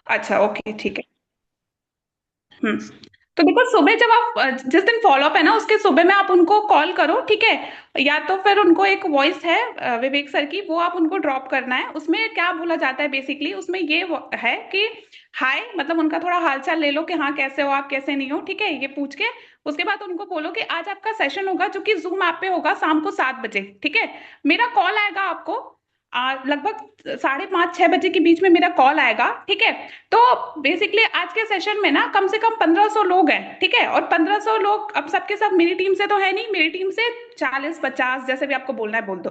अच्छा, ओके, ठीक है। हम्म। तो देखो, सुबह जब आप जिस दिन फॉलो अप है ना, उसके सुबह में आप उनको कॉल करो, ठीक है। या तो फिर उनको एक वॉइस है विवेक सर की, वो आप उनको ड्रॉप करना है। उसमें क्या बोला जाता है बेसिकली, उसमें ये है कि हाय, मतलब उनका थोड़ा हालचाल ले लो कि हाँ कैसे हो आप, कैसे नहीं हो, ठीक है, ये पूछ के उसके बाद उनको बोलो कि आज आपका सेशन होगा जो कि जूम ऐप पे होगा शाम को 7 बजे, ठीक है। मेरा कॉल आएगा आपको लगभग 5:30 6 बजे के बीच में मेरा कॉल आएगा, ठीक है। तो बेसिकली आज के सेशन में ना कम से कम 1500 लोग हैं, ठीक है। और 1500 लोग अब सबके सब मेरी टीम से तो है नहीं, मेरी टीम से 40 50 जैसे भी आपको बोलना है बोल दो,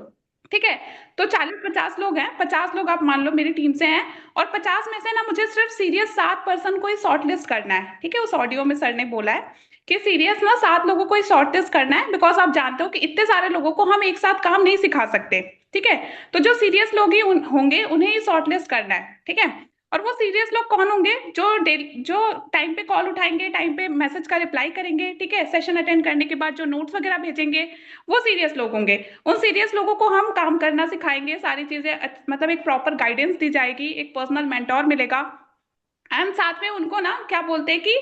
ठीक है। तो 40 50 लोग हैं, 50 लोग आप मान लो मेरी टीम से हैं। और 50 में से ना मुझे सिर्फ सीरियस 7 पर्सन को ही शॉर्ट लिस्ट करना है, ठीक है। उस ऑडियो में सर ने बोला है कि सीरियस ना 7 लोगों को ही शॉर्ट लिस्ट करना है, बिकॉज आप जानते हो कि इतने सारे लोगों को हम एक साथ काम नहीं सिखा सकते, ठीक है। तो जो सीरियस लोग ही होंगे उन्हें ही शॉर्ट लिस्ट करना है, ठीक है। और वो सीरियस लोग कौन होंगे, जो टाइम पे कॉल उठाएंगे, टाइम पे मैसेज का रिप्लाई करेंगे, ठीक है, सेशन अटेंड करने के बाद जो नोट्स वगैरह भेजेंगे, वो सीरियस लोग होंगे। उन सीरियस लोगों को हम काम करना सिखाएंगे, सारी चीजें मतलब एक प्रॉपर गाइडेंस दी जाएगी, एक पर्सनल मेंटोर मिलेगा। एंड साथ में उनको ना क्या बोलते हैं कि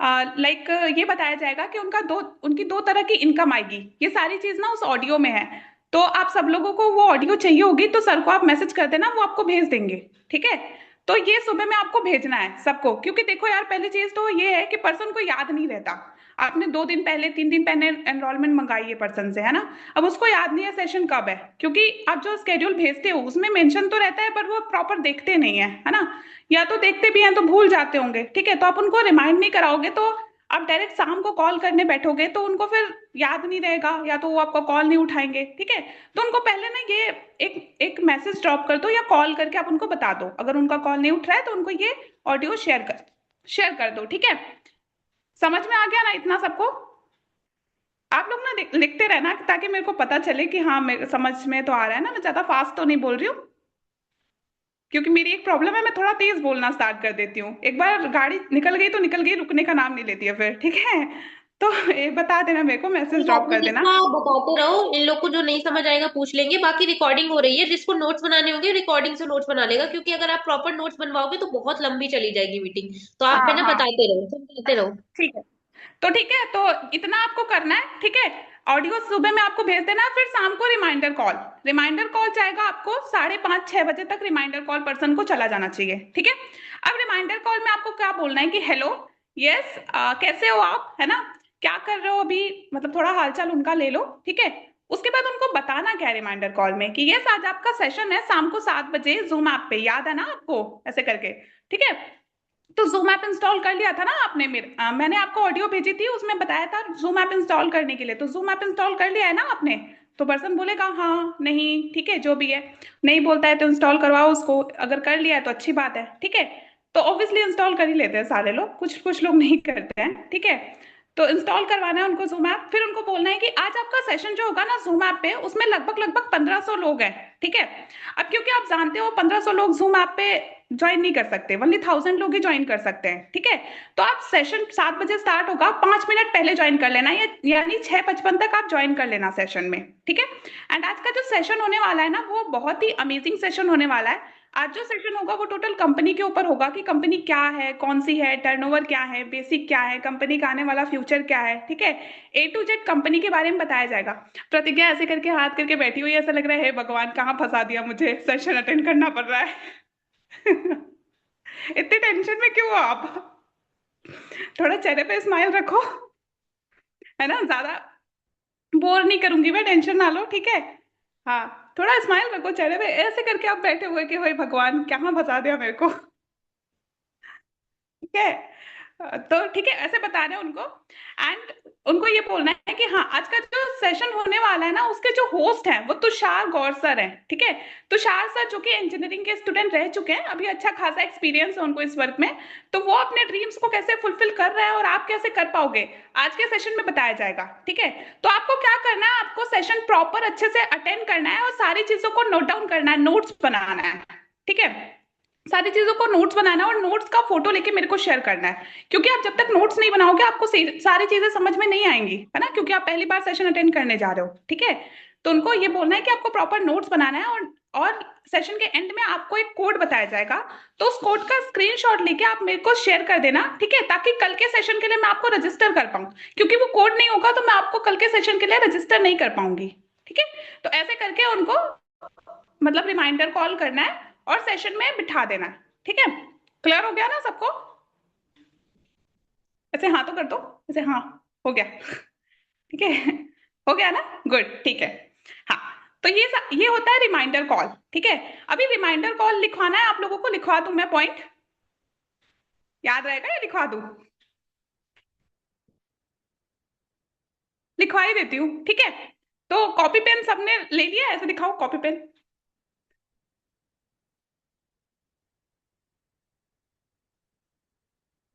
लाइक ये बताया जाएगा कि उनकी दो तरह की इनकम आएगी। ये सारी चीज ना उस ऑडियो में है। तो आप सब लोगों को वो ऑडियो चाहिए होगी तो सर को आप मैसेज कर देना, वो आपको भेज देंगे, ठीक है। तो ये सुबह में आपको भेजना है सबको, क्योंकि देखो यार, पहली चीज तो ये है कि पर्सन को याद नहीं रहता। आपने 2 दिन पहले 3 दिन पहले एनरोलमेंट मंगाई है पर्सन से, है ना। अब उसको याद नहीं है सेशन कब है, क्योंकि आप जो स्केड्यूल भेजते हो उसमें मेंशन तो रहता है पर वो प्रॉपर देखते नहीं है ना। या तो देखते भी हैं तो भूल जाते होंगे, ठीक है। तो आप उनको रिमाइंड नहीं कराओगे तो आप डायरेक्ट शाम को कॉल करने बैठोगे तो उनको फिर याद नहीं रहेगा, या तो वो आपका कॉल नहीं उठाएंगे, ठीक है। तो उनको पहले ना ये एक एक मैसेज ड्रॉप कर दो या कॉल करके आप उनको बता दो, अगर उनका कॉल नहीं उठ रहा है तो उनको ये ऑडियो शेयर कर दो, ठीक है। समझ में आ गया ना इतना सबको। आप लोग ना लिखते रहना ताकि मेरे को पता चले कि हाँ मेरे समझ में तो आ रहा है ना, मैं ज्यादा फास्ट तो नहीं बोल रही हूँ। क्योंकि मेरी एक प्रॉब्लम है, मैं थोड़ा तेज बोलना स्टार्ट कर देती हूँ, एक बार गाड़ी निकल गई तो निकल गई, रुकने का नाम नहीं लेती है फिर, ठीक है। तो ये बता देना मेरे को, मैसेज कोई बात ड्रॉप नहीं, कर देना। जितना बताते रहो, इन लोग को जो नहीं समझ आएगा पूछ लेंगे। बाकी रिकॉर्डिंग हो रही है, जिसको नोट्स बनाने होंगे रिकॉर्डिंग से नोट्स बना लेगा, क्योंकि अगर आप प्रॉपर नोट्स बनवाओगे तो बहुत लंबी चली जाएगी मीटिंग। तो आप है हाँ ना, हाँ, बताते रहो, समझाते रहो। ठीक है। तो ठीक है, तो इतना आपको करना है, ठीक है। ऑडियो सुबह में आपको भेज देना, फिर शाम को रिमाइंडर कॉल जाएगा आपको 5:30 6 बजे तक। रिमाइंडर कॉल पर्सन को चला जाना चाहिए, ठीक है। अब रिमाइंडर कॉल में आपको क्या बोलना है कि हेलो, यस, कैसे हो आप, है ना, क्या कर रहे हो अभी, मतलब थोड़ा हालचाल उनका ले लो, ठीक है। उसके बाद उनको बताना क्या है रिमाइंडर कॉल में कि यस आज आपका सेशन है शाम को 7 बजे जूम ऐप पे, याद है ना आपको, ऐसे करके, ठीक है। तो जूम ऐप इंस्टॉल कर लिया था ना आपने, मैंने आपको ऑडियो भेजी थी, उसमें बताया था जूम ऐप इंस्टॉल करने के लिए। तो जूम ऐप इंस्टॉल कर लिया है ना आपने। तो पर्सन बोलेगा हाँ नहीं, ठीक है, जो भी है। नहीं बोलता है तो इंस्टॉल करवाओ उसको, अगर कर लिया है तो अच्छी बात है, ठीक है। तो ऑब्वियसली इंस्टॉल कर ही लेते हैं सारे लोग, कुछ कुछ लोग नहीं करते हैं, ठीक है। तो इंस्टॉल करवाना है उनको जूम ऐप, फिर उनको बोलना है कि आज आपका सेशन जो होगा ना जूम ऐप पे, उसमें लगभग लगभग 1500 लोग हैं, ठीक है। अब क्योंकि आप जानते हो 1500 लोग जूम ऐप पे ज्वाइन नहीं कर सकते, ओनली 1000 लोग ही ज्वाइन कर सकते हैं, ठीक है। तो आप सेशन 7 बजे स्टार्ट होगा, 5 मिनट पहले ज्वाइन कर लेना, यानी 6:55 तक आप ज्वाइन कर लेना सेशन में, ठीक है। एंड आज का जो सेशन होने वाला है ना, वो बहुत ही अमेजिंग सेशन होने वाला है। आज जो सेशन होगा वो टोटल कंपनी के ऊपर होगा कि कंपनी क्या है, कौन सी है, टर्नओवर क्या है, बेसिक क्या है, कंपनी का आने वाला फ्यूचर क्या है, ठीक है। A to Z कंपनी के बारे में बताया जाएगा। प्रतिज्ञा ऐसे करके हाथ करके बैठी हुई है, ऐसा लग रहा है हे भगवान कहाँ फंसा दिया मुझे, सेशन अटेंड करना पड़ रहा है। इतने टेंशन में क्यों हो आप। थोड़ा चेहरे पे स्माइल रखो, है ना, ज्यादा बोर नहीं करूंगी मैं, टेंशन ना लो, ठीक है। हाँ, थोड़ा स्माइल रखो चेहरे पे, ऐसे करके आप बैठे हुए कि भाई भगवान कहाँ फंसा दिया मेरे को, ठीक है। तो ठीक है, ऐसे बताना है उनको। एंड उनको ये बोलना है कि हाँ आज का जो सेशन होने वाला है ना, उसके जो होस्ट हैं वो तुषार गौर सर हैं, ठीक है। तुषार सर जो कि इंजीनियरिंग के स्टूडेंट रह चुके हैं, अभी अच्छा खासा एक्सपीरियंस है उनको इस वर्क में। तो वो अपने ड्रीम्स को कैसे फुलफिल कर रहे हैं और आप कैसे कर पाओगे, आज के सेशन में बताया जाएगा, ठीक है। तो आपको क्या करना है, आपको सेशन प्रॉपर अच्छे से अटेंड करना है और सारी चीजों को नोट डाउन करना है, नोट्स बनाना है, ठीक है। सारी चीजों को नोट्स बनाना है और नोट्स का फोटो लेके मेरे को शेयर करना है, क्योंकि आप जब तक नोट्स नहीं बनाओगे आपको सारी चीजें समझ में नहीं आएंगी, है ना, क्योंकि आप पहली बार सेशन अटेंड करने जा रहे हो, ठीक है। तो उनको ये बोलना है कि आपको प्रॉपर नोट्स बनाना है और सेशन के एंड में आपको एक कोड बताया जाएगा, तो उस कोड का स्क्रीनशॉट लेके आप मेरे को शेयर कर देना, ठीक है, ताकि कल के सेशन के लिए मैं आपको रजिस्टर कर पाऊँ, क्योंकि वो कोड नहीं होगा तो मैं आपको कल के सेशन के लिए रजिस्टर नहीं कर पाऊंगी। ठीक है, तो ऐसे करके उनको मतलब रिमाइंडर कॉल करना है और सेशन में बिठा देना है। ठीक है, क्लियर हो गया ना सबको? ऐसे हाँ तो कर दो, ऐसे हाँ, हो गया। ठीक है, हो गया ना, गुड, ठीक है। हाँ, तो ये होता है रिमाइंडर कॉल। ठीक है, अभी रिमाइंडर कॉल लिखवाना है आप लोगों को, लिखवा दूं मैं पॉइंट? याद रहेगा या लिखवा दूं? लिखवा ही देती हूँ, ठीक है। तो कॉपी पेन सबने ले लिया? ऐसे दिखाओ copy pen.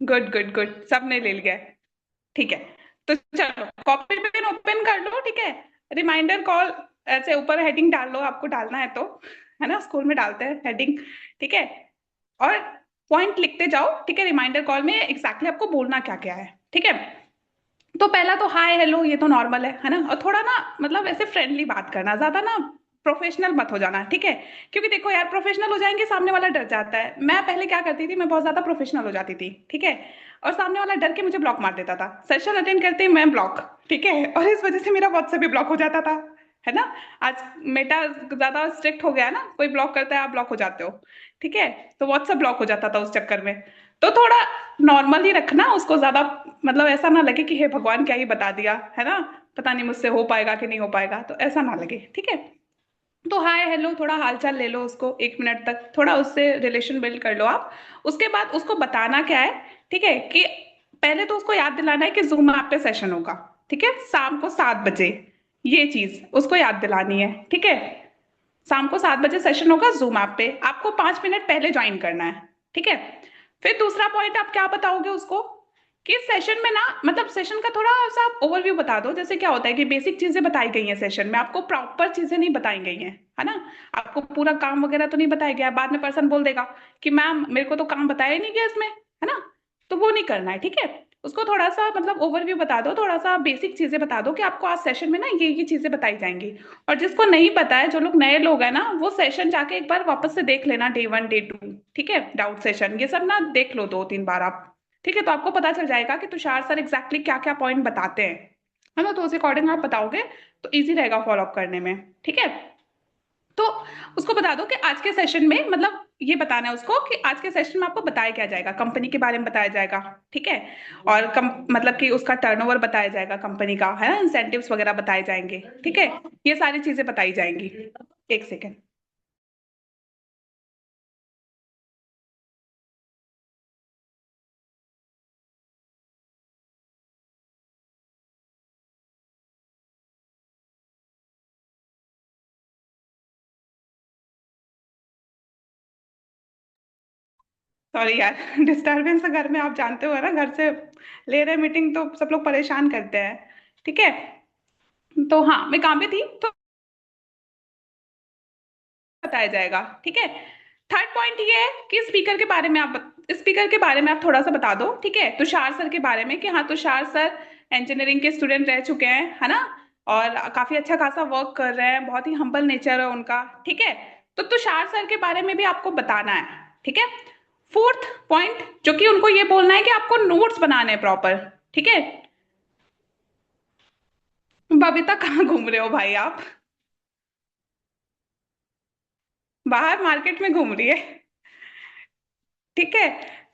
Good good good, सबने ले लिया है, ठीक है। तो चलो कॉपी पेन ओपन कर लो, ठीक है। रिमाइंडर कॉल ऐसे ऊपर हेडिंग डाल लो, आपको डालना है तो, है ना, स्कूल में डालते हैं हेडिंग, ठीक है। और पॉइंट लिखते जाओ, ठीक है, रिमाइंडर कॉल में एग्जैक्टली आपको बोलना क्या क्या है, ठीक है। तो पहला तो हाय हेलो, ये तो नॉर्मल है ना, और थोड़ा ना मतलब ऐसे फ्रेंडली बात करना, ज्यादा ना प्रोफेशनल मत हो जाना, ठीक है। क्योंकि देखो यार, प्रोफेशनल हो जाएंगे सामने वाला डर जाता है। मैं पहले क्या करती थी, मैं बहुत ज्यादा प्रोफेशनल हो जाती थी, ठीक है, और सामने वाला डर के मुझे ब्लॉक मार देता था, सेशन अटेंड करते ही मैं ब्लॉक, ठीक है, और इस वजह से मेरा व्हाट्सएप भी ब्लॉक हो जाता था, है ना। आज मेटा ज्यादा स्ट्रिक्ट हो गया है ना, कोई ब्लॉक करता है आप ब्लॉक हो जाते हो, ठीक है। तो व्हाट्सएप ब्लॉक हो जाता था उस चक्कर में। तो थोड़ा नॉर्मल ही रखना उसको, ज्यादा मतलब ऐसा ना लगे कि हे भगवान क्या ही बता दिया, है ना, पता नहीं मुझसे हो पाएगा कि नहीं हो पाएगा, तो ऐसा ना लगे, ठीक है। तो हाय हेलो, थोड़ा हालचाल ले लो उसको, 1 मिनट तक थोड़ा उससे रिलेशन बिल्ड कर लो आप। उसके बाद उसको बताना क्या है, ठीक है, कि पहले तो उसको याद दिलाना है कि जूम ऐप पे सेशन होगा, ठीक है, शाम को 7 बजे। ये चीज उसको याद दिलानी है, ठीक है। शाम को 7 बजे सेशन होगा जूम ऐप पे, आपको 5 मिनट पहले ज्वाइन करना है, ठीक है। फिर दूसरा पॉइंट आप क्या बताओगे उसको, कि सेशन में ना मतलब सेशन का थोड़ा सा ओवरव्यू बता दो। जैसे क्या होता है कि बेसिक चीजें बताई गई हैं सेशन में, आपको प्रॉपर चीजें नहीं बताई गई हैं, है ना। आपको पूरा काम वगैरह तो नहीं बताया गया, बाद में पर्सन बोल देगा कि मैम मेरे को तो काम बताया ही नहीं गया इसमें, है ना। तो वो नहीं करना है, ठीक है। उसको थोड़ा सा मतलब ओवरव्यू बता दो, थोड़ा सा बेसिक चीजें बता दो कि आपको आज सेशन में ना ये चीजें बताई जाएंगी। और जिसको नहीं पता है, जो लोग नए लोग हैं ना, वो सेशन जाके एक बार वापस से देख लेना, डे 1 डे 2, ठीक है, डाउट सेशन ये सब ना देख लो 2-3 बार आप, ठीक है। तो आपको पता चल जाएगा कि तुषार सर एग्जैक्टली क्या क्या पॉइंट बताते हैं, है ना। तो उस अकॉर्डिंग आप बताओगे तो इजी रहेगा फॉलो अप करने में, ठीक है। तो उसको बता दो कि आज के सेशन में मतलब ये बताना है उसको कि आज के सेशन में आपको बताया क्या जाएगा, कंपनी के बारे में बताया जाएगा, ठीक है। और मतलब कि उसका टर्नओवर बताया जाएगा कंपनी का, है ना, इंसेंटिव्स वगैरह बताए जाएंगे, ठीक है। ये सारी चीजें बताई जाएंगी। एक सेकेंड। सॉरी यार, डिस्टरबेंस घर में, आप जानते हो, है ना, घर से ले रहे मीटिंग तो सब लोग परेशान करते हैं, ठीक है। तो हाँ, मैं काम पे थी तो बताया जाएगा, ठीक है। थर्ड पॉइंट ये है कि स्पीकर के बारे में आप थोड़ा सा बता दो, ठीक है, तुषार सर के बारे में, कि हाँ तुषार सर इंजीनियरिंग के स्टूडेंट रह चुके हैं, है ना, और काफी अच्छा खासा वर्क कर रहे हैं, बहुत ही हम्बल नेचर है उनका, ठीक है। तो तुषार सर के बारे में भी आपको बताना है, ठीक है। फोर्थ पॉइंट जो कि उनको ये बोलना है कि आपको नोट्स बनाने हैं प्रॉपर, ठीक है। बबीता कहाँ घूम रहे हो भाई आप? बाहर मार्केट में घूम रही है, ठीक है।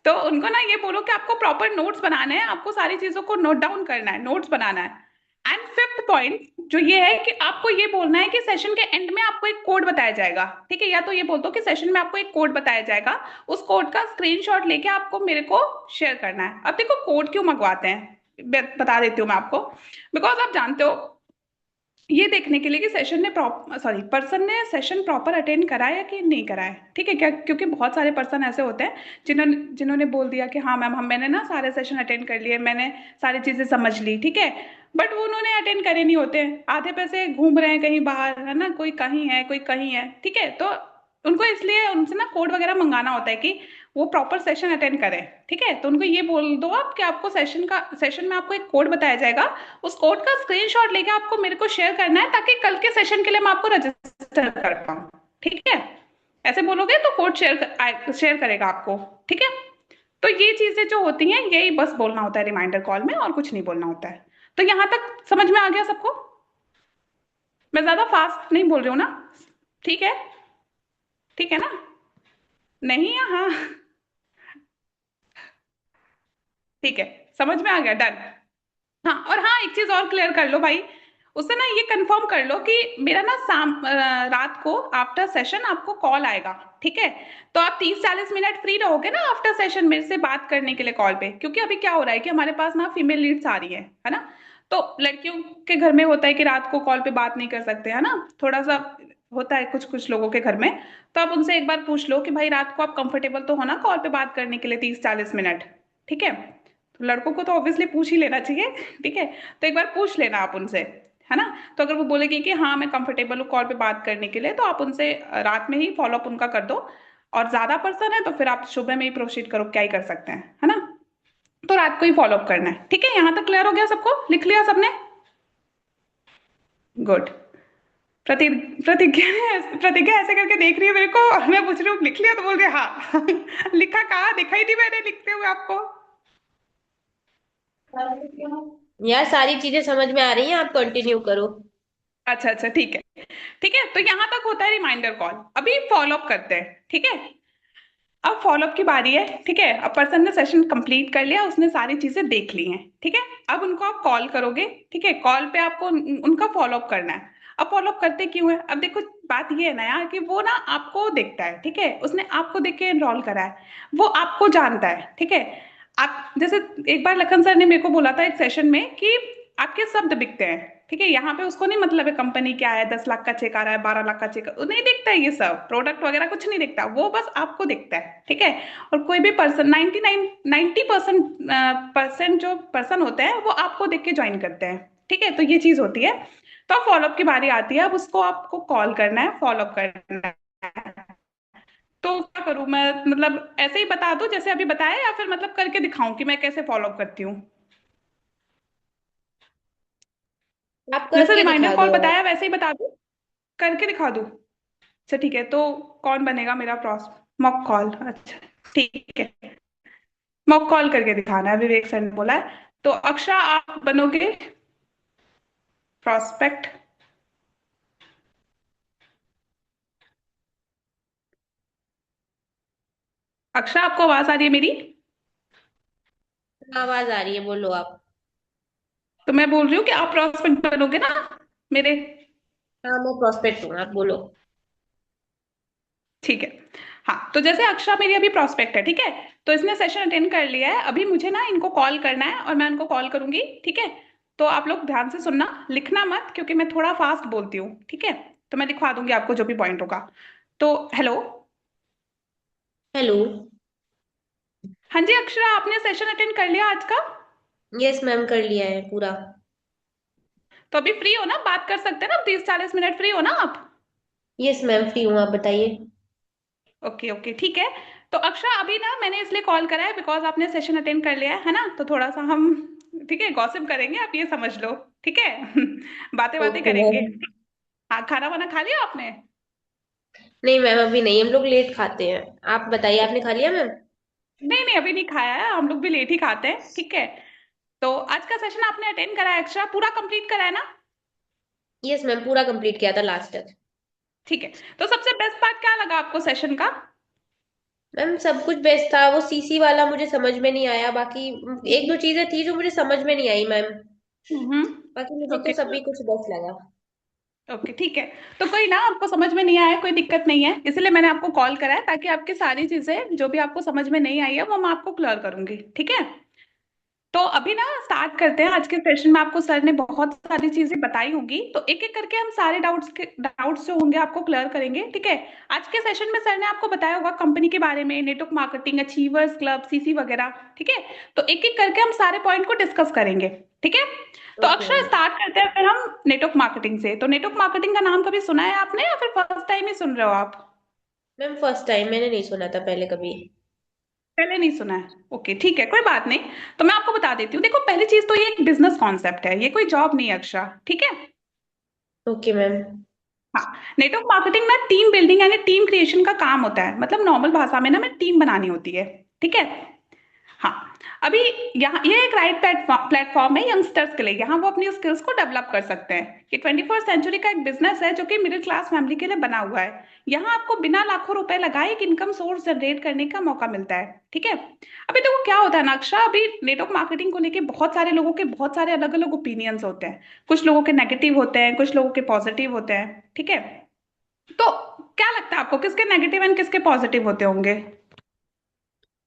तो उनको ना ये बोलो कि आपको प्रॉपर नोट्स बनाने हैं, आपको सारी चीजों को नोट डाउन करना है, नोट्स बनाना है। एंड फिफ्थ पॉइंट जो ये है कि आपको ये बोलना है कि सेशन के एंड में आपको एक कोड बताया जाएगा, ठीक है। या तो ये बोल दो कि सेशन में आपको एक कोड बताया जाएगा, उस कोड का स्क्रीनशॉट लेके आपको मेरे को शेयर करना है। अब देखो कोड क्यों मंगवाते हैं, बता देती हूँ मैं आपको। बिकॉज आप जानते हो, ये देखने के लिए कि सेशन ने सॉरी पर्सन ने सेशन प्रॉपर अटेंड कराया कि नहीं कराया, ठीक है क्या, क्योंकि बहुत सारे पर्सन ऐसे होते हैं जिन्होंने जिन्होंने बोल दिया कि हाँ मैम हम मैंने ना सारे सेशन अटेंड कर लिए, मैंने सारी चीजें समझ ली, ठीक है। बट वो उन्होंने अटेंड करे नहीं होते हैं, आधे पैसे घूम रहे हैं कहीं बाहर, है ना, कोई कहीं है कोई कहीं है, ठीक है। तो उनको इसलिए उनसे ना कोड वगैरह मंगाना होता है कि वो प्रॉपर सेशन अटेंड करें, ठीक है। तो उनको ये बोल दो आप कि आपको सेशन में आपको एक कोड बताया जाएगा, उस कोड का स्क्रीनशॉट लेके आपको मेरे को शेयर करना है, ताकि कल के सेशन के लिए मैं आपको रजिस्टर कर पाऊँ, ठीक है, ऐसे बोलोगे तो कोड शेयर शेयर करेगा आपको। ठीक है, तो ये चीजें जो होती हैं यही बस बोलना होता है रिमाइंडर कॉल में, और कुछ नहीं बोलना होता है। तो यहां तक समझ में आ गया सबको? मैं ज्यादा फास्ट नहीं बोल रही हूँ ना? ठीक है, ठीक है ना? नहीं है, हाँ। ठीक है, समझ में आ गया, डन। हाँ, और हाँ, एक चीज और क्लियर कर लो भाई, उससे ना ये कंफर्म कर लो कि मेरा ना रात को आफ्टर सेशन आपको कॉल आएगा। ठीक है, तो आप 30-40 मिनट फ्री रहोगे ना आफ्टर सेशन मेरे से बात करने के लिए कॉल पे? क्योंकि अभी क्या हो रहा है कि हमारे पास ना फीमेल लीड्स आ रही है ना? तो लड़कियों के घर में होता है कि रात को कॉल पे बात नहीं कर सकते, है ना? थोड़ा सा होता है कुछ कुछ लोगों के घर में। तो आप उनसे एक बार पूछ लो कि भाई रात को आप कंफर्टेबल तो हो ना कॉल पे बात करने के लिए 30-40 मिनट? ठीक है, तो लड़कों को तो ऑब्वियसली पूछ ही लेना चाहिए। ठीक है, तो एक बार पूछ लेना आप उनसे, है ना? तो अगर वो बोलेगी कि हाँ मैं कंफर्टेबल हूँ कॉल पे बात करने के लिए, तो आप उनसे रात में ही फॉलो अप उनका कर दो। और ज्यादा पर्सन है तो फिर आप सुबह में ही प्रोसीड करो, क्या ही कर सकते हैं, है ना? तो रात को ही फॉलो अप करना है। ठीक है, यहाँ तक क्लियर हो गया सबको? लिख लिया सबने? गुड। प्रति प्रतिज्ञा ऐसे करके देख रही है मेरे को, और मैं पूछ रही हूँ लिख लिया, तो बोल रही है हाँ। लिखा कहाँ, दिखा ही नहीं मैंने लिखते हुए आपको। यार सारी चीजें समझ में आ रही हैं, आप कंटिन्यू करो। अच्छा अच्छा, ठीक है। ठीक है, तो यहां तक होता है रिमाइंडर कॉल। अभी फॉलो अप करते हैं, ठीक है? अब फॉलोअप की बारी है। ठीक है, अब पर्सन ने सेशन कंप्लीट कर लिया, उसने सारी चीजें देख ली हैं। ठीक है, अब उनको आप कॉल करोगे। ठीक है, कॉल पे आपको उनका फॉलोअप करना है। अब फॉलोअप करते क्यों है? अब देखो, बात ये है ना यार कि वो ना आपको देखता है। ठीक है, उसने आपको देख के एनरोल करा है, वो आपको जानता है। ठीक है, आप जैसे एक बार लखन सर ने मेरे को बोला था एक सेशन में कि आपके शब्द बिकते हैं। ठीक है, यहाँ पे उसको नहीं मतलब है कंपनी क्या है, 10 लाख का चेक आ रहा है, 12 लाख का चेक नहीं दिखता है, ये सब प्रोडक्ट वगैरह कुछ नहीं दिखता, वो बस आपको दिखता है। ठीक है, और कोई भी पर्सन 90% जो पर्सन होते हैं वो आपको देख के ज्वाइन करते हैं। ठीक है, तो ये चीज होती है। तो अब फॉलोअप की बारी आती है, अब उसको आपको कॉल करना है, फॉलोअप करना है। तो क्या करूं मैं, मतलब ऐसे ही बता दूं जैसे अभी बताया, या फिर मतलब करके दिखाऊं कि मैं कैसे फॉलोअप करती हूँ? आप जैसे करके रिमाइंडर दिखा कॉल दो यार। बताया वैसे ही बता दूं, करके दिखा दूं? अच्छा ठीक है, तो कौन बनेगा मेरा प्रॉस मॉक कॉल? अच्छा ठीक है, मॉक कॉल करके दिखाना है, विवेक सर ने बोला है। तो अक्षरा आप बनोगे प्रोस्पेक्ट। अक्षरा, आपको आवाज आ रही है मेरी? आवाज आ रही है, बोलो आप। तो मैं बोल रही हूँ कि आप प्रोस्पेक्ट बनोगे ना मेरे? हाँ मैं प्रोस्पेक्ट हूँ, आप बोलो। ठीक है। हाँ, तो जैसे अक्षरा मेरी अभी प्रोस्पेक्ट है, ठीक है? तो इसने सेशन अटेंड कर लिया है, अभी मुझे ना इनको कॉल करना है और मैं इनको कॉल करूंगी। ठीक है, तो आप लोग ध्यान से सुनना, लिखना मत, क्योंकि मैं थोड़ा फास्ट बोलती हूँ। ठीक है, तो मैं लिखवा दूंगी आपको जो भी पॉइंट होगा। तो हेलो। हेलो। हाँ जी अक्षरा, आपने सेशन अटेंड कर लिया आज का? यस मैम, कर लिया है पूरा। तो अभी फ्री हो ना, बात कर सकते हैं ना, 30-40 मिनट फ्री हो ना आप? यस मैम, फ्री हूँ, आप बताइए। ओके ओके, ठीक है। तो अक्षरा, अभी ना मैंने इसलिए कॉल करा है बिकॉज आपने सेशन अटेंड कर लिया है ना, तो थोड़ा सा हम, ठीक है, गॉसिप करेंगे, आप ये समझ लो। ठीक है। बातें बातें ओके करेंगे। मैम। हाँ, खाना वाना खा लिया आपने? नहीं मैम, अभी नहीं, हम लोग लेट खाते हैं। आप बताइए, आपने खा लिया मैम? नहीं नहीं, अभी नहीं खाया है, हम लोग भी लेट ही खाते हैं। ठीक है, तो आज का सेशन आपने अटेंड करा है अक्षरा, पूरा कंप्लीट करा है ना? यस मैम, पूरा कंप्लीट किया था लास्ट तक। ठीक है, तो सबसे बेस्ट पार्ट क्या लगा आपको सेशन का? मैम सब कुछ बेस्ट था, वो सीसी वाला मुझे समझ में नहीं आया, बाकी एक दो चीजें थी जो मुझे समझ में नहीं आई मैम। बाकी मुझे तो ओके सभी कुछ बेस्ट लगा। ओके, ठीक है। तो कोई ना, आपको समझ में नहीं आया कोई दिक्कत नहीं है, इसलिए मैंने आपको कॉल करा है ताकि आपकी सारी चीजें जो भी आपको समझ में नहीं आई है वो मैं आपको क्लियर करूंगी। ठीक है, तो अभी ना स्टार्ट करते हैं। आज के सेशन में आपको सर ने बहुत सारी चीजें बताई होंगी, तो एक एक करके हम सारे डाउट्स जो होंगे आपको क्लियर करेंगे। ठीक है, आज के सेशन में सर ने आपको बताया होगा कंपनी के बारे में, network marketing, achievers club, CC वगैरह। ठीक है, तो एक एक करके हम सारे पॉइंट को डिस्कस करेंगे। ठीक है, तो ओके अक्षर मैम। स्टार्ट करते हैं फिर हम नेटवर्क मार्केटिंग से। तो नेटवर्क मार्केटिंग का नाम कभी सुना है आपने, या फिर फर्स्ट टाइम ही सुन रहे हो आप? मैम फर्स्ट टाइम, मैंने नहीं सुना था पहले कभी। पहले नहीं सुना है? ओके ठीक है, कोई बात नहीं। तो मैं आपको बता देती हूँ, देखो पहली चीज तो ये एक बिजनेस कॉन्सेप्ट है, ये कोई जॉब नहीं है अक्षरा। ठीक है, ओके मैम। हाँ, नेटवर्क मार्केटिंग ना टीम बिल्डिंग यानी टीम क्रिएशन का काम होता है, मतलब नॉर्मल भाषा में ना मैं टीम बनानी होती है। ठीक है। हाँ। अभी यहाँ ये एक राइट प्लेटफॉर्म है यंगस्टर्स के लिए, यहाँ वो अपनी स्किल्स को डेवलप कर सकते हैं। ये 21st सेंचुरी का एक बिजनेस है जो कि मिडिल क्लास फैमिली के लिए बना हुआ है। यहाँ आपको बिना लाखों रुपए लगाए एक इनकम सोर्स जनरेट करने का मौका मिलता है। ठीक है। अभी देखो क्या होता है ना अक्षा, अभी नेटवर्क मार्केटिंग को लेके बहुत सारे लोगों के बहुत सारे अलग अलग ओपिनियंस होते हैं। कुछ लोगों के नेगेटिव होते हैं, कुछ लोगों के पॉजिटिव होते हैं। ठीक है। तो क्या लगता है आपको किसके नेगेटिव एंड किसके पॉजिटिव होते होंगे?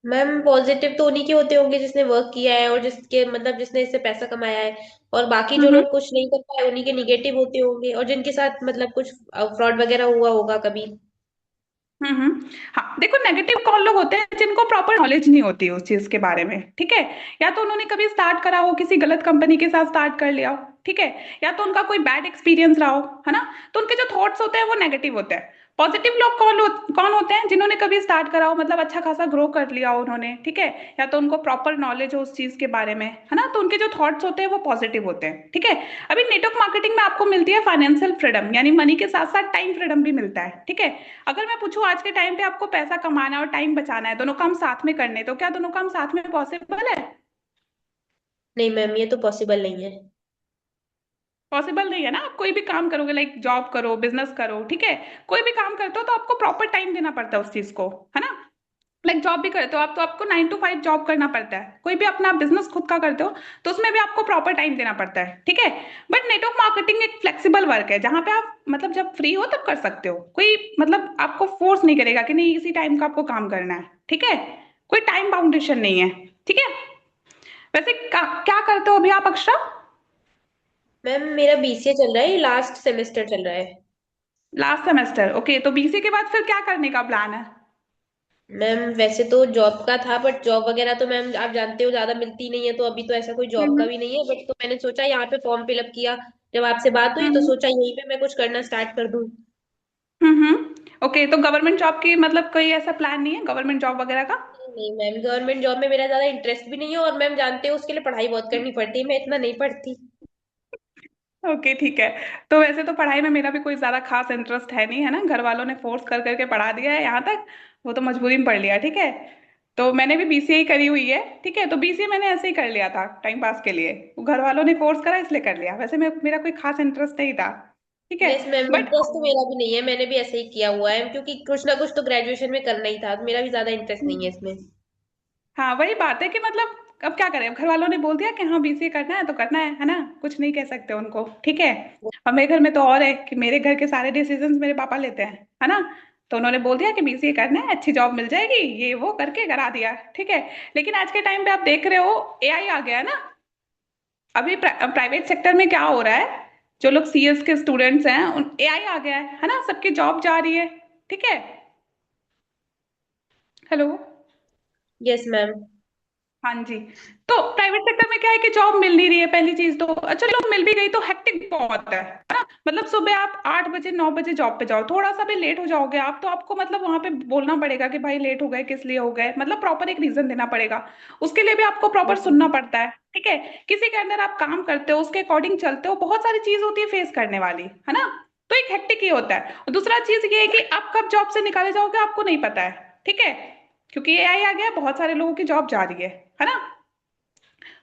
मैम पॉजिटिव तो उन्हीं के होते होंगे जिसने वर्क किया है और जिसके मतलब जिसने इससे पैसा कमाया है, और बाकी जो हम्म। लोग कुछ नहीं कर पाए उन्हीं के निगेटिव होते होंगे, और जिनके साथ मतलब कुछ फ्रॉड वगैरह हुआ होगा कभी। हाँ देखो, नेगेटिव कौन लोग होते हैं जिनको प्रॉपर नॉलेज नहीं होती उस चीज के बारे में। ठीक है। या तो उन्होंने कभी स्टार्ट करा हो, किसी गलत कंपनी के साथ स्टार्ट कर लिया हो। ठीक है। या तो उनका कोई बैड एक्सपीरियंस रहा हो, है ना। तो उनके जो थॉट्स होते हैं वो नेगेटिव होते हैं। पॉजिटिव लोग कौन होते हैं जिन्होंने कभी स्टार्ट करा हो, मतलब अच्छा खासा ग्रो कर लिया हो उन्होंने। ठीक है। या तो उनको प्रॉपर नॉलेज हो उस चीज के बारे में, है ना, तो उनके जो थॉट्स होते हैं वो पॉजिटिव होते हैं। ठीक है। अभी नेटवर्क मार्केटिंग में आपको मिलती है फाइनेंशियल फ्रीडम, यानी मनी के साथ साथ टाइम फ्रीडम भी मिलता है। ठीक है। अगर मैं पूछूं आज के टाइम पे आपको पैसा कमाना और टाइम बचाना है, दोनों काम साथ में करने, तो क्या दोनों काम साथ में पॉसिबल है? नहीं मैम, ये तो पॉसिबल नहीं है। पॉसिबल नहीं है ना। आप कोई भी काम करोगे, लाइक जॉब करो, बिजनेस करो, ठीक है, कोई भी काम करते हो तो आपको प्रॉपर टाइम देना पड़ता है उस चीज को, है ना। लाइक जॉब भी करते हो आप तो आपको 9 to 5 जॉब करना पड़ता है। कोई भी अपना बिजनेस खुद का करते हो तो उसमें भी आपको प्रॉपर टाइम देना पड़ता है। ठीक है। बट नेटवर्क मार्केटिंग एक फ्लेक्सिबल वर्क है जहां पे आप मतलब जब फ्री हो तब कर सकते हो, कोई मतलब आपको फोर्स नहीं करेगा कि नहीं इसी टाइम का आपको काम करना है। ठीक है। कोई टाइम बाउंडेशन नहीं है। ठीक है। वैसे क्या करते हो अभी आप अक्षरा? मैम मेरा बीसीए चल रहा है, लास्ट सेमेस्टर चल रहा है। Last semester, okay. तो बीसी के बाद फिर क्या करने का प्लान है? मैम वैसे तो जॉब का था, बट जॉब वगैरह तो मैम आप जानते हो ज्यादा मिलती नहीं है, तो अभी तो ऐसा कोई जॉब का हम्म। भी नहीं है। बट तो मैंने सोचा यहाँ पे फॉर्म फिलअप किया, जब आपसे बात हुई तो हम्म। सोचा यहीं पे मैं कुछ करना स्टार्ट कर दूं। ओके, तो गवर्नमेंट जॉब की मतलब कोई ऐसा प्लान नहीं है गवर्नमेंट जॉब वगैरह का? नहीं मैम, गवर्नमेंट जॉब में मेरा ज्यादा इंटरेस्ट भी नहीं है, और मैम जानते हो उसके लिए पढ़ाई बहुत करनी पड़ती है, मैं इतना नहीं पढ़ती। ओके ठीक है। तो वैसे तो पढ़ाई में मेरा भी कोई ज्यादा खास इंटरेस्ट है नहीं, है ना, घर वालों ने फोर्स कर करके पढ़ा दिया है यहाँ तक। वो तो मजबूरी में पढ़ लिया। ठीक है। तो मैंने भी बीसीए ही करी हुई है। ठीक है। तो बीसीए मैंने ऐसे ही कर लिया था टाइम पास के लिए, वो घर वालों ने फोर्स करा इसलिए कर लिया, वैसे मेरा कोई खास इंटरेस्ट नहीं था। ठीक है। यस मैम, बट इंटरेस्ट तो मेरा भी नहीं है, मैंने भी ऐसे ही किया हुआ है, क्योंकि कुछ ना कुछ तो ग्रेजुएशन में करना ही था, तो मेरा भी ज्यादा इंटरेस्ट नहीं है इसमें। हाँ वही बात है कि मतलब अब क्या करें, अब घर वालों ने बोल दिया कि हाँ बीसीए करना है तो करना है ना, कुछ नहीं कह सकते उनको। ठीक है। और मेरे घर में तो और है कि मेरे घर के सारे डिसीजंस मेरे पापा लेते हैं, है ना। तो उन्होंने बोल दिया कि बीसीए करना है, अच्छी जॉब मिल जाएगी, ये वो करके करा दिया। ठीक है। लेकिन आज के टाइम पे आप देख रहे हो एआई आ गया है ना। अभी प्राइवेट सेक्टर में क्या हो रहा है, जो लोग सीएस के स्टूडेंट्स हैं उन एआई आ गया है ना, सबकी जॉब जा रही है। ठीक है। हेलो। Yes ma'am. हाँ जी। तो प्राइवेट सेक्टर में क्या है कि जॉब मिल नहीं रही है, पहली चीज तो। अच्छा चलो मिल भी गई तो हेक्टिक बहुत है ना। मतलब सुबह आप 8 बजे 9 बजे जॉब पे जाओ, थोड़ा सा भी लेट हो जाओगे आप तो आपको मतलब वहां पे बोलना पड़ेगा कि भाई लेट हो गए, किस लिए हो गए, मतलब प्रॉपर एक रीजन देना पड़ेगा। उसके लिए भी आपको प्रॉपर यस सुनना मैम। पड़ता है। ठीक है। किसी के अंदर आप काम करते हो उसके अकॉर्डिंग चलते हो, बहुत सारी चीज होती है फेस करने वाली, है ना। तो एक हेक्टिक ही होता है, और दूसरा चीज ये है कि आप कब जॉब से निकाले जाओगे आपको नहीं पता है। ठीक है। क्योंकि एआई आ गया, बहुत सारे लोगों की जॉब जा रही है ना।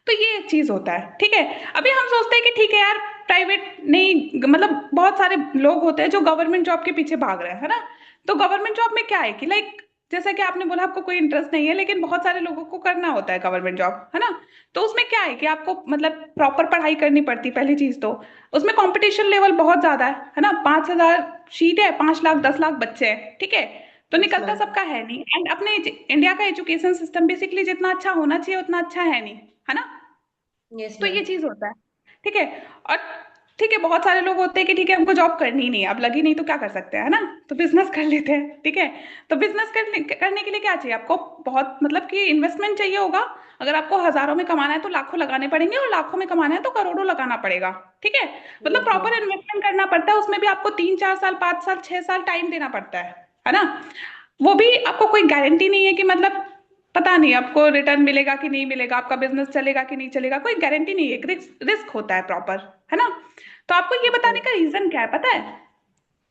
तो ये एक चीज होता है। ठीक है। अभी हम सोचते हैं कि ठीक है यार, प्राइवेट नहीं, मतलब बहुत सारे लोग होते हैं जो गवर्नमेंट जॉब के पीछे भाग रहे हैं, है ना। तो गवर्नमेंट जॉब में क्या है कि लाइक जैसा कि आपने बोला आपको कोई इंटरेस्ट नहीं है, लेकिन बहुत सारे लोगों को करना होता है गवर्नमेंट जॉब, है ना। तो उसमें क्या है कि आपको मतलब प्रॉपर पढ़ाई करनी पड़ती है पहली चीज तो। उसमें कंपटीशन लेवल बहुत ज्यादा है ना। 5,000 सीट है, 5 लाख 10 लाख बच्चे हैं। ठीक है। तो यस निकलता मैम। सबका है नहीं, एंड अपने इंडिया का एजुकेशन सिस्टम बेसिकली जितना अच्छा होना चाहिए उतना अच्छा है नहीं, है ना। यस तो मैम। ये चीज होता है। ठीक है। और ठीक है, बहुत सारे लोग होते हैं कि ठीक है हमको जॉब करनी ही नहीं है, अब लगी नहीं तो क्या कर सकते हैं, है ना। तो बिजनेस कर लेते हैं। ठीक है। तो बिजनेस करने के लिए क्या चाहिए आपको, बहुत मतलब कि इन्वेस्टमेंट चाहिए होगा। अगर आपको हजारों में कमाना है तो लाखों लगाने पड़ेंगे, और लाखों में कमाना है तो करोड़ों लगाना पड़ेगा। ठीक है। मतलब यस मैम। प्रॉपर इन्वेस्टमेंट करना पड़ता है, उसमें भी आपको 3 4 साल 5 साल 6 साल टाइम देना पड़ता है ना। वो भी आपको कोई गारंटी नहीं है कि मतलब पता नहीं आपको रिटर्न मिलेगा कि नहीं मिलेगा, आपका बिजनेस चलेगा कि नहीं चलेगा, कोई गारंटी नहीं है, एक रिस्क रिस्क होता है प्रॉपर, है ना। तो आपको ये बताने का रीजन क्या है पता है?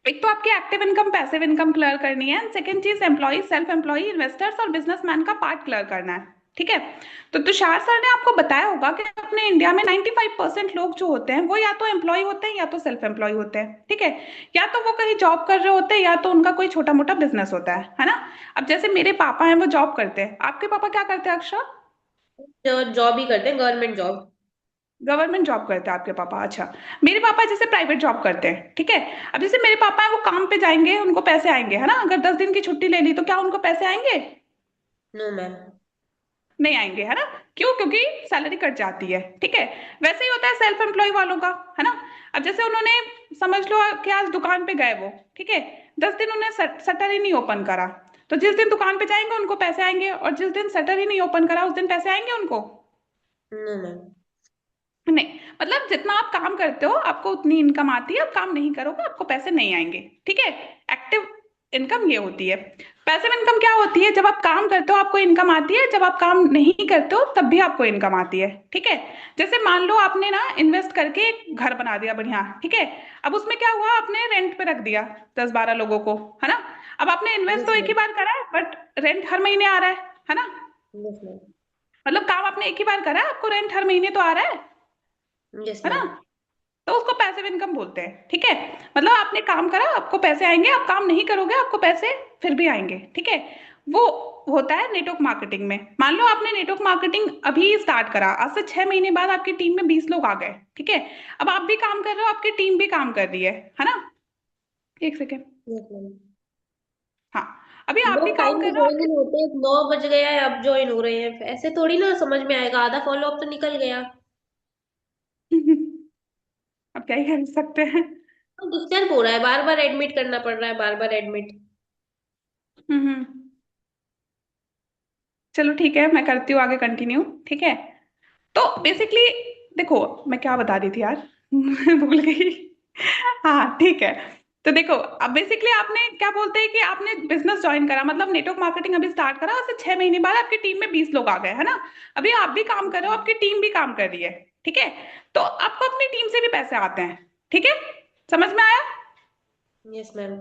एक तो आपकी active income passive income clear करनी है, एंड सेकंड चीज एम्प्लॉय सेल्फ एम्प्लॉय इन्वेस्टर्स और बिजनेसमैन का पार्ट क्लियर करना है। ठीक है। तो तुषार सर ने आपको बताया होगा कि अपने इंडिया में 95% लोग जो होते हैं वो या तो एम्प्लॉय होते हैं या तो सेल्फ एम्प्लॉय होते हैं। ठीक है। या तो वो कहीं जॉब कर रहे होते हैं या तो उनका कोई छोटा मोटा बिजनेस होता है ना। अब जैसे मेरे पापा हैं वो जॉब करते हैं, आपके पापा क्या करते हैं अक्षर? जो जॉब ही करते हैं, गवर्नमेंट जॉब। गवर्नमेंट जॉब करते हैं आपके पापा, अच्छा। मेरे पापा जैसे प्राइवेट जॉब करते हैं, ठीक है। अब जैसे मेरे पापा है वो काम पे जाएंगे उनको पैसे आएंगे, है ना। अगर 10 दिन की छुट्टी ले ली तो क्या उनको पैसे आएंगे? No ma'am. नहीं आएंगे, है ना। क्यों? क्योंकि सैलरी कट जाती है। ठीक है। वैसे ही होता है सेल्फ एम्प्लॉय वालों का, है ना। अब जैसे उन्होंने, समझ लो कि आज दुकान पे गए वो, ठीक है। 10 दिन उन्हें शटर ही नहीं ओपन करा, तो जिस दिन दुकान पे जाएंगे उनको पैसे आएंगे, और जिस दिन शटर ही नहीं ओपन करा उस दिन पैसे आएंगे उनको? No ma'am. नहीं। मतलब जितना आप काम करते हो आपको उतनी इनकम आती है, आप काम नहीं करोगे आपको पैसे नहीं आएंगे। ठीक है। एक्टिव इनकम ये होती है। पैसिव इनकम क्या होती है? जब आप काम करते हो आपको इनकम आती है, जब आप काम नहीं करते हो तब भी आपको इनकम आती है। ठीक है। जैसे मान लो आपने ना इन्वेस्ट करके एक घर बना दिया बढ़िया, ठीक है। अब उसमें क्या हुआ, आपने रेंट पे रख दिया 10-12 लोगों को, है ना। अब आपने इन्वेस्ट यस तो एक ही मैम। बार करा है बट रेंट हर महीने आ रहा है ना। Yes ma'am. मतलब काम आपने एक ही बार करा है, आपको रेंट हर महीने तो आ रहा यस है ना। मैम। तो उसको पैसिव इनकम बोलते हैं। ठीक है। मतलब आपने काम करा आपको पैसे आएंगे, आप काम नहीं करोगे आपको पैसे फिर भी आएंगे। ठीक है। वो होता है नेटवर्क मार्केटिंग में। मान लो आपने नेटवर्क मार्केटिंग अभी स्टार्ट करा, आज से 6 महीने बाद आपकी टीम में 20 लोग आ गए। ठीक है। अब आप भी काम कर रहे हो, आपकी टीम भी काम कर रही है ना। एक सेकेंड। Yes ma'am. हाँ। अभी आप भी लोग काम टाइम कर पे रहे हो ज्वाइन आपकी। नहीं होते, 9 बज गया है अब ज्वाइन हो रहे हैं, ऐसे थोड़ी ना समझ में आएगा, आधा फॉलो अप तो निकल गया। अब क्या ही कर सकते हैं। डिस्टर्ब हो रहा है, बार बार एडमिट करना पड़ रहा है, बार बार एडमिट। हम्म। चलो ठीक है, मैं करती हूँ आगे कंटिन्यू। ठीक है। तो बेसिकली देखो, मैं क्या बता रही थी यार मैं भूल गई। हाँ ठीक है। तो देखो, अब बेसिकली आपने क्या बोलते हैं कि आपने बिजनेस ज्वाइन करा, मतलब नेटवर्क मार्केटिंग अभी स्टार्ट करा, उससे 6 महीने बाद आपकी टीम में 20 लोग आ गए, है ना। अभी आप भी काम कर रहे हो, आपकी टीम भी काम कर रही है। ठीक है। तो आपको अपनी टीम से भी पैसे आते हैं। ठीक है। समझ में आया? Yes ma'am.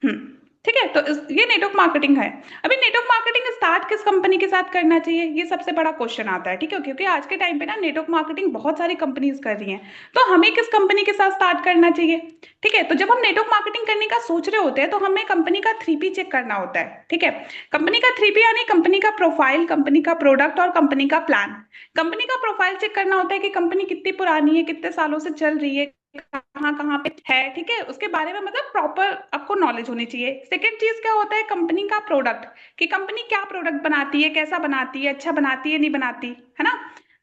हम्म। ठीक है। तो ये नेटवर्क मार्केटिंग है। अभी नेटवर्क मार्केटिंग स्टार्ट किस कंपनी के साथ करना चाहिए, ये सबसे बड़ा क्वेश्चन आता है। ठीक है। क्योंकि आज के टाइम पे ना नेटवर्क मार्केटिंग बहुत सारी कंपनीज कर रही हैं, तो हमें किस कंपनी के साथ स्टार्ट करना चाहिए? ठीक है। तो जब हम नेटवर्क मार्केटिंग करने का सोच रहे होते हैं तो हमें कंपनी का 3P चेक करना होता है। ठीक है। कंपनी का 3P यानी कंपनी का प्रोफाइल, कंपनी का प्रोडक्ट और कंपनी का प्लान। कंपनी का प्रोफाइल चेक करना होता है कि कंपनी कितनी पुरानी है, कितने सालों से चल रही है, कहाँ कहाँ पे है। ठीक है। उसके बारे में मतलब प्रॉपर आपको नॉलेज होनी चाहिए। सेकंड चीज क्या होता है, कंपनी का प्रोडक्ट, कि कंपनी क्या प्रोडक्ट बनाती है, कैसा बनाती है, अच्छा बनाती है नहीं बनाती, है ना।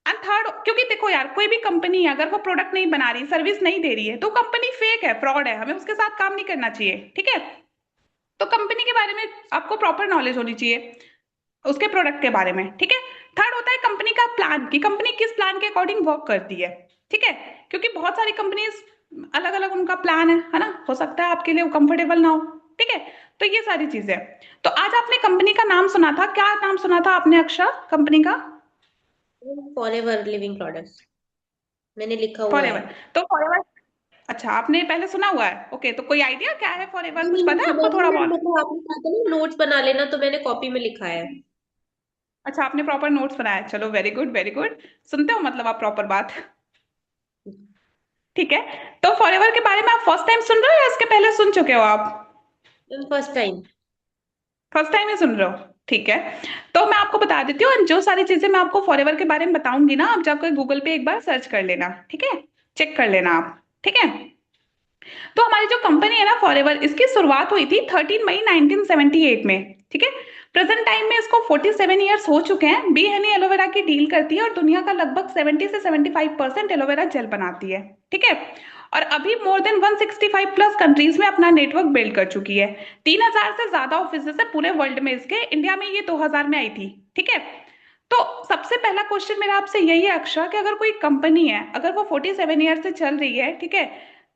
एंड थर्ड, क्योंकि देखो यार कोई भी कंपनी है अगर वो प्रोडक्ट नहीं बना रही, सर्विस नहीं दे रही है, तो कंपनी फेक है, फ्रॉड है, हमें उसके साथ काम नहीं करना चाहिए। ठीक है। तो कंपनी के बारे में आपको प्रॉपर नॉलेज होनी चाहिए, उसके प्रोडक्ट के बारे में। ठीक है। थर्ड होता है कंपनी का प्लान, कि कंपनी किस प्लान के अकॉर्डिंग वर्क करती है। ठीक है। क्योंकि बहुत सारी कंपनीज अलग अलग उनका प्लान है ना, हो सकता है आपके लिए वो कंफर्टेबल ना हो। ठीक है। तो ये सारी चीजें। तो आज आपने कंपनी का नाम सुना था, क्या नाम सुना था आपने अक्षर, कंपनी का? फॉरएवर लिविंग प्रोडक्ट्स मैंने लिखा हुआ है। फॉरएवर। तो फॉरएवर, अच्छा आपने पहले सुना हुआ है, ओके। तो कोई आइडिया क्या है फॉरएवर, नहीं कुछ नहीं नहीं पता है सुना आपको नहीं, थोड़ा मैं बहुत? मतलब आपने कहा था ना नोट्स बना लेना, तो मैंने कॉपी में लिखा है। अच्छा आपने प्रॉपर नोट्स बनाया है। चलो वेरी गुड वेरी गुड। सुनते हो मतलब आप प्रॉपर बात। ठीक है। तो फॉरएवर के बारे में आप फर्स्ट टाइम सुन रहे हो या इसके पहले सुन चुके हो आप? First time. फर्स्ट टाइम ही सुन रहे हो, ठीक है। तो मैं आपको बता देती हूँ, और जो सारी चीजें मैं आपको फॉरएवर के बारे में बताऊंगी ना, आप जाकर गूगल पे एक बार सर्च कर लेना। ठीक है। चेक कर लेना आप। ठीक है। तो हमारी जो कंपनी है ना फॉरएवर, इसकी शुरुआत हुई थी 13 मई 1978 में। ठीक है। प्रेजेंट टाइम में इसको 47 ईयर्स हो चुके हैं। बी हनी एलोवेरा की डील करती है और दुनिया का लगभग 70 से 75% एलोवेरा जेल बनाती है। ठीक है। और अभी मोर देन 165 प्लस कंट्रीज में अपना नेटवर्क बिल्ड कर चुकी है। 3,000 से ज्यादा ऑफिस है पूरे वर्ल्ड में इसके। इंडिया में ये 2000 में आई थी। ठीक है। तो सबसे पहला क्वेश्चन मेरा आपसे यही है अक्षरा, कि अगर कोई कंपनी है, अगर वो 47 ईयर से चल रही है, ठीक है,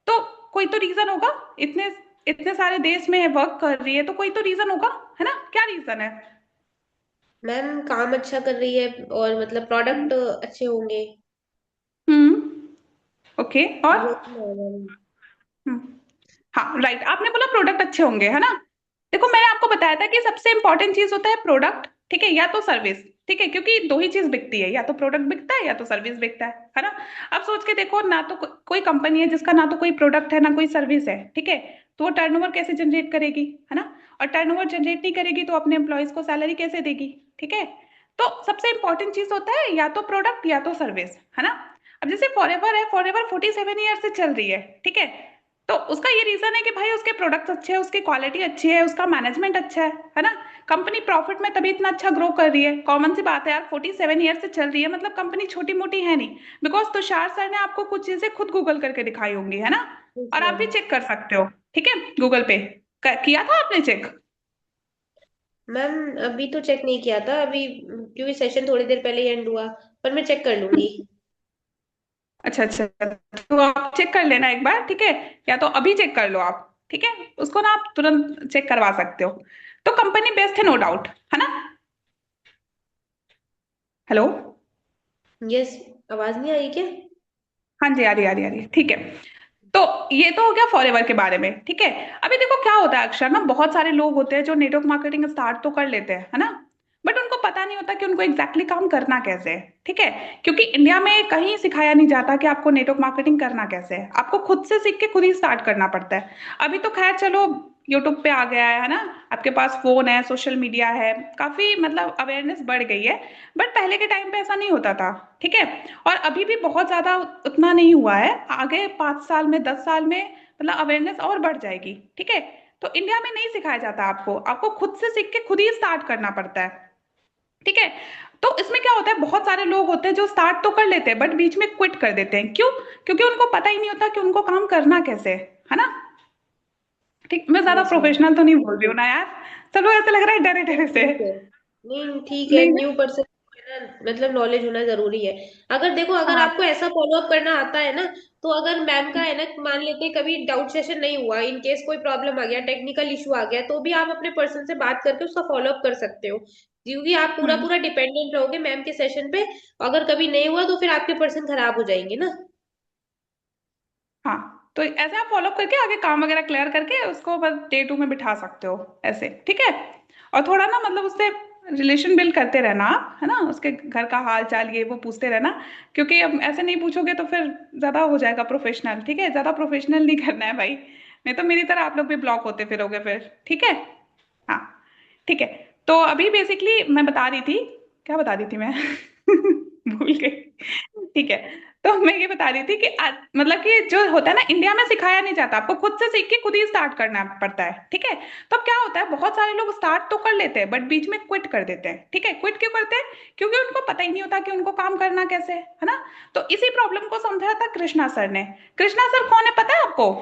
तो कोई तो रीजन होगा। इतने इतने सारे देश में वर्क कर रही है तो कोई तो रीजन होगा, है ना। क्या रीजन है? मैम काम अच्छा कर रही है, और मतलब प्रोडक्ट अच्छे होंगे। हम्म। ओके। और? यही है मैम। हम्म। हाँ राइट, आपने बोला प्रोडक्ट अच्छे होंगे, है ना। देखो मैंने आपको बताया था कि सबसे इंपॉर्टेंट चीज होता है प्रोडक्ट, ठीक है, या तो सर्विस, ठीक है, क्योंकि दो ही चीज बिकती है, या तो प्रोडक्ट बिकता है या तो सर्विस बिकता है ना। अब सोच के देखो, ना तो कोई कंपनी है जिसका ना तो कोई प्रोडक्ट है ना कोई सर्विस है, ठीक है, तो वो टर्नओवर कैसे जनरेट करेगी, है ना। और टर्नओवर जनरेट नहीं करेगी तो अपने एम्प्लॉयज को सैलरी कैसे देगी, ठीक है। तो सबसे इंपॉर्टेंट चीज होता है या तो प्रोडक्ट या तो सर्विस, है ना। अब जैसे फॉरएवर है, फॉरएवर 47 ईयर से चल रही है, ठीक है, तो उसका ये रीजन है कि भाई उसके प्रोडक्ट्स अच्छे हैं, उसकी क्वालिटी अच्छी है, उसका मैनेजमेंट अच्छा है ना। कंपनी प्रॉफिट में तभी इतना अच्छा ग्रो कर रही है, कॉमन सी बात है यार, 47 ईयर से चल रही है, मतलब कंपनी छोटी मोटी है नहीं। बिकॉज तुषार सर ने आपको कुछ चीजें खुद गूगल करके दिखाई होंगी, है ना। यस और आप भी मैम। चेक कर सकते हो, ठीक है, गूगल पे किया था आपने चेक। मैम अभी तो चेक नहीं किया था अभी, क्योंकि सेशन थोड़ी देर पहले ही एंड हुआ, पर मैं चेक कर लूंगी। अच्छा अच्छा, तो आप चेक कर लेना एक बार, ठीक है, या तो अभी चेक कर लो आप, ठीक है, उसको ना आप तुरंत चेक करवा सकते हो। तो कंपनी बेस्ट है, नो डाउट, है ना। हेलो। यस। आवाज नहीं आई क्या? हाँ जी, आ रही आ रही आ रही है, ठीक है। तो ये तो हो गया फॉरएवर के बारे में, ठीक है। अभी देखो क्या होता है अक्षर ना, बहुत सारे लोग होते हैं जो नेटवर्क मार्केटिंग स्टार्ट तो कर लेते हैं, है ना, बट उनको पता नहीं होता कि उनको एग्जैक्टली काम करना कैसे है, ठीक है। क्योंकि इंडिया में कहीं सिखाया नहीं जाता कि आपको नेटवर्क मार्केटिंग करना कैसे है, आपको खुद से सीख के खुद ही स्टार्ट करना पड़ता है। अभी तो खैर चलो, यूट्यूब पे आ गया है ना, आपके पास फोन है, सोशल मीडिया है, काफी मतलब अवेयरनेस बढ़ गई है। बट पहले के टाइम पे ऐसा नहीं होता था, ठीक है। और अभी भी बहुत ज्यादा उतना नहीं हुआ है, आगे 5 साल में 10 साल में मतलब अवेयरनेस और बढ़ जाएगी, ठीक है। तो इंडिया में नहीं सिखाया जाता आपको, आपको खुद से सीख के खुद ही स्टार्ट करना पड़ता है, ठीक है। तो इसमें क्या होता है, बहुत सारे लोग होते हैं जो स्टार्ट तो कर लेते हैं बट बीच में क्विट कर देते हैं, क्यों? क्योंकि उनको पता ही नहीं होता कि उनको काम करना कैसे है ना। ठीक, मैं ज्यादा यस मैम। प्रोफेशनल तो नहीं बोल रही हूँ ना यार, चलो ऐसा लग रहा है डरे डरे से। ठीक है। नहीं ठीक है, नहीं न्यू पर्सन मतलब नॉलेज होना जरूरी है। अगर देखो, अगर हाँ। आपको ऐसा फॉलो अप करना आता है ना, तो अगर मैम का है ना, मान लेते हैं कभी डाउट सेशन नहीं हुआ, इन केस कोई प्रॉब्लम आ गया, टेक्निकल इशू आ गया, तो भी आप अपने पर्सन से बात करके उसका फॉलो अप कर सकते हो, क्योंकि आप पूरा हम्म। पूरा डिपेंडेंट रहोगे मैम के सेशन पे। अगर कभी नहीं हुआ तो फिर आपके पर्सन खराब हो जाएंगे ना। हाँ, तो ऐसे आप फॉलो करके आगे काम वगैरह क्लियर करके उसको बस डे 2 में बिठा सकते हो, ऐसे, ठीक है। और थोड़ा ना मतलब उससे रिलेशन बिल्ड करते रहना आप, है ना, उसके घर का हाल चाल ये वो पूछते रहना। क्योंकि अब ऐसे नहीं पूछोगे तो फिर ज्यादा हो जाएगा प्रोफेशनल, ठीक है, ज्यादा प्रोफेशनल नहीं करना है भाई, नहीं तो मेरी तरह आप लोग भी ब्लॉक होते फिरोगे फिर, ठीक है। हाँ, ठीक है। तो अभी बेसिकली मैं बता रही थी, क्या बता रही थी मैं भूल गई, ठीक है। तो मैं ये बता रही थी कि मतलब कि जो होता है ना, इंडिया में सिखाया नहीं जाता, आपको खुद से सीख के खुद ही स्टार्ट करना पड़ता है, ठीक है। तो अब क्या होता है, बहुत सारे लोग स्टार्ट तो कर लेते हैं बट बीच में क्विट कर देते हैं, ठीक है। क्विट क्यों करते हैं? क्योंकि उनको पता ही नहीं होता कि उनको काम करना कैसे है ना। तो इसी प्रॉब्लम को समझा था कृष्णा सर ने। कृष्णा सर कौन है पता है आपको?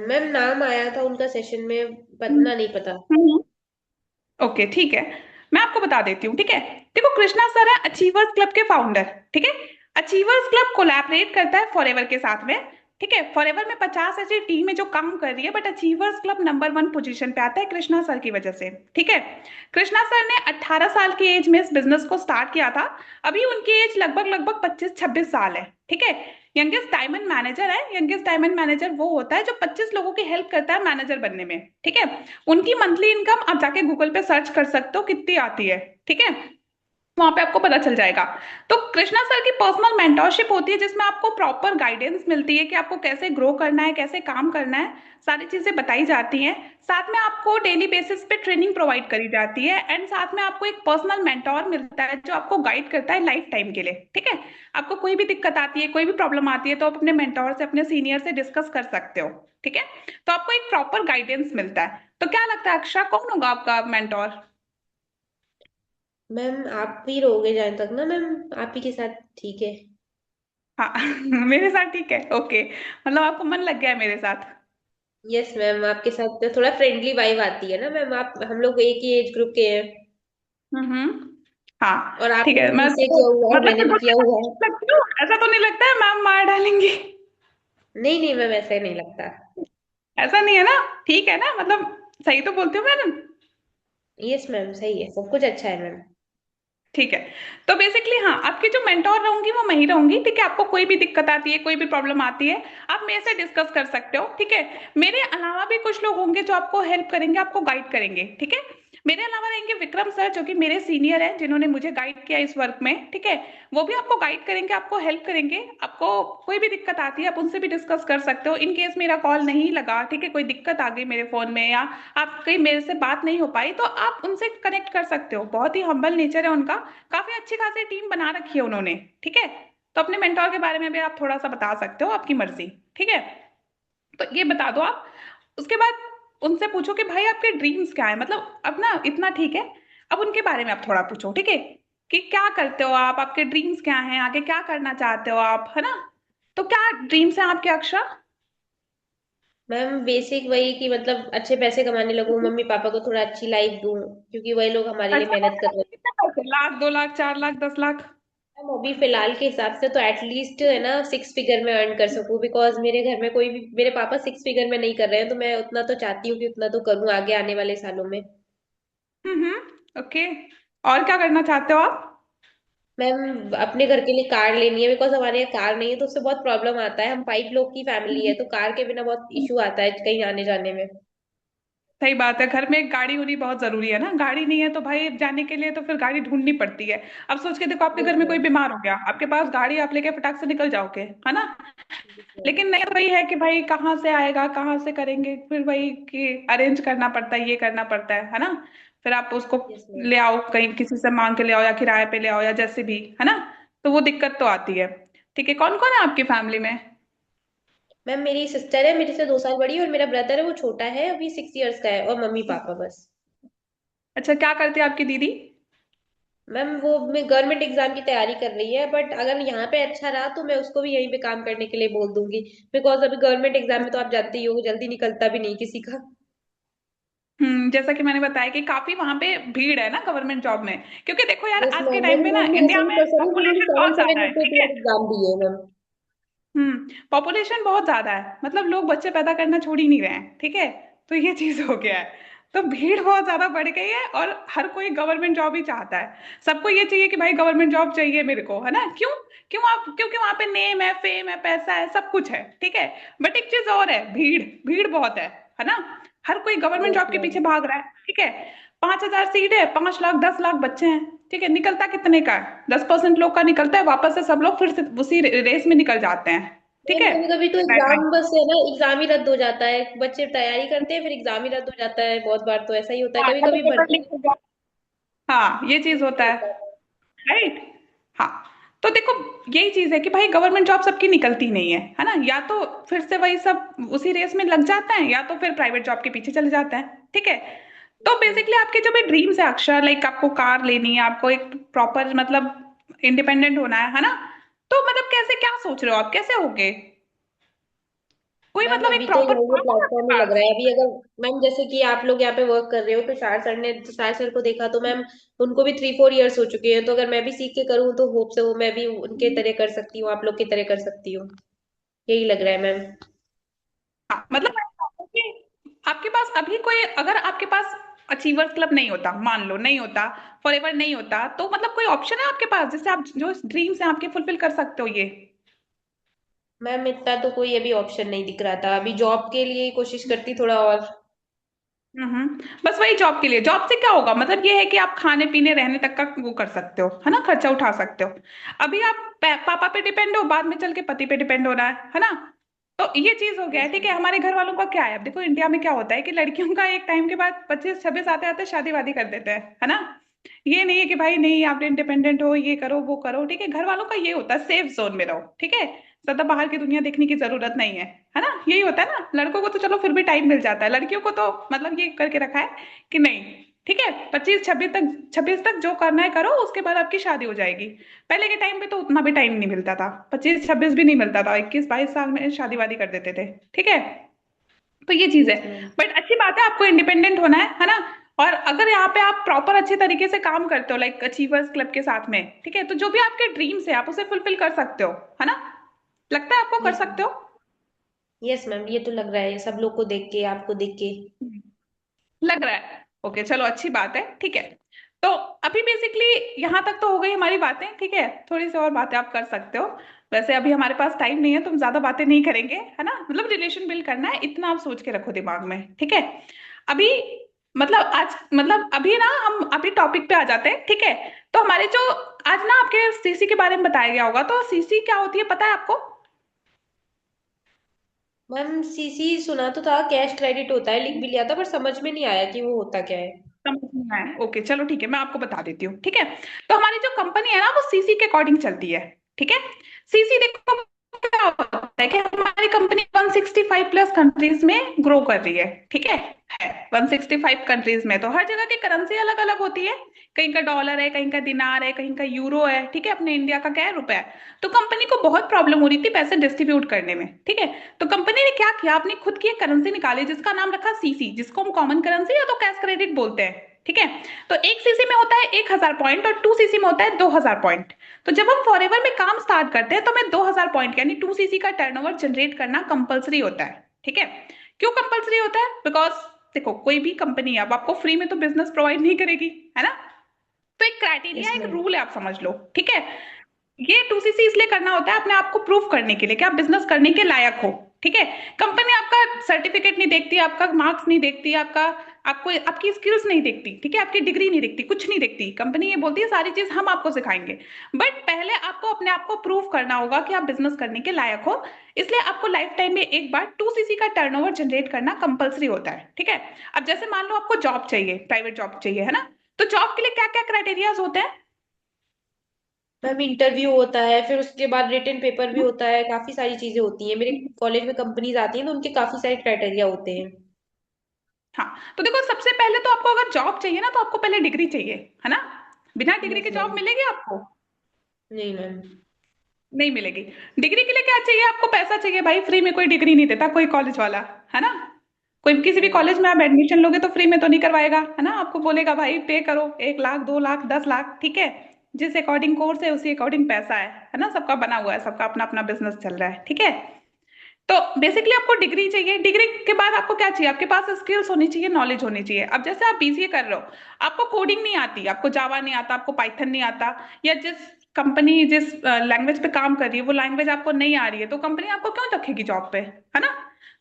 मैम नाम आया था उनका सेशन में, हम्म। पतना नहीं पता। हम्म। ओके, ठीक है, मैं आपको बता देती हूँ, ठीक है। देखो कृष्णा सर है अचीवर्स क्लब के फाउंडर, ठीक है। अचीवर्स क्लब कोलैबोरेट करता है फॉरएवर के साथ में, ठीक है। फॉरएवर में 50 ऐसी टीम है जो काम कर रही है, but achievers club number 1 position पे आता है कृष्णा सर की वजह से, ठीक है। कृष्णा सर ने 18 साल की एज में इस बिजनेस को स्टार्ट किया था। अभी उनकी एज लगभग लगभग 25-26 साल है, ठीक है। यंगेस्ट डायमंड मैनेजर है, यंगेस्ट डायमंड मैनेजर वो होता है जो 25 लोगों की हेल्प करता है मैनेजर बनने में, ठीक है। उनकी मंथली इनकम आप जाके गूगल पे सर्च कर सकते हो कितनी आती है, ठीक है, वहां पे आपको पता चल जाएगा। तो कृष्णा सर की पर्सनल मेंटोरशिप होती है जिसमें आपको प्रॉपर गाइडेंस मिलती है कि आपको कैसे ग्रो करना है, कैसे काम करना है, सारी चीजें बताई जाती हैं। साथ में आपको डेली बेसिस पे ट्रेनिंग प्रोवाइड करी जाती है, एंड साथ में आपको एक पर्सनल मेंटोर मिलता है जो आपको गाइड करता है लाइफ टाइम के लिए, ठीक है। आपको कोई भी दिक्कत आती है, कोई भी प्रॉब्लम आती है, तो आप अपने मेंटोर से, अपने सीनियर से डिस्कस कर सकते हो, ठीक है। तो आपको एक प्रॉपर गाइडेंस मिलता है। तो क्या लगता है अक्षा, कौन होगा आपका मेंटोर? मैम आप ही रहोगे जहां तक ना मैम, आप ही के साथ ठीक है। हाँ मेरे साथ ठीक है, ओके, मतलब आपको मन लग गया है मेरे साथ। यस मैम, आपके साथ तो थोड़ा फ्रेंडली वाइब आती है ना मैम, आप हम लोग एक ही एज ग्रुप के हैं। हाँ और ठीक आपने है, भी मैं बीसीए तो किया हुआ है, मतलब मैंने भी किया हुआ है। लगती हूँ, ऐसा तो नहीं लगता है मैम मार डालेंगी? नहीं नहीं मैम, ऐसा ही नहीं लगता। ऐसा नहीं है ना? ठीक है ना, मतलब सही तो बोलती हूँ मैडम। यस मैम, सही है, सब कुछ अच्छा है मैम। ठीक है। तो बेसिकली हाँ, आपकी जो मेंटोर रहूंगी वो मैं ही रहूंगी, ठीक है। आपको कोई भी दिक्कत आती है, कोई भी प्रॉब्लम आती है, आप मेरे से डिस्कस कर सकते हो, ठीक है। मेरे अलावा भी कुछ लोग होंगे जो आपको हेल्प करेंगे, आपको गाइड करेंगे, ठीक है। मेरे अलावा रहेंगे विक्रम सर, जो कि मेरे सीनियर हैं, जिन्होंने मुझे गाइड किया इस वर्क में, ठीक है। वो भी आपको गाइड करेंगे, आपको हेल्प करेंगे। आपको कोई भी दिक्कत आती है, आप उनसे भी डिस्कस कर सकते हो। इन केस मेरा कॉल नहीं लगा, ठीक है, कोई दिक्कत आ गई मेरे फोन में, या आप कहीं मेरे से बात नहीं हो पाई, तो आप उनसे कनेक्ट कर सकते हो। बहुत ही हम्बल नेचर है उनका। काफी अच्छी खासी टीम बना रखी है उन्होंने, ठीक है। तो अपने मेंटोर के बारे में भी आप थोड़ा सा बता सकते हो, आपकी मर्जी, ठीक है। तो ये बता दो आप। उसके बाद उनसे पूछो कि भाई आपके ड्रीम्स क्या है, मतलब अब ना इतना ठीक है। अब उनके बारे में आप थोड़ा पूछो, ठीक है, कि क्या करते हो आप, आपके ड्रीम्स क्या हैं, आगे क्या करना चाहते हो आप, है ना। तो क्या ड्रीम्स हैं आपके, अक्षरा? मैम बेसिक वही कि मतलब अच्छे पैसे कमाने लगूं, मम्मी पापा को थोड़ा अच्छी लाइफ दूं, क्योंकि वही लोग हमारे लिए अच्छा, मेहनत कर रहे हैं। कितने पैसे, लाख, 2 लाख, 4 लाख, 10 लाख? मैम अभी फिलहाल के हिसाब से तो एटलीस्ट है ना 6 फिगर में अर्न कर सकूं, बिकॉज मेरे घर में कोई भी, मेरे पापा 6 फिगर में नहीं कर रहे हैं, तो मैं उतना तो चाहती हूँ कि उतना तो करूँ आगे आने वाले सालों में। ओके। और क्या करना चाहते हो आप? मैम अपने घर के लिए कार लेनी है, बिकॉज हमारे यहाँ कार नहीं है, तो उससे बहुत प्रॉब्लम आता है। हम 5 लोग की फैमिली है, तो कार के बिना बहुत इशू आता है कहीं आने जाने में। सही बात है, घर में एक गाड़ी होनी बहुत जरूरी है ना। गाड़ी नहीं है तो भाई जाने के लिए तो फिर गाड़ी ढूंढनी पड़ती है। अब सोच के देखो, आपके यस घर में कोई मैम। बीमार हो गया, आपके पास गाड़ी, आप लेके फटाक से निकल जाओगे, है ना। Yes ma'am. लेकिन नहीं, वही है कि भाई कहाँ से आएगा, कहाँ से करेंगे, फिर वही कि अरेंज करना पड़ता है, ये करना पड़ता है ना। फिर आप उसको यस मैम। ले आओ, कहीं किसी से मांग के ले आओ, या किराए पे ले आओ, या जैसे भी, है ना। तो वो दिक्कत तो आती है। ठीक है, कौन कौन है आपकी फैमिली में? मैम मेरी सिस्टर है मेरे से 2 साल बड़ी, और मेरा ब्रदर है वो छोटा है, अभी 6 इयर्स का है, और मम्मी पापा बस। अच्छा, क्या करती है आपकी दीदी? मैम वो गवर्नमेंट एग्जाम की तैयारी कर रही है, बट अगर यहाँ पे अच्छा रहा तो मैं उसको भी यहीं पे काम करने के लिए बोल दूंगी, बिकॉज अभी गवर्नमेंट एग्जाम में तो आप जानते ही हो जल्दी निकलता भी नहीं किसी का। जैसा कि मैंने बताया कि काफी वहां पे भीड़ है ना गवर्नमेंट जॉब में। क्योंकि देखो यार, यस आज के मैम, टाइम मेरी पे ना मम्मी ऐसा इंडिया ही में कर रही, उन्होंने पॉपुलेशन बहुत सेवन ज्यादा सेवन है, ठीक है। एग्जाम दिए मैम। पॉपुलेशन बहुत ज्यादा है, मतलब लोग बच्चे पैदा करना छोड़ ही नहीं रहे हैं, ठीक है। तो ये चीज हो गया है। तो भीड़ बहुत ज्यादा बढ़ गई है, और हर कोई गवर्नमेंट जॉब ही चाहता है। सबको ये चाहिए कि भाई गवर्नमेंट जॉब चाहिए मेरे को, है ना। क्यों? क्यों आप, क्योंकि वहां पे नेम है, फेम है, पैसा है, सब कुछ है, ठीक है। बट एक चीज और है, भीड़, भीड़ बहुत है ना। हर कोई गवर्नमेंट यस जॉब के मैम। पीछे भाग रहा है, ठीक है। 5,000 सीट है, 5 लाख, 10 लाख बच्चे हैं, ठीक है। निकलता कितने का है? 10% लोग का निकलता है, वापस से सब लोग फिर से उसी रेस में निकल जाते हैं, ठीक मैम है। कभी कभी तो एग्जाम बस है ना, एग्जाम ही रद्द हो जाता है, बच्चे तैयारी करते हैं फिर एग्जाम ही रद्द हो जाता है, बहुत बार तो ऐसा ही होता है, हाँ, कभी या तो कभी पेपर भर्ती लीक हो गया। हाँ, ये चीज होता है। होता है। राइट। हाँ। तो देखो, यही चीज है कि भाई गवर्नमेंट जॉब सबकी निकलती नहीं है ना। या तो फिर से वही सब उसी रेस में लग जाते हैं, या तो फिर प्राइवेट जॉब के पीछे चले जाते हैं, ठीक है। तो बेसिकली आपके जो भी ड्रीम्स है अक्षर, लाइक आपको कार लेनी है, आपको एक प्रॉपर मतलब इंडिपेंडेंट होना है ना। तो मतलब कैसे, क्या सोच रहे हो आप, कैसे होगे? कोई मैम मतलब अभी एक तो प्रॉपर यही प्लान है आपके प्लेटफॉर्म ही लग पास? रहा है, अभी अगर मैम जैसे कि आप लोग यहाँ पे वर्क कर रहे हो, तो शार सर को देखा तो मैम उनको भी 3 4 इयर्स हो चुके हैं, तो अगर मैं भी सीख के करूँ तो होप से वो मैं भी उनके तरह कर सकती हूँ, आप लोग की तरह कर सकती हूँ। यही लग रहा है मैम। हाँ, मतलब मैं चाहता हूँ कि आपके पास अभी कोई, अगर आपके पास अचीवर्स क्लब नहीं होता, मान लो नहीं होता, फॉरएवर नहीं होता, तो मतलब कोई ऑप्शन है आपके पास जिससे आप जो ड्रीम्स हैं आपके फुलफिल कर सकते हो ये? मैम इतना तो कोई अभी ऑप्शन नहीं दिख रहा था, अभी जॉब के लिए ही कोशिश करती थोड़ा और। बस वही जॉब के लिए, जॉब से क्या होगा, मतलब ये है कि आप खाने पीने रहने तक का वो कर सकते हो, है ना, खर्चा उठा सकते हो। अभी आप पापा पे डिपेंड हो, बाद में चल के पति पे डिपेंड होना है ना। तो ये चीज हो गया है, यस ठीक है। हमारे घर वालों का क्या है, अब देखो इंडिया में क्या होता है कि लड़कियों का एक टाइम के बाद 25 26 आते आते शादी वादी कर देते हैं, है ना। ये नहीं है कि भाई नहीं आप इंडिपेंडेंट हो, ये करो वो करो, ठीक है। घर वालों का ये होता है सेफ जोन में रहो, ठीक है। ज्यादा बाहर की दुनिया देखने की जरूरत नहीं है ना। यही होता है ना। लड़कों को तो चलो फिर भी टाइम मिल जाता है, लड़कियों को तो मतलब ये करके रखा है कि नहीं, ठीक है, 25 26 तक जो करना है करो, उसके बाद आपकी शादी हो जाएगी। पहले के टाइम पे तो उतना भी टाइम नहीं मिलता था, 25 26 भी नहीं मिलता था, 21 22 साल में शादी वादी कर देते थे, ठीक है। तो ये चीज है। Yes ma'am. बट अच्छी बात है, आपको इंडिपेंडेंट होना है ना। और अगर यहाँ पे आप प्रॉपर अच्छे तरीके से काम करते हो, लाइक अचीवर्स क्लब के साथ में, ठीक है, तो जो भी आपके ड्रीम्स है आप उसे फुलफिल कर सकते हो, है ना। लगता है आपको कर यस सकते मैम। हो? यस मैम, ये तो लग रहा है सब लोग को देख के, आपको देख के। लग रहा है, ओके, चलो अच्छी बात है, ठीक है। तो अभी बेसिकली यहाँ तक तो हो गई हमारी बातें, ठीक है। थोड़ी सी और बातें आप कर सकते हो। वैसे अभी हमारे पास टाइम नहीं है, तो हम ज्यादा बातें नहीं करेंगे, है ना। मतलब रिलेशन बिल्ड करना है, इतना आप सोच के रखो दिमाग में, ठीक है। अभी मतलब आज मतलब अभी ना हम अभी टॉपिक पे आ जाते हैं, ठीक है। तो हमारे जो आज ना आपके सीसी के बारे में बताया गया होगा, तो सीसी क्या होती है पता है आपको? मैम सीसी सुना तो था, कैश क्रेडिट होता है, लिख भी लिया था, पर समझ में नहीं आया कि वो होता क्या है। समझ में आया, ओके चलो ठीक है, मैं आपको बता देती हूँ, ठीक है। तो हमारी जो कंपनी है ना, वो सीसी के अकॉर्डिंग चलती है, ठीक है। सीसी देखो क्या होता है कि हमारी कंपनी 165 प्लस कंट्रीज में ग्रो कर रही ठीक है 165 कंट्रीज में, तो हर जगह की करेंसी अलग अलग होती है। कहीं का डॉलर है, कहीं का दिनार है, कहीं का यूरो है, ठीक है। अपने इंडिया का क्या है, रुपया है। तो कंपनी को बहुत प्रॉब्लम हो रही थी पैसे डिस्ट्रीब्यूट करने में, ठीक है। तो कंपनी ने क्या किया, अपनी खुद की एक करेंसी निकाली जिसका नाम रखा सीसी, जिसको हम कॉमन करेंसी या तो कैश क्रेडिट बोलते हैं, ठीक है। तो एक सीसी में होता है 1,000 पॉइंट और 2 सीसी में होता है 2,000 पॉइंट। तो जब हम फॉरएवर में काम स्टार्ट करते हैं तो हमें 2,000 पॉइंट यानी 2 सीसी का टर्नओवर जनरेट करना कंपलसरी होता है, ठीक है। क्यों कंपलसरी होता है? बिकॉज देखो, कोई भी कंपनी अब आपको फ्री में तो बिजनेस प्रोवाइड नहीं करेगी, है ना। तो एक क्राइटेरिया, यस एक मैम। रूल है, आप समझ लो, ठीक है। ये 2 सीसी इसलिए करना होता है अपने आप को प्रूव करने के लिए कि आप बिजनेस करने के लायक हो, ठीक है। कंपनी आपका सर्टिफिकेट नहीं देखती, आपका मार्क्स नहीं देखती, आपका आपको आपकी स्किल्स नहीं देखती, ठीक है। आपकी डिग्री नहीं देखती, कुछ नहीं देखती। कंपनी ये बोलती है सारी चीज हम आपको सिखाएंगे, बट पहले आपको अपने आप को प्रूव करना होगा कि आप बिजनेस करने के लायक हो। इसलिए आपको लाइफ टाइम में एक बार 2 सीसी का टर्नओवर जनरेट करना कंपलसरी होता है, ठीक है। अब जैसे मान लो आपको जॉब चाहिए, प्राइवेट जॉब चाहिए, है ना। तो जॉब के लिए क्या क्या क्राइटेरियाज होते हैं? मैम इंटरव्यू होता है, फिर उसके बाद रिटन पेपर भी होता है, काफी सारी चीजें होती हैं। मेरे कॉलेज में कंपनीज आती हैं तो उनके काफी सारे क्राइटेरिया होते हैं। हाँ, तो देखो सबसे पहले तो आपको अगर जॉब चाहिए ना, तो आपको पहले डिग्री चाहिए, है ना। बिना डिग्री यस के मैम। जॉब मिलेगी आपको? नहीं मैम। नहीं मिलेगी। डिग्री के लिए क्या चाहिए आपको? पैसा चाहिए भाई, फ्री में कोई डिग्री नहीं देता कोई कॉलेज वाला, है ना। कोई यस किसी भी मैम। कॉलेज में आप एडमिशन लोगे तो फ्री में तो नहीं करवाएगा, है ना। आपको बोलेगा भाई पे करो, 1 लाख, 2 लाख, 10 लाख, ठीक है। जिस अकॉर्डिंग कोर्स है उसी अकॉर्डिंग पैसा है ना। सबका बना हुआ है, सबका अपना अपना बिजनेस चल रहा है, ठीक है। तो बेसिकली आपको डिग्री चाहिए। डिग्री के बाद आपको क्या चाहिए? आपके पास स्किल्स होनी चाहिए, नॉलेज होनी चाहिए। अब जैसे आप बीसीए कर रहे हो, आपको कोडिंग नहीं आती, आपको जावा नहीं आता, आपको पाइथन नहीं आता, या जिस कंपनी जिस लैंग्वेज पे काम कर रही है वो लैंग्वेज आपको नहीं आ रही है, तो कंपनी आपको क्यों रखेगी जॉब पे, है ना।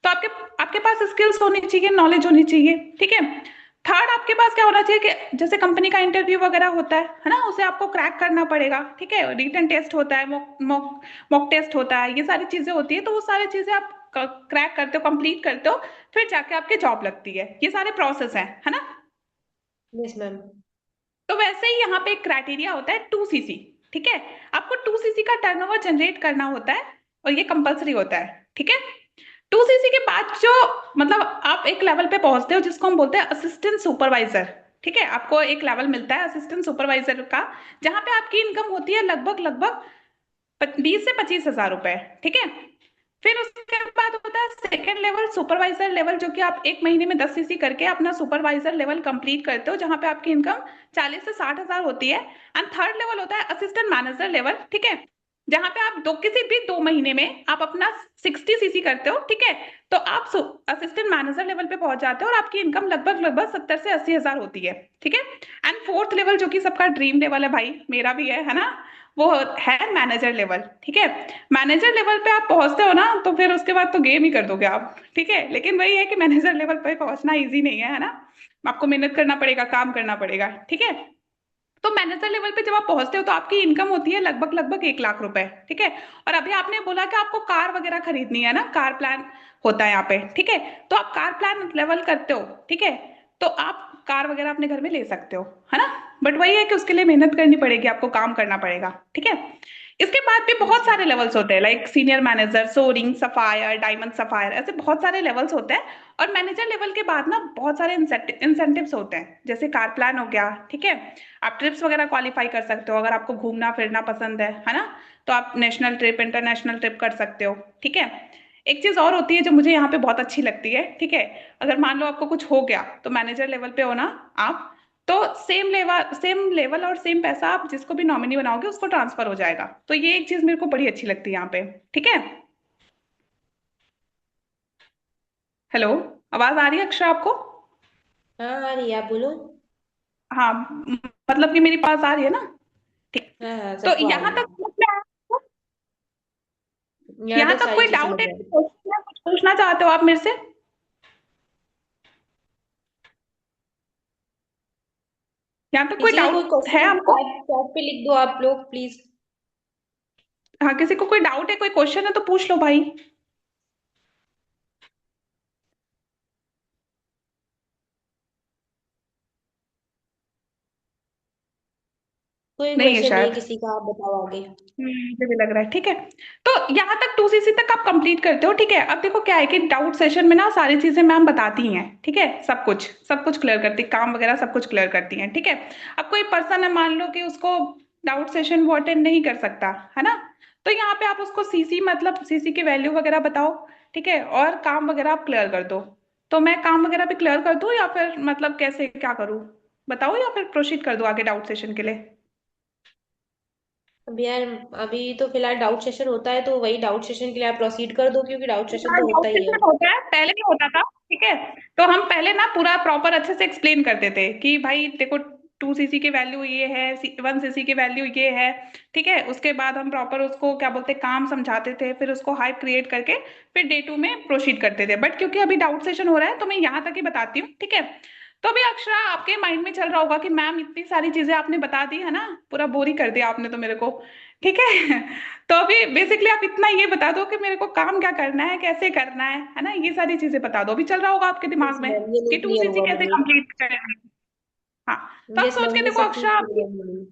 तो आपके आपके पास स्किल्स होनी चाहिए, नॉलेज होनी चाहिए, ठीक है। थर्ड, आपके पास क्या होना चाहिए कि जैसे कंपनी का इंटरव्यू वगैरह होता है ना, उसे आपको क्रैक करना पड़ेगा, ठीक है। रिटन टेस्ट होता है, मॉक मॉक मॉक टेस्ट होता है, ये सारी चीजें होती है। तो वो सारी चीजें आप क्रैक करते हो, कंप्लीट करते हो, फिर जाके आपके जॉब लगती है। ये सारे प्रोसेस हैं, है ना। Yes ma'am. तो वैसे ही यहाँ पे एक क्राइटेरिया होता है 2 सीसी, ठीक है। आपको 2 सीसी का टर्नओवर जनरेट करना होता है, और ये कंपलसरी होता है, ठीक है। 2 सीसी के बाद जो मतलब आप एक लेवल पे पहुंचते हो जिसको हम बोलते हैं असिस्टेंट सुपरवाइजर, ठीक है। आपको एक लेवल मिलता है असिस्टेंट सुपरवाइजर का, जहां पे आपकी इनकम होती है लगभग लगभग 20 से 25 हजार रुपए, ठीक है। फिर उसके बाद होता है सेकेंड लेवल, सुपरवाइजर लेवल, जो कि आप एक महीने में 10 सीसी करके अपना सुपरवाइजर लेवल कंप्लीट करते हो, जहां पे आपकी इनकम 40 से 60 हजार होती है। एंड थर्ड लेवल होता है असिस्टेंट मैनेजर लेवल, ठीक है। जहां पे आप दो किसी भी 2 महीने में आप अपना 60 सीसी करते हो, ठीक है। तो आप असिस्टेंट मैनेजर लेवल पे पहुंच जाते हो और आपकी इनकम लगभग लगभग 70 से 80 हजार होती है, ठीक है। एंड फोर्थ लेवल जो कि सबका ड्रीम लेवल है भाई, मेरा भी है ना, वो है मैनेजर लेवल, ठीक है। मैनेजर लेवल पे आप पहुंचते हो ना, तो फिर उसके बाद तो गेम ही कर दोगे आप, ठीक है। लेकिन वही है कि मैनेजर लेवल पे पहुंचना इजी नहीं है ना। आपको मेहनत करना पड़ेगा, काम करना पड़ेगा, ठीक है। तो मैनेजर लेवल पे जब आप पहुंचते हो तो आपकी इनकम होती है लगभग लगभग 1 लाख रुपए, ठीक है। और अभी आपने बोला कि आपको कार वगैरह खरीदनी है ना, कार प्लान होता है यहाँ पे, ठीक है। तो आप कार प्लान लेवल करते हो, ठीक है। तो आप कार वगैरह अपने घर में ले सकते हो, है ना। बट वही है कि उसके लिए मेहनत करनी पड़ेगी, आपको काम करना पड़ेगा, ठीक है। इसके बाद भी यस बहुत सारे मैम। लेवल्स होते हैं, like senior manager, soaring, sapphire, diamond sapphire, ऐसे बहुत सारे लेवल्स होते हैं। और मैनेजर लेवल के बाद ना बहुत सारे इंसेंटिव्स होते हैं, जैसे कार प्लान हो गया, ठीक है। आप ट्रिप्स वगैरह क्वालिफाई कर सकते हो, अगर आपको घूमना फिरना पसंद है ना। तो आप नेशनल ट्रिप, इंटरनेशनल ट्रिप कर सकते हो, ठीक है। एक चीज और होती है जो मुझे यहाँ पे बहुत अच्छी लगती है, ठीक है। अगर मान लो आपको कुछ हो गया तो मैनेजर लेवल पे हो ना आप, तो सेम लेवल और सेम पैसा आप जिसको भी नॉमिनी बनाओगे उसको ट्रांसफर हो जाएगा। तो ये एक चीज मेरे को बड़ी अच्छी लगती है यहाँ पे, ठीक है। हेलो, आवाज आ रही है अक्षरा आपको? हाँ आ रही है, आप बोलो। हाँ, मतलब कि मेरी पास आ रही है ना? ठीक। हाँ हाँ, तो सबको आ यहाँ रही है। तक समझ में आया आपको? यहाँ यहाँ तक तक सारी कोई चीज डाउट समझ है, आ रही क्वेश्चन है, कुछ पूछना चाहते हो आप मेरे से? यहाँ तक है। कोई किसी का कोई डाउट है क्वेश्चन आपको? चैट चैट पे लिख दो आप लोग प्लीज। हाँ, किसी को कोई डाउट है, कोई क्वेश्चन है तो पूछ लो भाई। कोई नहीं है क्वेश्चन नहीं है शायद। किसी का, आप बताओ आगे। मुझे भी लग रहा है। ठीक है, तो यहाँ तक 2cc तक आप कंप्लीट करते हो। ठीक है, अब देखो क्या है कि डाउट सेशन में ना सारी चीजें मैम बताती हैं। ठीक है, सब कुछ क्लियर करती, काम वगैरह सब कुछ क्लियर करती हैं। ठीक है, अब कोई पर्सन है, मान लो कि उसको डाउट सेशन वो अटेंड नहीं कर सकता है ना, तो यहाँ पे आप उसको सीसी, मतलब सीसी की वैल्यू वगैरह बताओ। ठीक है, और काम वगैरह आप क्लियर कर दो। तो मैं काम वगैरह भी क्लियर कर दूं या फिर मतलब कैसे क्या करूँ, बताओ, या फिर प्रोसीड कर दो आगे डाउट सेशन के लिए? अब यार, अभी तो फिलहाल डाउट सेशन होता है, तो वही डाउट सेशन के लिए आप प्रोसीड कर दो, क्योंकि डाउट सेशन हाँ, तो डाउट होता ही है। सेशन होता है, पहले नहीं होता था। ठीक है, तो हम पहले ना पूरा प्रॉपर अच्छे से एक्सप्लेन करते थे कि भाई देखो, 2cc की वैल्यू ये है, 1cc की वैल्यू ये है। ठीक है, उसके बाद हम प्रॉपर उसको क्या बोलते हैं, काम समझाते थे, फिर उसको हाइप क्रिएट करके फिर डे 2 में प्रोसीड करते थे। बट क्योंकि अभी डाउट सेशन हो रहा है तो मैं यहाँ तक ही बताती हूँ। ठीक है, तो अभी अक्षरा आपके माइंड में चल रहा होगा कि मैम इतनी सारी चीजें आपने बता दी है ना, पूरा बोर ही कर दिया आपने तो मेरे को। ठीक है, तो अभी बेसिकली आप इतना ये बता दो कि मेरे को काम क्या करना है, कैसे करना है ना, ये सारी चीजें बता दो। अभी चल रहा होगा आपके यस दिमाग में मैम, ये कि नहीं टू क्लियर सीसी हुआ कैसे मुझे। कंप्लीट करेंगे। हाँ, तो आप यस सोच मैम, के ये देखो सब चीज अक्षरा, क्लियर हुई।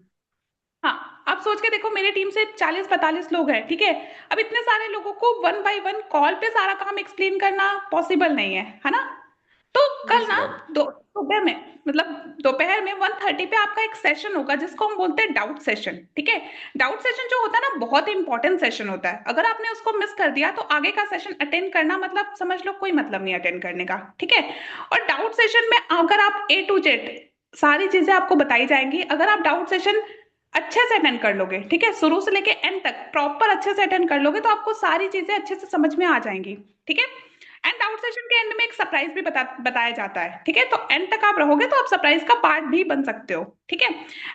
हाँ, आप सोच के देखो, मेरी टीम से 40-45 लोग हैं। ठीक है, अब इतने सारे लोगों को 1 बाय 1 कॉल पे सारा काम एक्सप्लेन करना पॉसिबल नहीं है ना? तो कल यस ना मैम। दो सुबह में, मतलब दोपहर में 1:30 पे आपका एक सेशन होगा जिसको हम बोलते हैं डाउट सेशन। ठीक है, डाउट सेशन जो होता है ना, बहुत ही इंपॉर्टेंट सेशन होता है। अगर आपने उसको मिस कर दिया तो आगे का सेशन अटेंड करना, मतलब समझ लो कोई मतलब नहीं अटेंड करने का। ठीक है, और डाउट सेशन में अगर आप A to Z सारी चीजें आपको बताई जाएंगी। अगर आप डाउट सेशन अच्छे से अटेंड कर लोगे, ठीक है, शुरू से लेके एंड तक प्रॉपर अच्छे से अटेंड कर लोगे, तो आपको सारी चीजें अच्छे से समझ में आ जाएंगी। ठीक है, एंड आउट सेशन के एंड में एक सरप्राइज भी बताया जाता है। ठीक है, तो एंड तक आप रहोगे तो आप सरप्राइज का पार्ट भी बन सकते हो। ठीक है,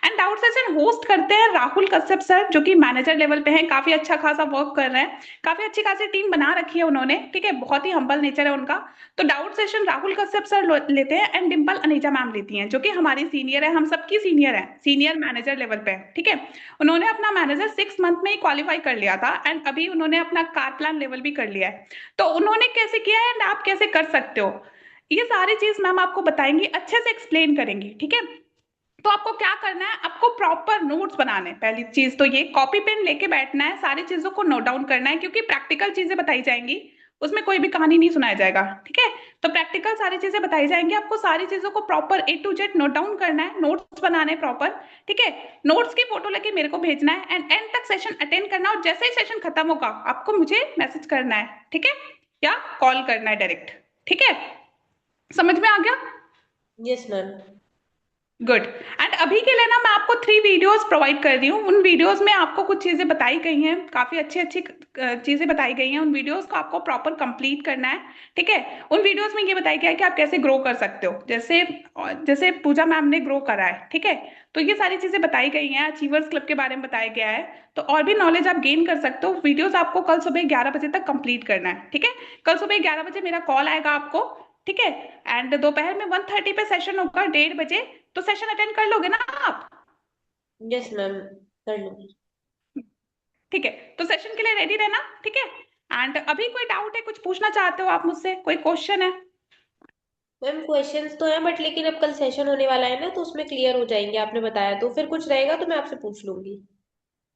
एंड आउट सेशन होस्ट करते हैं राहुल कश्यप सर, जो कि मैनेजर लेवल पे हैं, काफी अच्छा खासा वर्क कर रहे हैं, काफी अच्छी खासी टीम बना रखी है उन्होंने। ठीक है, बहुत ही हम्बल नेचर है उनका। तो doubt session Rahul Kashyap sir लेते हैं एंड डिम्पल अनीजा मैम लेती हैं, जो कि हमारी सीनियर है, हम सबकी सीनियर है, सीनियर मैनेजर लेवल पे है। ठीक है, उन्होंने अपना मैनेजर 6 मंथ में ही क्वालिफाई कर लिया था एंड अभी उन्होंने अपना कार प्लान लेवल भी कर लिया है। तो उन्होंने कैसे किया है एंड आप कैसे कर सकते हो, ये सारी चीज मैम आपको बताएंगी, अच्छे से एक्सप्लेन करेंगी। ठीक है, तो आपको क्या करना है, आपको प्रॉपर नोट्स बनाने हैं। पहली चीज तो ये, कॉपी पेन लेके बैठना है, सारी चीजों को नोट डाउन करना है, क्योंकि प्रैक्टिकल चीजें बताई जाएंगी, उसमें कोई भी कहानी नहीं सुनाया जाएगा। ठीक है, तो प्रैक्टिकल सारी चीजें बताई जाएंगी, आपको सारी चीजों को proper A to Z note down करना है, नोट्स बनाने हैं प्रॉपर। ठीक है, नोट्स की फोटो लेके मेरे को भेजना है एंड एंड तक सेशन अटेंड करना, और जैसे ही सेशन खत्म होगा आपको मुझे मैसेज करना है। ठीक है, या कॉल करना है डायरेक्ट। ठीक है, समझ में आ गया? Yes ma'am. गुड। एंड अभी के लिए ना मैं आपको 3 वीडियोस प्रोवाइड कर रही हूँ। उन वीडियोस में आपको कुछ चीजें बताई गई हैं, काफी अच्छी अच्छी चीजें बताई गई हैं। उन वीडियोस को आपको प्रॉपर कंप्लीट करना है। ठीक है, उन वीडियोस में ये बताया गया है कि आप कैसे ग्रो कर सकते हो, जैसे जैसे पूजा मैम ने ग्रो करा है। ठीक है, तो ये सारी चीजें बताई गई हैं, अचीवर्स क्लब के बारे में बताया गया है। तो और भी नॉलेज आप गेन कर सकते हो। वीडियोस आपको कल सुबह 11 बजे तक कंप्लीट करना है। ठीक है, कल सुबह 11 बजे मेरा कॉल आएगा आपको। ठीक है, एंड दोपहर में 1:30 पे सेशन होगा, 1:30 बजे। तो सेशन अटेंड कर लोगे ना आप? यस मैम, कर लूंगी। ठीक है, तो सेशन के लिए रेडी रहना। ठीक है, एंड अभी कोई डाउट है, कुछ पूछना चाहते हो आप मुझसे, कोई क्वेश्चन है? मैम क्वेश्चंस तो हैं, बट लेकिन अब कल सेशन होने वाला है ना, तो उसमें क्लियर हो जाएंगे, आपने बताया तो फिर कुछ रहेगा तो मैं आपसे पूछ लूंगी।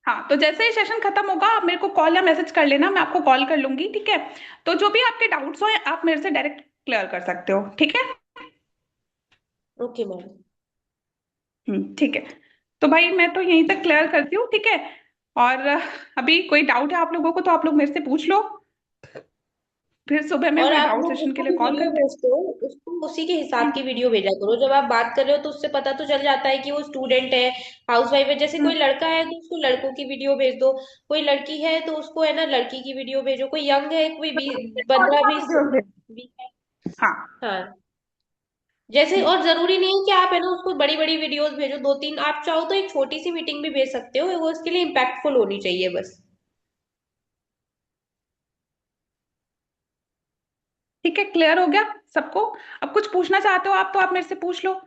हाँ, तो जैसे ही सेशन खत्म होगा आप मेरे को कॉल या मैसेज कर लेना, मैं आपको कॉल कर लूंगी। ठीक है, तो जो भी आपके डाउट्स हो आप मेरे से डायरेक्ट क्लियर कर सकते हो। ठीक है। Okay ma'am. ठीक है, तो भाई मैं तो यहीं तक क्लियर करती हूँ। ठीक है, और अभी कोई डाउट है आप लोगों को तो आप लोग मेरे से पूछ लो, फिर सुबह में और मैं आप डाउट लोग सेशन के जिसको लिए भी कॉल वीडियो करती भेजते हो, उसको उसी के हिसाब की हूँ। वीडियो भेजा करो। जब आप बात कर रहे हो तो उससे पता तो चल जाता है कि वो स्टूडेंट है, हाउस वाइफ है। जैसे कोई हम्म, लड़का है तो उसको लड़कों की वीडियो भेज दो, कोई लड़की है तो उसको है ना लड़की की वीडियो भेजो, कोई यंग है, कोई तो 15 ऑडियो 20 वीडियो भेज। है। हाँ, हाँ। जैसे, और जरूरी नहीं है कि आप है ना उसको बड़ी बड़ी वीडियोस भेजो, दो तीन, आप चाहो तो एक छोटी सी मीटिंग भी भेज सकते हो, वो उसके लिए इम्पैक्टफुल होनी चाहिए बस। ठीक है, क्लियर हो गया सबको? अब कुछ पूछना चाहते हो आप तो आप मेरे से पूछ लो।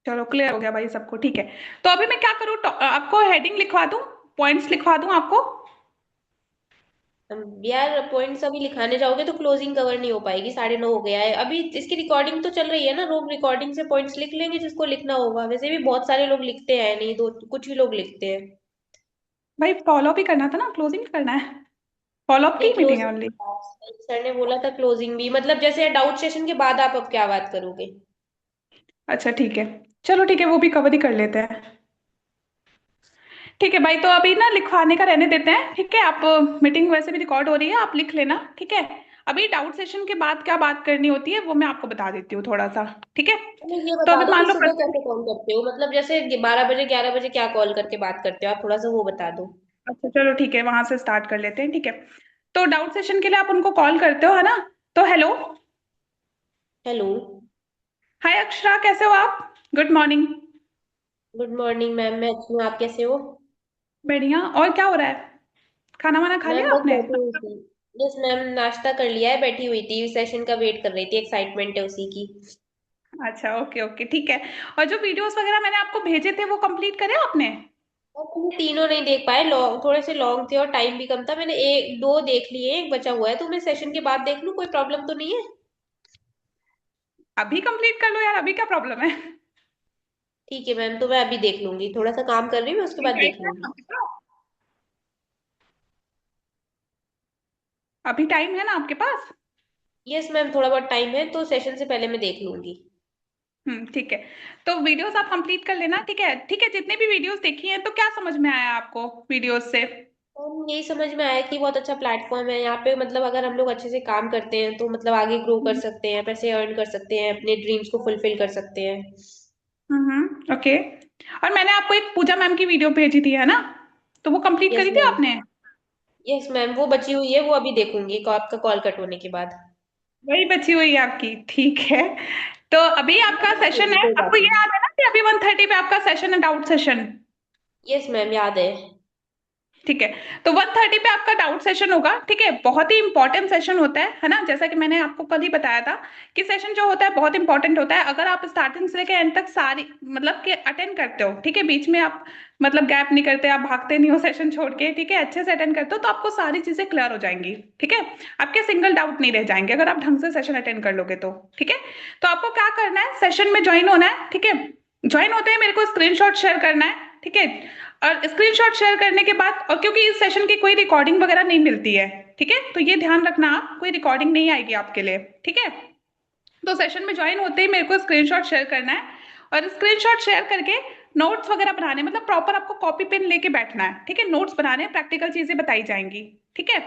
चलो क्लियर हो गया भाई सबको, ठीक है। तो अभी मैं क्या करूँ, आपको हेडिंग लिखवा दूं, पॉइंट्स लिखवा दूं आपको? यार पॉइंट्स अभी लिखाने जाओगे तो क्लोजिंग कवर नहीं हो पाएगी, 9:30 हो गया है अभी, इसकी रिकॉर्डिंग तो चल रही है ना, लोग रिकॉर्डिंग से पॉइंट्स लिख लेंगे जिसको लिखना होगा, वैसे भी बहुत सारे लोग लिखते हैं नहीं, दो कुछ ही लोग लिखते हैं। भाई फॉलो भी करना था ना, क्लोजिंग करना है? फॉलो अप नहीं, की मीटिंग है क्लोजिंग, ओनली? सर ने बोला था क्लोजिंग भी, मतलब जैसे डाउट सेशन के बाद आप अब क्या बात करोगे। अच्छा ठीक है, चलो ठीक है, वो भी कवर ही कर लेते हैं। ठीक है भाई, तो अभी ना लिखवाने का रहने देते हैं, ठीक है? आप मीटिंग वैसे भी रिकॉर्ड हो रही है, आप लिख लेना, ठीक है? अभी डाउट सेशन के बाद क्या बात करनी होती है वो मैं आपको बता देती हूँ थोड़ा सा, ठीक है? हमें ये तो बता अभी दो कि मान लो सुबह कैसे कॉल करते हो, मतलब जैसे 12 बजे 11 बजे क्या कॉल करके बात करते हो, आप थोड़ा सा वो बता दो। अच्छा चलो ठीक है, वहां से स्टार्ट कर लेते हैं, ठीक है? तो डाउट सेशन के लिए आप उनको कॉल करते हो, है ना? तो हेलो। हेलो। हाय अक्षरा, कैसे हो आप? Good morning. Good morning ma'am, मैं अच्छी हूँ, आप कैसे हो। बढ़िया, और क्या हो रहा है? खाना वाना खा मैम लिया बस आपने? बैठी हुई थी। यस मैम, नाश्ता कर लिया है, बैठी हुई थी, सेशन का वेट कर रही थी, एक्साइटमेंट है उसी की। अच्छा ओके ओके, ठीक है। और जो वीडियोस वगैरह मैंने आपको भेजे थे वो कंप्लीट करे आपने? और मैंने तीनों नहीं देख पाए, लॉन्ग, थोड़े से लॉन्ग थे और टाइम भी कम था, मैंने एक दो देख लिए, एक बचा हुआ है, तो मैं सेशन के बाद देख लूँ, कोई प्रॉब्लम तो नहीं है। अभी कंप्लीट कर लो यार, अभी क्या प्रॉब्लम है? ठीक है मैम, तो मैं अभी देख लूंगी, थोड़ा सा काम कर रही हूँ, मैं उसके अभी बाद टाइम देख है ना लूंगी। आपके पास? अभी टाइम है ना आपके पास? यस मैम, थोड़ा बहुत टाइम है तो सेशन से पहले मैं देख लूंगी। ठीक है। तो वीडियोस आप कंप्लीट कर लेना, ठीक है? ठीक है, जितनी भी वीडियोस देखी हैं तो क्या समझ में आया आपको वीडियोस से? तो यही समझ में आया कि बहुत अच्छा प्लेटफॉर्म है यहाँ पे, मतलब अगर हम लोग अच्छे से काम करते हैं तो मतलब आगे ग्रो कर सकते हैं, पैसे अर्न कर सकते हैं, अपने ड्रीम्स को फुलफिल कर सकते हैं। ओके। और मैंने आपको एक पूजा मैम की वीडियो भेजी थी, है ना? तो वो कंप्लीट यस करी थी मैम। आपने? यस मैम, वो बची हुई है, वो अभी देखूंगी आपका कॉल कट होने के बाद। वही बची हुई है आपकी, ठीक है। तो अभी वो आपका देख सेशन लूंगी, है, कोई आपको बात ये नहीं। याद है ना कि अभी 1:30 पे आपका सेशन है, डाउट सेशन? यस मैम, याद है। ठीक है। तो 1:30 पे आपका डाउट सेशन होगा, ठीक है? बहुत ही इंपॉर्टेंट सेशन होता है ना? जैसा कि मैंने आपको कल ही बताया था कि सेशन जो होता है बहुत इंपॉर्टेंट होता है। अगर आप स्टार्टिंग से लेकर एंड तक सारी मतलब कि अटेंड करते हो, ठीक है, बीच में आप मतलब गैप नहीं करते, आप भागते नहीं हो सेशन छोड़ के, ठीक है, अच्छे से अटेंड करते हो तो आपको सारी चीजें क्लियर हो जाएंगी, ठीक है? आपके सिंगल डाउट नहीं रह जाएंगे अगर आप ढंग से सेशन अटेंड कर लोगे तो, ठीक है? तो आपको क्या करना है, सेशन में ज्वाइन होना है, ठीक है? ज्वाइन होते ही मेरे को स्क्रीनशॉट शेयर करना है, ठीक है? और स्क्रीनशॉट शेयर करने के बाद, और क्योंकि इस सेशन की कोई रिकॉर्डिंग वगैरह नहीं मिलती है, ठीक है, तो ये ध्यान रखना, आप कोई रिकॉर्डिंग नहीं आएगी आपके लिए, ठीक है? तो सेशन में ज्वाइन होते ही मेरे को स्क्रीनशॉट शेयर करना है, और स्क्रीनशॉट शेयर करके नोट्स वगैरह बनाने, मतलब प्रॉपर आपको कॉपी पेन लेके बैठना है, ठीक है? नोट्स बनाने, प्रैक्टिकल चीजें बताई जाएंगी, ठीक है?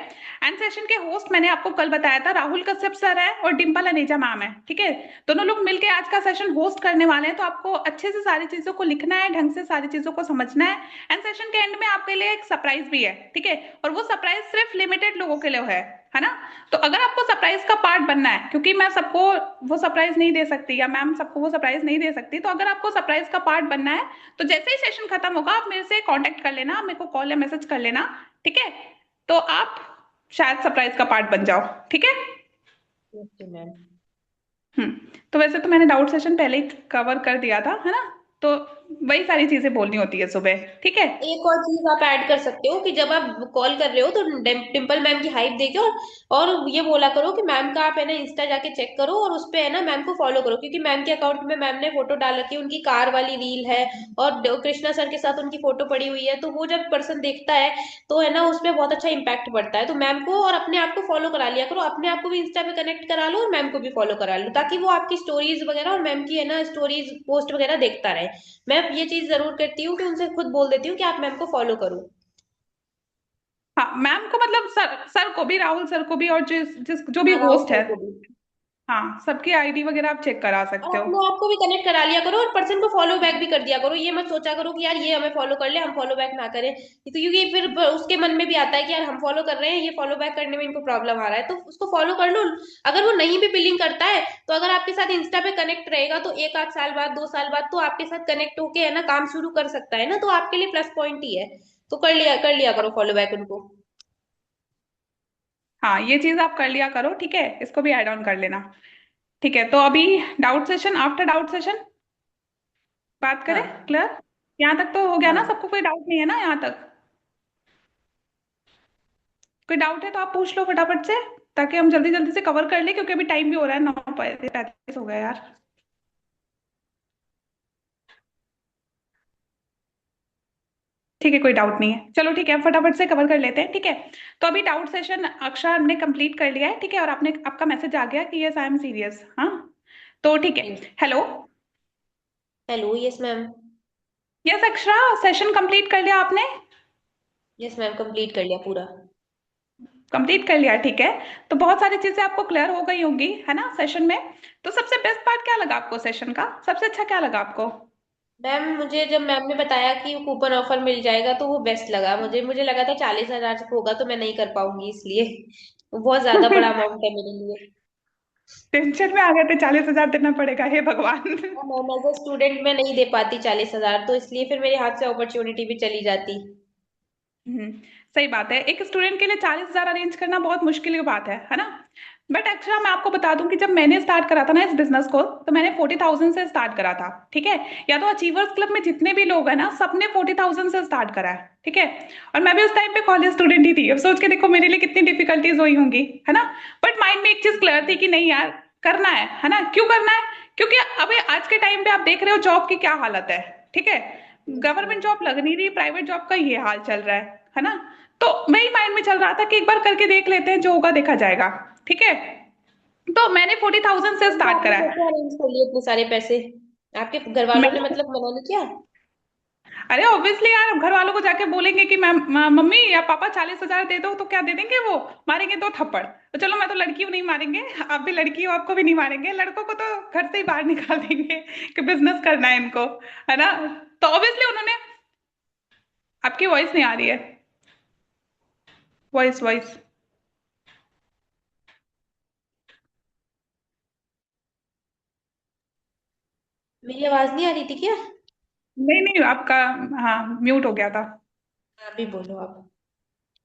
एंड सेशन के होस्ट मैंने आपको कल बताया था, राहुल कश्यप सर है और डिम्पल अनेजा मैम है, ठीक है? दोनों लोग मिलके आज का सेशन होस्ट करने वाले हैं, तो आपको अच्छे से सारी चीजों को लिखना है, ढंग से सारी चीजों को समझना है। एंड सेशन के एंड में आपके लिए एक सरप्राइज भी है, ठीक है? और वो सरप्राइज सिर्फ लिमिटेड लोगों के लिए है ना? तो अगर आपको सरप्राइज का पार्ट बनना है, क्योंकि मैं सबको वो सरप्राइज नहीं दे सकती या मैम सबको वो सरप्राइज नहीं दे सकती, तो अगर आपको सरप्राइज का पार्ट बनना है तो जैसे ही सेशन खत्म होगा आप मेरे से कांटेक्ट कर लेना, मेरे को कॉल या मैसेज कर लेना, ठीक है? तो आप शायद सरप्राइज का पार्ट बन जाओ, ठीक है? Okay ma'am. तो वैसे तो मैंने डाउट सेशन पहले ही कवर कर दिया था, है ना? तो वही सारी चीजें बोलनी होती है सुबह, ठीक है? एक और चीज आप ऐड कर सकते हो कि जब आप कॉल कर रहे हो तो डिम्पल मैम की हाइप देखो, और ये बोला करो कि मैम का आप है ना इंस्टा जाके चेक करो, और उस पे है ना मैम को फॉलो करो, क्योंकि मैम के अकाउंट में मैम ने फोटो डाल रखी है, उनकी कार वाली रील है, और कृष्णा सर के साथ उनकी फोटो पड़ी हुई है, तो वो जब पर्सन देखता है तो है ना उसमें बहुत अच्छा इंपैक्ट पड़ता है, तो मैम को और अपने आप को फॉलो करा लिया करो, अपने आप को भी इंस्टा पे कनेक्ट करा लो और मैम को भी फॉलो करा लो, ताकि वो आपकी स्टोरीज वगैरह और मैम की है ना स्टोरीज पोस्ट वगैरह देखता रहे। मैं ये चीज जरूर करती हूँ कि उनसे खुद बोल देती हूँ कि आप मैम को फॉलो करो। हाँ, मैम को मतलब सर सर को भी, राहुल सर को भी, और जिस जिस जो भी हाँ, राहुल होस्ट सर है, को भी। हाँ, सबकी आईडी वगैरह आप चेक करा और सकते हो। अपने आप को भी कनेक्ट करा लिया करो और पर्सन को फॉलो बैक भी कर दिया करो। ये मत सोचा करो कि यार ये हमें फॉलो कर ले, हम फॉलो बैक ना करें, तो क्योंकि फिर उसके मन में भी आता है कि यार हम फॉलो कर रहे हैं, ये फॉलो बैक करने में इनको प्रॉब्लम आ रहा है, तो उसको फॉलो कर लो। अगर वो नहीं भी बिलिंग करता है तो अगर आपके साथ इंस्टा पे कनेक्ट रहेगा तो एक आध साल बाद, 2 साल बाद तो आपके साथ कनेक्ट होके है ना काम शुरू कर सकता है ना, तो आपके लिए प्लस पॉइंट ही है। तो कर लिया करो फॉलो बैक उनको। हाँ, ये चीज आप कर लिया करो, ठीक है, इसको भी ऐड ऑन कर लेना। ठीक है, तो अभी doubt session, after doubt session बात करें, हाँ। क्लियर? यहाँ तक तो हो गया ना, हाँ। सबको कोई डाउट नहीं है ना यहाँ तक? कोई डाउट है तो आप पूछ लो फटाफट से, ताकि हम जल्दी जल्दी से कवर कर ले, क्योंकि अभी टाइम भी हो रहा है, 9:35 हो गया यार। ठीक है, कोई डाउट नहीं है, चलो ठीक है, हम फटाफट से कवर कर लेते हैं, ठीक है। तो अभी डाउट सेशन अक्षर हमने कंप्लीट कर लिया है, ठीक है, और आपने आपका मैसेज आ गया कि यस आई एम सीरियस, हाँ। तो ठीक है। Hello. Hello, yes ma'am. Yes Akshara, session complete कर लिया आपने? यस मैम, कंप्लीट कर लिया पूरा। कंप्लीट कर लिया, ठीक है। तो बहुत सारी चीजें आपको क्लियर हो गई होंगी, है ना, सेशन में? तो सबसे बेस्ट पार्ट क्या लगा आपको सेशन का, सबसे अच्छा क्या लगा आपको? मैम मुझे जब मैम ने बताया कि कूपन ऑफर मिल जाएगा तो वो बेस्ट लगा मुझे। मुझे लगा था 40,000 तक होगा तो मैं नहीं कर पाऊंगी, इसलिए वो बहुत ज्यादा बड़ा अमाउंट है मेरे लिए। टेंशन में आ गए थे, 40,000 देना पड़ेगा, हे भगवान। और मैम एज ए स्टूडेंट मैं नहीं दे पाती 40,000, तो इसलिए फिर मेरे हाथ से अपॉर्चुनिटी भी चली जाती। हम्म, सही बात है, एक स्टूडेंट के लिए 40,000 अरेंज करना बहुत मुश्किल की बात है ना? बट एक्चुअली मैं आपको बता दूं कि जब मैंने स्टार्ट करा था ना इस बिजनेस को, तो मैंने 40,000 से स्टार्ट करा था, ठीक है। या तो अचीवर्स क्लब में जितने भी लोग हैं ना, सबने 40,000 से स्टार्ट करा है, ठीक है। और मैं भी उस टाइम पे कॉलेज स्टूडेंट ही थी, अब सोच के देखो मेरे लिए कितनी डिफिकल्टीज हुई होंगी, है ना। बट माइंड में एक चीज क्लियर थी कि नहीं यार, करना है ना, क्यों करना है? क्योंकि अभी आज के टाइम पे आप देख रहे हो जॉब की क्या हालत है, ठीक है। गवर्नमेंट जॉब लग नहीं रही, प्राइवेट जॉब का ये हाल चल रहा है ना। तो वही माइंड में चल रहा था कि एक बार करके देख लेते हैं, जो होगा देखा जाएगा, ठीक है। तो मैंने 40,000 से मैम तो स्टार्ट आपने करा है। कैसे अरेंज कर लिए इतने सारे पैसे? आपके घर वालों ने मैं, मतलब मना नहीं किया? अरे ऑब्वियसली यार, घर वालों को जाके बोलेंगे कि मैं मम्मी या पापा 40,000 दे दो, तो क्या दे देंगे वो? मारेंगे दो थप्पड़। तो चलो, मैं तो लड़की हूँ, नहीं मारेंगे, आप भी लड़की हो, आपको भी नहीं मारेंगे, लड़कों को तो घर से ही बाहर निकाल देंगे कि बिजनेस करना है इनको, है ना। तो ऑब्वियसली उन्होंने, आपकी वॉइस नहीं आ रही है, वॉइस वॉइस। मेरी आवाज नहीं आ रही थी क्या? नहीं नहीं, आपका, हाँ, म्यूट हो गया था। आप भी बोलो आप।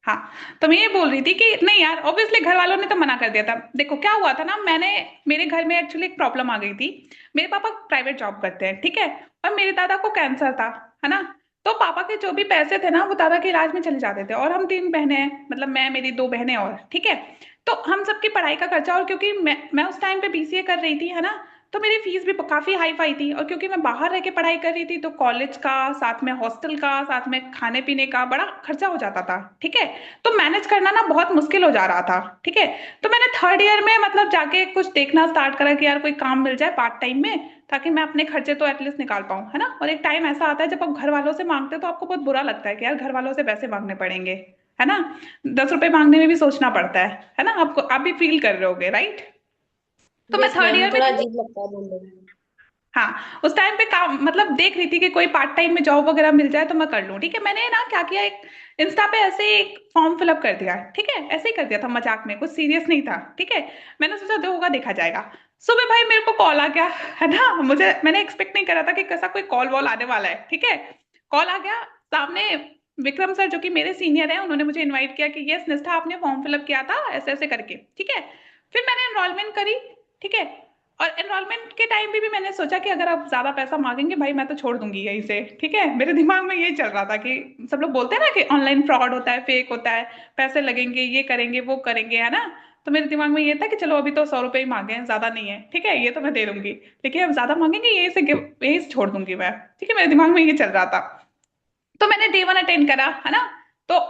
हाँ, तो मैं ये बोल रही थी कि नहीं यार, ऑब्वियसली घर वालों ने तो मना कर दिया था। देखो क्या हुआ था ना, मेरे घर में एक्चुअली एक प्रॉब्लम आ गई थी। मेरे पापा प्राइवेट जॉब करते हैं, ठीक है। और मेरे दादा को कैंसर था, है ना। तो पापा के जो भी पैसे थे ना, वो दादा के इलाज में चले जाते थे, और हम 3 बहनें हैं, मतलब मैं, मेरी 2 बहनें और, ठीक है। तो हम सबकी पढ़ाई का खर्चा, और क्योंकि मैं उस टाइम पे बीसीए कर रही थी, है ना। तो मेरी फीस भी काफी हाई फाई थी, और क्योंकि मैं बाहर रह के पढ़ाई कर रही थी, तो कॉलेज का, साथ में हॉस्टल का, साथ में खाने पीने का बड़ा खर्चा हो जाता था, ठीक है। तो मैनेज करना ना बहुत मुश्किल हो जा रहा था, ठीक है। तो मैंने थर्ड ईयर में मतलब जाके कुछ देखना स्टार्ट करा कि यार कोई काम मिल जाए पार्ट टाइम में, ताकि मैं अपने खर्चे तो एटलीस्ट निकाल पाऊं, है ना। और एक टाइम ऐसा आता है जब आप घर वालों से मांगते हो तो आपको बहुत बुरा लगता है कि यार घर वालों से पैसे मांगने पड़ेंगे, है ना। 10 रुपए मांगने में भी सोचना पड़ता है ना, आपको, आप भी फील कर रहे होगे, राइट? तो मैं यस थर्ड मैम, ईयर में थोड़ा थी। अजीब लगता है बोलने में। हाँ, उस टाइम पे काम मतलब देख रही थी कि कोई पार्ट टाइम में जॉब वगैरह मिल जाए तो मैं कर लूं, ठीक है। मैंने ना क्या किया, एक इंस्टा पे ऐसे ही एक फॉर्म फिलअप कर दिया, ठीक है, ऐसे ही कर दिया था मजाक में, कुछ सीरियस नहीं था, ठीक है। मैंने सोचा जो होगा देखा जाएगा। सुबह भाई मेरे को कॉल आ गया, है ना, मैंने एक्सपेक्ट नहीं करा था कि कैसा कोई कॉल वॉल आने वाला है, ठीक है। कॉल आ गया सामने, विक्रम सर जो कि मेरे सीनियर हैं, उन्होंने मुझे इनवाइट किया कि यस निष्ठा, आपने फॉर्म फिलअप किया था ऐसे ऐसे करके, ठीक है। फिर मैंने एनरोलमेंट करी, ठीक है। और एनरोलमेंट के टाइम भी मैंने सोचा कि अगर आप ज्यादा पैसा मांगेंगे भाई, मैं तो छोड़ दूंगी यहीं से, ठीक है। मेरे दिमाग में यही चल रहा था कि सब लोग बोलते हैं ना कि ऑनलाइन फ्रॉड होता है, फेक होता है, पैसे लगेंगे, ये करेंगे वो करेंगे, है ना। तो मेरे दिमाग में ये था कि चलो अभी तो 100 रुपए ही मांगे हैं, ज्यादा नहीं है, ठीक है, ये तो मैं दे दूंगी। लेकिन अब ज्यादा मांगेंगे, यही से छोड़ दूंगी मैं, ठीक है, मेरे दिमाग में ये चल रहा था। तो मैंने डे 1 अटेंड करा, है ना। तो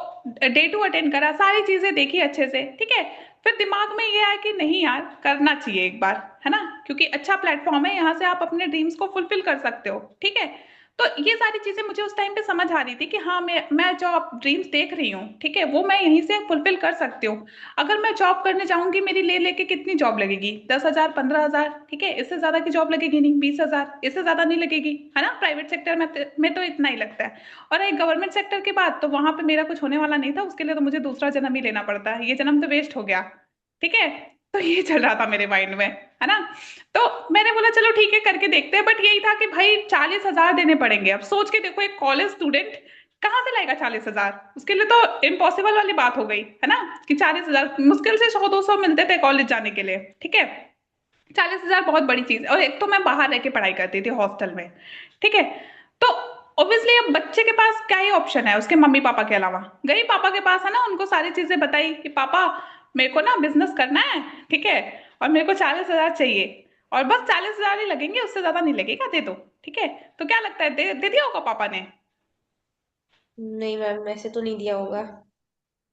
डे 2 अटेंड करा, सारी चीजें देखी अच्छे से, ठीक है। फिर दिमाग में ये आया कि नहीं यार, करना चाहिए एक बार, है ना, क्योंकि अच्छा प्लेटफॉर्म है, यहाँ से आप अपने ड्रीम्स को फुलफिल कर सकते हो, ठीक है। तो ये सारी चीजें मुझे उस टाइम पे समझ आ रही थी कि हाँ, मैं जो ड्रीम्स देख रही हूँ, ठीक है, वो मैं यहीं से फुलफिल कर सकती हूँ। अगर मैं जॉब करने जाऊंगी, मेरी ले लेके कितनी जॉब लगेगी, 10,000, 15,000, ठीक है, इससे ज्यादा की जॉब लगेगी नहीं, 20,000, इससे ज्यादा नहीं लगेगी, है ना। प्राइवेट सेक्टर में तो इतना ही लगता है। और एक गवर्नमेंट सेक्टर की बात, तो वहां पे मेरा कुछ होने वाला नहीं था, उसके लिए तो मुझे दूसरा जन्म ही लेना पड़ता है, ये जन्म तो वेस्ट हो गया, ठीक है। तो ये चल रहा था मेरे माइंड में, है ना। तो मैंने बोला चलो ठीक है, करके देखते हैं, बट यही था कि भाई 40,000 देने पड़ेंगे। अब सोच के देखो, एक कॉलेज स्टूडेंट कहाँ से लाएगा 40,000, उसके लिए तो इम्पॉसिबल वाली बात हो गई, है ना। कि 40,000 मुश्किल से 100-200 मिलते थे कॉलेज जाने के लिए, ठीक है। 40,000 बहुत बड़ी चीज है, और एक तो मैं बाहर रह के पढ़ाई करती थी हॉस्टल में, ठीक है। तो ऑब्वियसली अब बच्चे के पास क्या ही ऑप्शन है उसके मम्मी पापा के अलावा। गई पापा के पास, है ना, उनको सारी चीजें बताई कि पापा मेरे को ना बिजनेस करना है, ठीक है, और मेरे को 40,000 चाहिए, और बस 40,000 ही लगेंगे, उससे ज्यादा नहीं लगेगा, दे दो, ठीक है। तो क्या लगता है, दे दिया होगा पापा ने? नहीं मैम, ऐसे तो नहीं दिया होगा।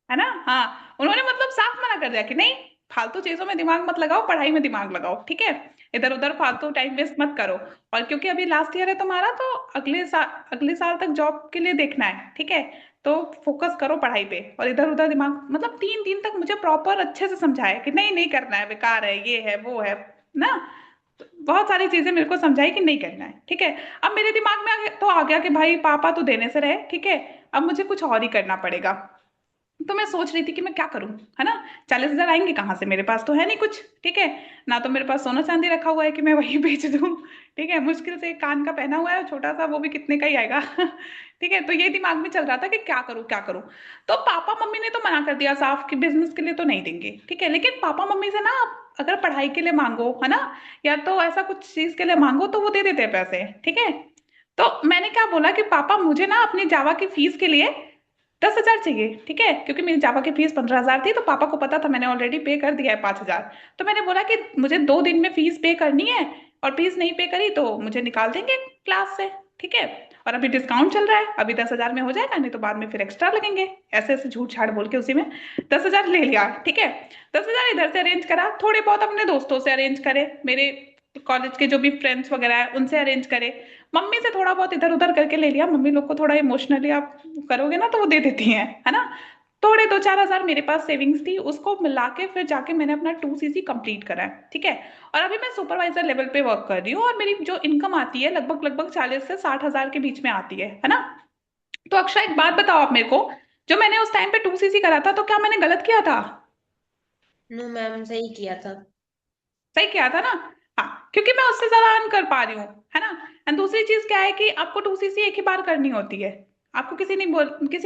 है ना। हाँ, उन्होंने मतलब साफ मना कर दिया कि नहीं, फालतू चीजों में दिमाग मत लगाओ, पढ़ाई में दिमाग लगाओ, ठीक है। इधर उधर फालतू टाइम वेस्ट मत करो। और क्योंकि अभी लास्ट ईयर है तुम्हारा, तो अगले साल तक जॉब के लिए देखना है, ठीक है। तो फोकस करो पढ़ाई पे, और इधर उधर दिमाग, मतलब 3 दिन तक मुझे प्रॉपर अच्छे से समझाया कि नहीं नहीं करना है, बेकार है, ये है वो है ना। तो बहुत सारी चीजें मेरे को समझाई कि नहीं करना है, ठीक है। अब मेरे दिमाग में आ गया कि भाई पापा तो देने से रहे, ठीक है, अब मुझे कुछ और ही करना पड़ेगा। तो मैं सोच रही थी कि मैं क्या करूं, है ना। 40,000 आएंगे कहाँ से, मेरे पास तो है नहीं कुछ, ठीक है। ना तो मेरे पास सोना चांदी रखा हुआ है कि मैं वही बेच दूं, ठीक है। मुश्किल से एक कान का पहना हुआ है छोटा सा, वो भी कितने का ही आएगा ठीक है। तो ये दिमाग में चल रहा था कि क्या करूं क्या करूं। तो पापा मम्मी ने तो मना कर दिया साफ कि बिजनेस के लिए तो नहीं देंगे, ठीक है। लेकिन पापा मम्मी से ना आप अगर पढ़ाई के लिए मांगो, है ना, या तो ऐसा कुछ चीज के लिए मांगो, तो वो दे देते हैं पैसे, ठीक है। तो मैंने क्या बोला कि पापा मुझे ना अपनी जावा की फीस के लिए 10,000 चाहिए, ठीक है, क्योंकि मेरी जावा की फीस 15,000 थी, तो पापा को पता था मैंने ऑलरेडी पे कर दिया है 5,000। तो मैंने बोला कि मुझे 2 दिन में फीस पे करनी है, और फीस नहीं पे करी तो मुझे निकाल देंगे क्लास से, ठीक है। और अभी डिस्काउंट चल रहा है, अभी 10,000 में हो जाएगा, नहीं तो बाद में फिर एक्स्ट्रा लगेंगे। ऐसे ऐसे झूठ छाड़ बोल के उसी में 10,000 ले लिया, ठीक है। 10,000 इधर से अरेंज करा, थोड़े बहुत अपने दोस्तों से अरेंज करे, मेरे कॉलेज के जो भी फ्रेंड्स वगैरह है उनसे अरेंज करे, मम्मी से थोड़ा बहुत इधर उधर करके ले लिया। मम्मी लोग को थोड़ा इमोशनली आप करोगे ना, तो वो दे देती हैं, है ना। थोड़े 2-4 हजार मेरे पास सेविंग्स थी, उसको मिला के फिर जाके मैंने अपना 2CC कंप्लीट करा है, ठीक है। और अभी मैं सुपरवाइजर लेवल पे वर्क कर रही हूँ, और मेरी जो इनकम आती है लगभग लगभग 40 से 60 हजार के बीच में आती है ना। तो अक्षय, एक बात बताओ आप मेरे को, जो मैंने उस टाइम पे 2CC करा था, तो क्या मैंने गलत किया था? नो मैम, सही किया था। सही किया था ना। हाँ, क्योंकि मैं उससे ज्यादा अर्न कर पा रही हूँ, है ना। एंड दूसरी चीज क्या है कि आपको 2CC एक ही बार करनी होती है। आपको किसी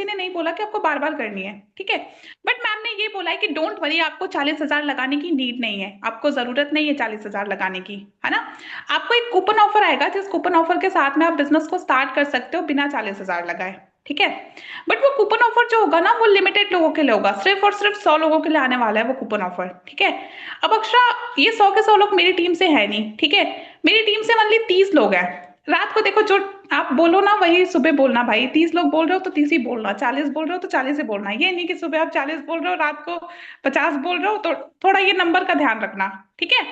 ने नहीं बोला कि आपको बार बार करनी है, ठीक है। बट मैम ने ये बोला है कि डोंट वरी, आपको 40,000 लगाने की नीड नहीं है, आपको जरूरत नहीं है 40,000 लगाने की, है ना। आपको एक कूपन ऑफर आएगा, जिस कूपन ऑफर के साथ में आप बिजनेस को स्टार्ट कर सकते हो बिना 40,000 लगाए, ठीक है। बट वो कूपन ऑफर जो होगा ना, वो लिमिटेड लोगों के लिए होगा, सिर्फ और सिर्फ 100 लोगों के लिए आने वाला है वो कूपन ऑफर, ठीक है। अब अक्षरा, ये 100 के 100 लोग मेरी टीम से है नहीं, ठीक है। मेरी टीम से ओनली 30 लोग हैं। रात को देखो, जो आप बोलो ना वही सुबह बोलना भाई, 30 लोग बोल रहे हो तो 30 ही बोलना, 40 बोल रहे हो तो 40 ही बोलना, ये नहीं कि सुबह आप 40 बोल रहे हो रात को 50 बोल रहे हो, तो थोड़ा ये नंबर का ध्यान रखना, ठीक है।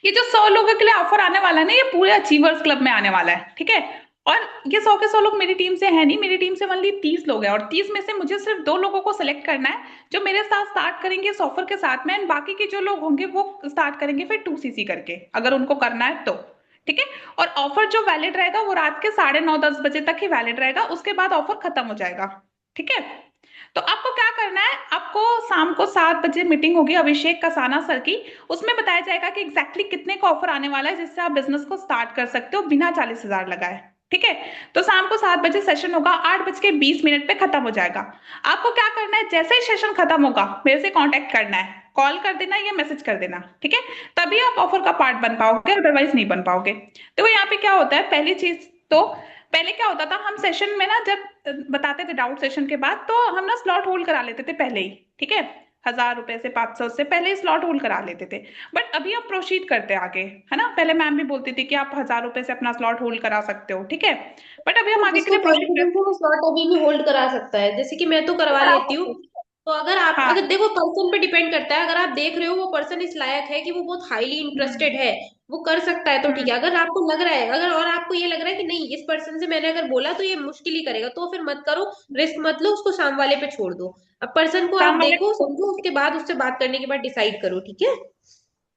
ये जो 100 लोगों के लिए ऑफर आने वाला है ना, ये पूरे अचीवर्स क्लब में आने वाला है, ठीक है। और ये 100 के 100 लोग मेरी टीम से है नहीं, मेरी टीम से ओनली 30 लोग हैं, और 30 में से मुझे सिर्फ 2 लोगों को सिलेक्ट करना है, जो मेरे साथ स्टार्ट करेंगे इस ऑफर के साथ में, एंड बाकी के जो लोग होंगे वो स्टार्ट करेंगे फिर 2CC करके, अगर उनको करना है तो, ठीक है। और ऑफर जो वैलिड रहेगा वो रात के 9:30-10 बजे तक ही वैलिड रहेगा, उसके बाद ऑफर खत्म हो जाएगा, ठीक है। तो आपको क्या करना है, आपको शाम को 7 बजे मीटिंग होगी अभिषेक कसाना सर की, उसमें बताया जाएगा कि एग्जैक्टली कितने का ऑफर आने वाला है, जिससे आप बिजनेस को स्टार्ट कर सकते हो बिना 40,000 लगाए, ठीक है। तो शाम को 7 बजे सेशन होगा, 8:20 पे खत्म हो जाएगा। आपको क्या करना है, जैसे ही सेशन खत्म होगा मेरे से कांटेक्ट करना है, कॉल कर देना या मैसेज कर देना, ठीक है। तभी आप ऑफर का पार्ट बन पाओगे, अदरवाइज नहीं बन पाओगे। तो यहाँ पे क्या होता है, पहली चीज तो, पहले क्या होता था, हम सेशन में ना जब बताते थे डाउट सेशन के बाद, तो हम ना स्लॉट होल्ड करा लेते थे पहले ही, ठीक है। 1,000 रुपए से 500 से पहले ही स्लॉट होल्ड करा लेते थे। बट अभी हम प्रोसीड करते हैं आगे, है ना। पहले मैम भी बोलती थी कि आप 1,000 रुपए से अपना स्लॉट होल्ड करा सकते हो, ठीक है। बट अभी हम तो आगे के जिसको लिए प्रोसीड कॉन्फिडेंस है वो स्लॉट अभी भी होल्ड करा सकता है, जैसे कि मैं तो करवा लेती हूँ। करते हैं। तो अगर आप, हाँ। अगर देखो पर्सन पे डिपेंड करता है, अगर आप देख रहे हो वो पर्सन इस लायक है कि वो बहुत हाईली इंटरेस्टेड हम्म। है, वो कर सकता है, तो ठीक हम्म। है। अगर आपको लग रहा है, अगर और आपको ये लग रहा है कि नहीं इस पर्सन से मैंने अगर बोला तो ये मुश्किल ही करेगा, तो फिर मत करो, रिस्क मत लो, उसको शाम वाले पे छोड़ दो। अब पर्सन को काम आप वाले। देखो समझो, उसके बाद उससे बात करने के बाद डिसाइड करो, ठीक है।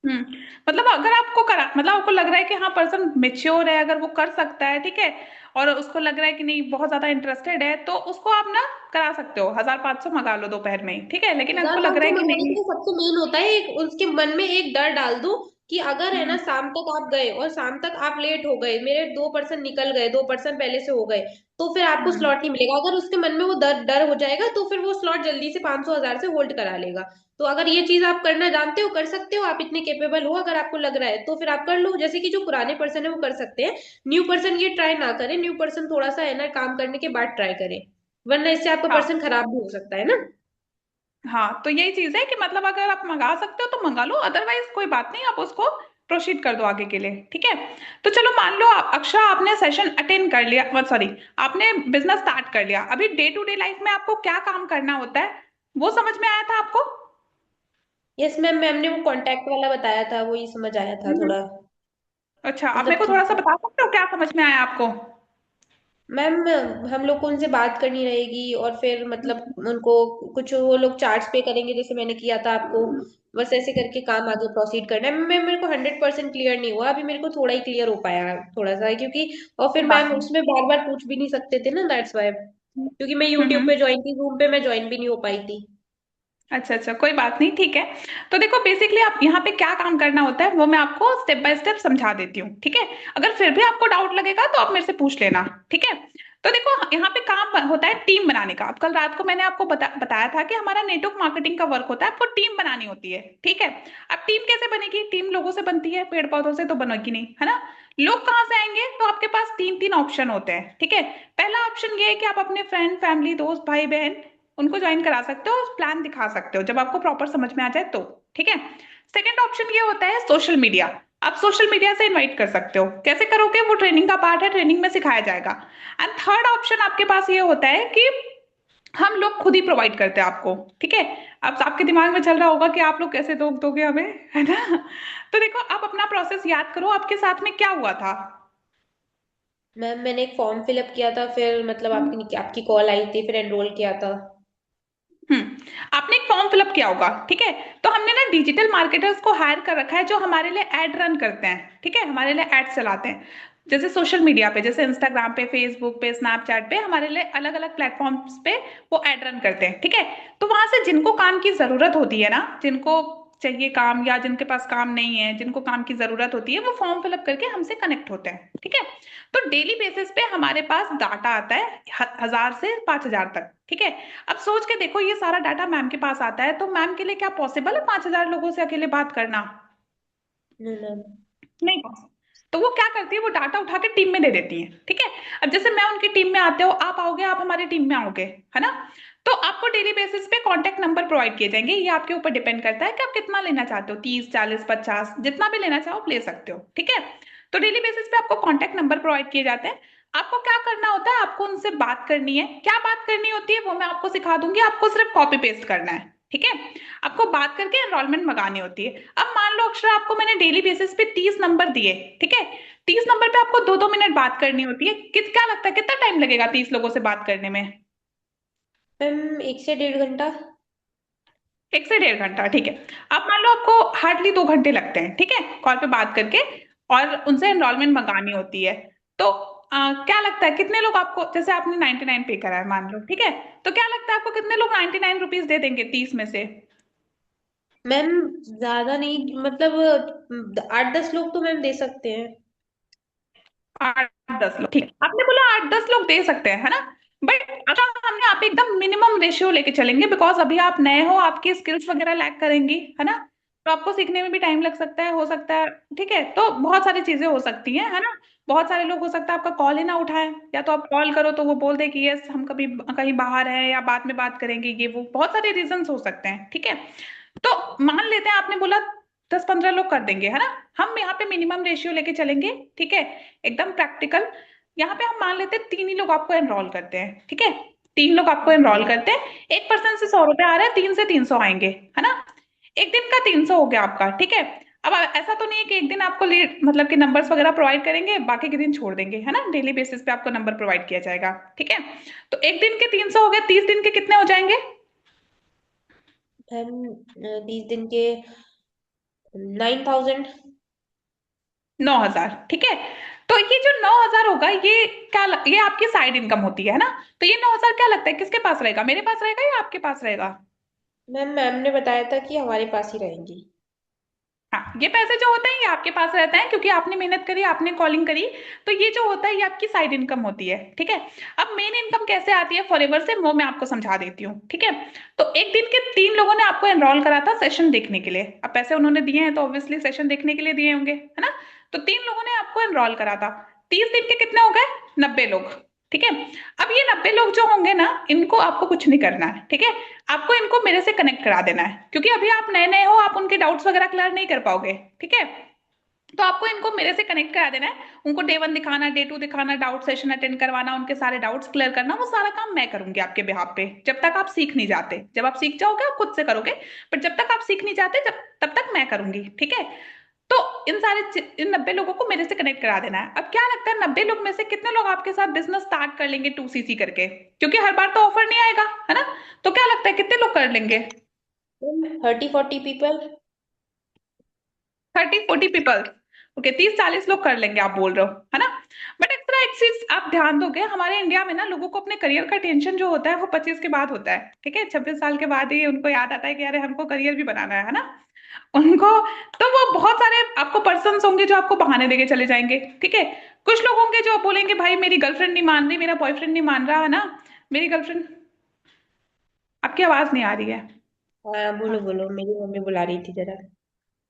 हम्म। मतलब अगर आपको करा मतलब आपको लग रहा है कि हाँ पर्सन मेच्योर है, अगर वो कर सकता है, ठीक है, और उसको लग रहा है कि नहीं बहुत ज्यादा इंटरेस्टेड है, तो उसको आप ना करा सकते हो, 1500 मंगा लो दोपहर में ही, ठीक है। लेकिन हजार आपको लग पांच रहा सौ है कि मंगाने के नहीं। लिए सबसे मेन होता है उसके मन में एक डर डाल दो कि अगर है ना हम्म। शाम तक आप गए और शाम तक आप लेट हो गए, मेरे 2% निकल गए, 2% पहले से हो गए, तो फिर आपको हम्म। स्लॉट नहीं मिलेगा। अगर उसके मन में वो डर डर हो जाएगा तो फिर वो स्लॉट जल्दी से 500 हजार से होल्ड करा लेगा। तो अगर ये चीज आप करना जानते हो, कर सकते हो, आप इतने केपेबल हो, अगर आपको लग रहा है तो फिर आप कर लो। जैसे कि जो पुराने पर्सन है वो कर सकते हैं, न्यू पर्सन ये ट्राई ना करे, न्यू पर्सन थोड़ा सा है ना काम करने के बाद ट्राई करे, वरना इससे आपका हाँ। पर्सन खराब भी हो सकता है ना। हाँ, तो यही चीज है कि मतलब अगर आप मंगा सकते हो तो मंगा लो, अदरवाइज कोई बात नहीं, आप उसको प्रोसीड कर दो आगे के लिए, ठीक है। तो चलो मान लो अक्षरा आपने सेशन अटेंड कर लिया, सॉरी, आपने बिजनेस स्टार्ट कर लिया, अभी डे टू डे लाइफ में आपको क्या काम करना होता है वो समझ में आया था आपको? यस मैम, मैम ने वो कांटेक्ट वाला बताया था, वो ही समझ आया था हम्म। थोड़ा। अच्छा, आप मेरे मतलब को थोड़ा ठीक सा है बता सकते हो क्या समझ में आया आपको? मैम, हम लोग को उनसे बात करनी रहेगी और फिर मतलब हम्म। उनको कुछ वो लोग चार्ज पे करेंगे, जैसे मैंने किया था आपको, बस ऐसे करके काम आगे प्रोसीड करना है। मैम मेरे को 100% क्लियर नहीं हुआ अभी, मेरे को थोड़ा ही क्लियर हो पाया थोड़ा सा, क्योंकि और फिर कोई बात मैम नहीं। उसमें बार बार पूछ भी नहीं सकते थे ना, दैट्स वाई, क्योंकि मैं यूट्यूब हम्म। पे ज्वाइन थी, जूम पे मैं ज्वाइन भी नहीं हो पाई थी। अच्छा अच्छा, कोई बात नहीं, ठीक है। तो देखो बेसिकली आप यहाँ पे क्या काम करना होता है वो मैं आपको स्टेप बाय स्टेप समझा देती हूँ, ठीक है। अगर फिर भी आपको डाउट लगेगा तो आप मेरे से पूछ लेना, ठीक है। तो देखो यहाँ पे काम होता है टीम बनाने का। अब कल रात को मैंने आपको बताया था कि हमारा नेटवर्क मार्केटिंग का वर्क होता है, आपको टीम बनानी होती है, ठीक है। अब टीम कैसे बनेगी? टीम लोगों से बनती है, पेड़ पौधों से तो बनेगी नहीं, है ना। लोग कहाँ से आएंगे? तो आपके पास तीन तीन ऑप्शन होते हैं, ठीक है। पहला ऑप्शन ये है कि आप अपने फ्रेंड फैमिली दोस्त भाई बहन उनको ज्वाइन करा सकते हो और प्लान दिखा सकते हो जब आपको प्रॉपर समझ में आ जाए तो, ठीक है। सेकंड ऑप्शन ये होता है सोशल मीडिया। आप सोशल मीडिया से इनवाइट कर सकते हो, कैसे करोगे वो ट्रेनिंग का पार्ट है, ट्रेनिंग में सिखाया जाएगा। एंड थर्ड ऑप्शन आपके पास ये होता है कि हम लोग खुद ही प्रोवाइड करते हैं आपको, ठीक है। अब आपके दिमाग में चल रहा होगा कि आप लोग कैसे दोगे हमें, है ना। तो देखो आप अपना प्रोसेस याद करो, आपके साथ में क्या हुआ था। मैम मैंने एक फॉर्म फिलअप किया था, फिर मतलब हम्म। आपकी आपकी कॉल आई थी, फिर एनरोल किया था। आपने एक फॉर्म फिलअप किया होगा, ठीक है। तो हमने ना डिजिटल मार्केटर्स को हायर कर रखा है जो हमारे लिए एड रन करते हैं, ठीक है, हमारे लिए एड चलाते हैं। जैसे सोशल मीडिया पे, जैसे इंस्टाग्राम पे, फेसबुक पे, स्नैपचैट पे, हमारे लिए अलग अलग प्लेटफॉर्म्स पे वो एड रन करते हैं, ठीक है। तो वहां से जिनको काम की जरूरत होती है ना, जिनको चाहिए काम, या जिनके पास काम नहीं है, जिनको काम की जरूरत होती है, वो फॉर्म फिलअप करके हमसे कनेक्ट होते हैं, ठीक है। तो डेली बेसिस पे हमारे पास डाटा आता है 1000 से 5000 तक, ठीक है। अब सोच के देखो ये सारा डाटा मैम के पास आता है, तो मैम के लिए क्या पॉसिबल है 5000 लोगों से अकेले बात करना? No ma'am. नहीं पॉसिबल। तो वो क्या करती है, वो डाटा उठा के टीम में दे देती है, ठीक है। अब जैसे मैं उनकी टीम में आते हो, आप आओगे, आप हमारी टीम में आओगे, है ना। तो आपको डेली बेसिस पे कांटेक्ट नंबर प्रोवाइड किए जाएंगे, ये आपके ऊपर डिपेंड करता है कि आप कितना लेना चाहते हो, 30 40 50 जितना भी लेना चाहो आप ले सकते हो, ठीक है। तो डेली बेसिस पे आपको कांटेक्ट नंबर प्रोवाइड किए जाते हैं। आपको क्या करना होता है, आपको उनसे बात करनी है। क्या बात करनी होती है वो मैं आपको सिखा दूंगी, आपको सिर्फ कॉपी पेस्ट करना है, ठीक है। आपको बात करके एनरोलमेंट मंगानी होती है। अब मान लो अक्षरा आपको मैंने डेली बेसिस पे 30 नंबर दिए, ठीक है। 30 नंबर पे आपको 2 2 मिनट बात करनी होती है। क्या लगता है कितना टाइम लगेगा 30 लोगों से बात करने में? मैम 1 से 1.5 घंटा। 1 से 1.5 घंटा, ठीक है। अब मान लो आपको हार्डली 2 घंटे लगते हैं, ठीक है, कॉल पे बात करके, और उनसे एनरोलमेंट मंगानी होती है। तो क्या लगता है कितने लोग आपको, जैसे आपने 99 पे करा है मान लो, ठीक है, तो क्या लगता है आपको कितने लोग 99 रुपीज दे देंगे 30 में से? मैम ज्यादा नहीं, मतलब 8 10 लोग तो मैम दे सकते हैं। 8 10 लोग, ठीक है, आपने बोला 8 10 लोग दे सकते हैं, है ना। बट अगर हमने आप एकदम मिनिमम रेशियो लेके चलेंगे, बिकॉज अभी आप नए हो, आपकी स्किल्स वगैरह लैक करेंगी, है ना। तो आपको सीखने में भी टाइम लग सकता है, हो सकता है, ठीक है, तो बहुत सारी चीजें हो सकती हैं, है ना। बहुत सारे लोग हो सकता है आपका कॉल ही ना उठाएं, या तो आप कॉल करो तो वो बोल दे कि यस हम कभी कहीं बाहर हैं या बाद में बात करेंगे, ये वो बहुत सारे रीजंस हो सकते हैं, ठीक है। तो मान लेते हैं आपने बोला 10 15 लोग कर देंगे, है ना। हम यहाँ पे मिनिमम रेशियो लेके चलेंगे, ठीक है, एकदम प्रैक्टिकल। यहाँ पे हम मान लेते हैं 3 ही लोग आपको एनरोल करते हैं, ठीक है। तीन लोग आपको एनरोल करते हैं, एक पर्सन से 100 रुपए आ रहा है, 3 से 300 आएंगे, है ना। एक दिन का 300 हो गया आपका, ठीक है। अब ऐसा तो नहीं है कि एक दिन आपको लीड मतलब कि नंबर्स वगैरह प्रोवाइड करेंगे, बाकी के दिन छोड़ देंगे, है ना, डेली बेसिस पे आपको नंबर प्रोवाइड किया जाएगा, ठीक है। तो एक दिन के 300 हो गए, 30 दिन के कितने हो जाएंगे? मैम 20 दिन के 9,000। 9,000, ठीक है। तो ये जो 9,000 होगा, ये क्या ये आपकी साइड इनकम होती है ना। तो ये 9,000 क्या लगता है किसके पास रहेगा, मेरे पास रहेगा या आपके पास रहेगा? मैम मैम ने बताया था कि हमारे पास ही रहेंगी। हाँ, ये पैसे जो होते हैं ये आपके पास रहते हैं, क्योंकि आपने मेहनत करी, आपने कॉलिंग करी। तो ये जो होता है ये आपकी साइड इनकम होती है, ठीक है। अब मेन इनकम कैसे आती है फॉरएवर से, वो मैं आपको समझा देती हूँ, ठीक है। तो एक दिन के 3 लोगों ने आपको एनरोल करा था सेशन देखने के लिए। अब पैसे उन्होंने दिए हैं तो ऑब्वियसली सेशन देखने के लिए दिए होंगे, है ना। तो 3 लोगों ने आपको एनरोल करा था। 30 दिन के कितने हो गए? 90 लोग, ठीक है। अब ये 90 लोग जो होंगे ना, इनको आपको कुछ नहीं करना है, ठीक है। आपको इनको मेरे से कनेक्ट करा देना है, क्योंकि अभी आप नए नए हो, आप उनके डाउट्स वगैरह क्लियर नहीं कर पाओगे, ठीक है। तो आपको इनको मेरे से कनेक्ट करा देना है, उनको डे 1 दिखाना, डे 2 दिखाना, डाउट सेशन अटेंड करवाना, उनके सारे डाउट्स क्लियर करना, वो सारा काम मैं करूंगी आपके बिहाफ पे, जब तक आप सीख नहीं जाते। जब आप सीख जाओगे आप खुद से करोगे, पर जब तक आप सीख नहीं जाते जब तब तक मैं करूंगी, ठीक है। तो इन 90 लोगों को मेरे से कनेक्ट करा देना है। अब क्या लगता है 90 लोग में से कितने लोग आपके साथ बिजनेस स्टार्ट कर लेंगे 2CC करके, क्योंकि हर बार तो ऑफर नहीं आएगा, है ना। तो क्या लगता है कितने लोग कर लेंगे? Ma'am 30-40 people. 30-40 पीपल, ओके, 30-40 लोग कर लेंगे आप बोल रहे हो, है ना। बट एक्स्ट्रा एक चीज आप ध्यान दोगे, हमारे इंडिया में ना लोगों को अपने करियर का टेंशन जो होता है वो 25 के बाद होता है, ठीक है। 26 साल के बाद ही उनको याद आता है कि अरे हमको करियर भी बनाना है ना उनको। तो वो बहुत सारे आपको पर्सन होंगे जो आपको बहाने देके चले जाएंगे, ठीक है। कुछ लोग होंगे जो बोलेंगे भाई मेरी गर्लफ्रेंड नहीं मान रही, मेरा बॉयफ्रेंड नहीं मान रहा, है ना, मेरी गर्लफ्रेंड। आपकी आवाज नहीं आ रही है। हाँ हाँ, बोलो बोलो, मेरी मम्मी बुला रही थी जरा।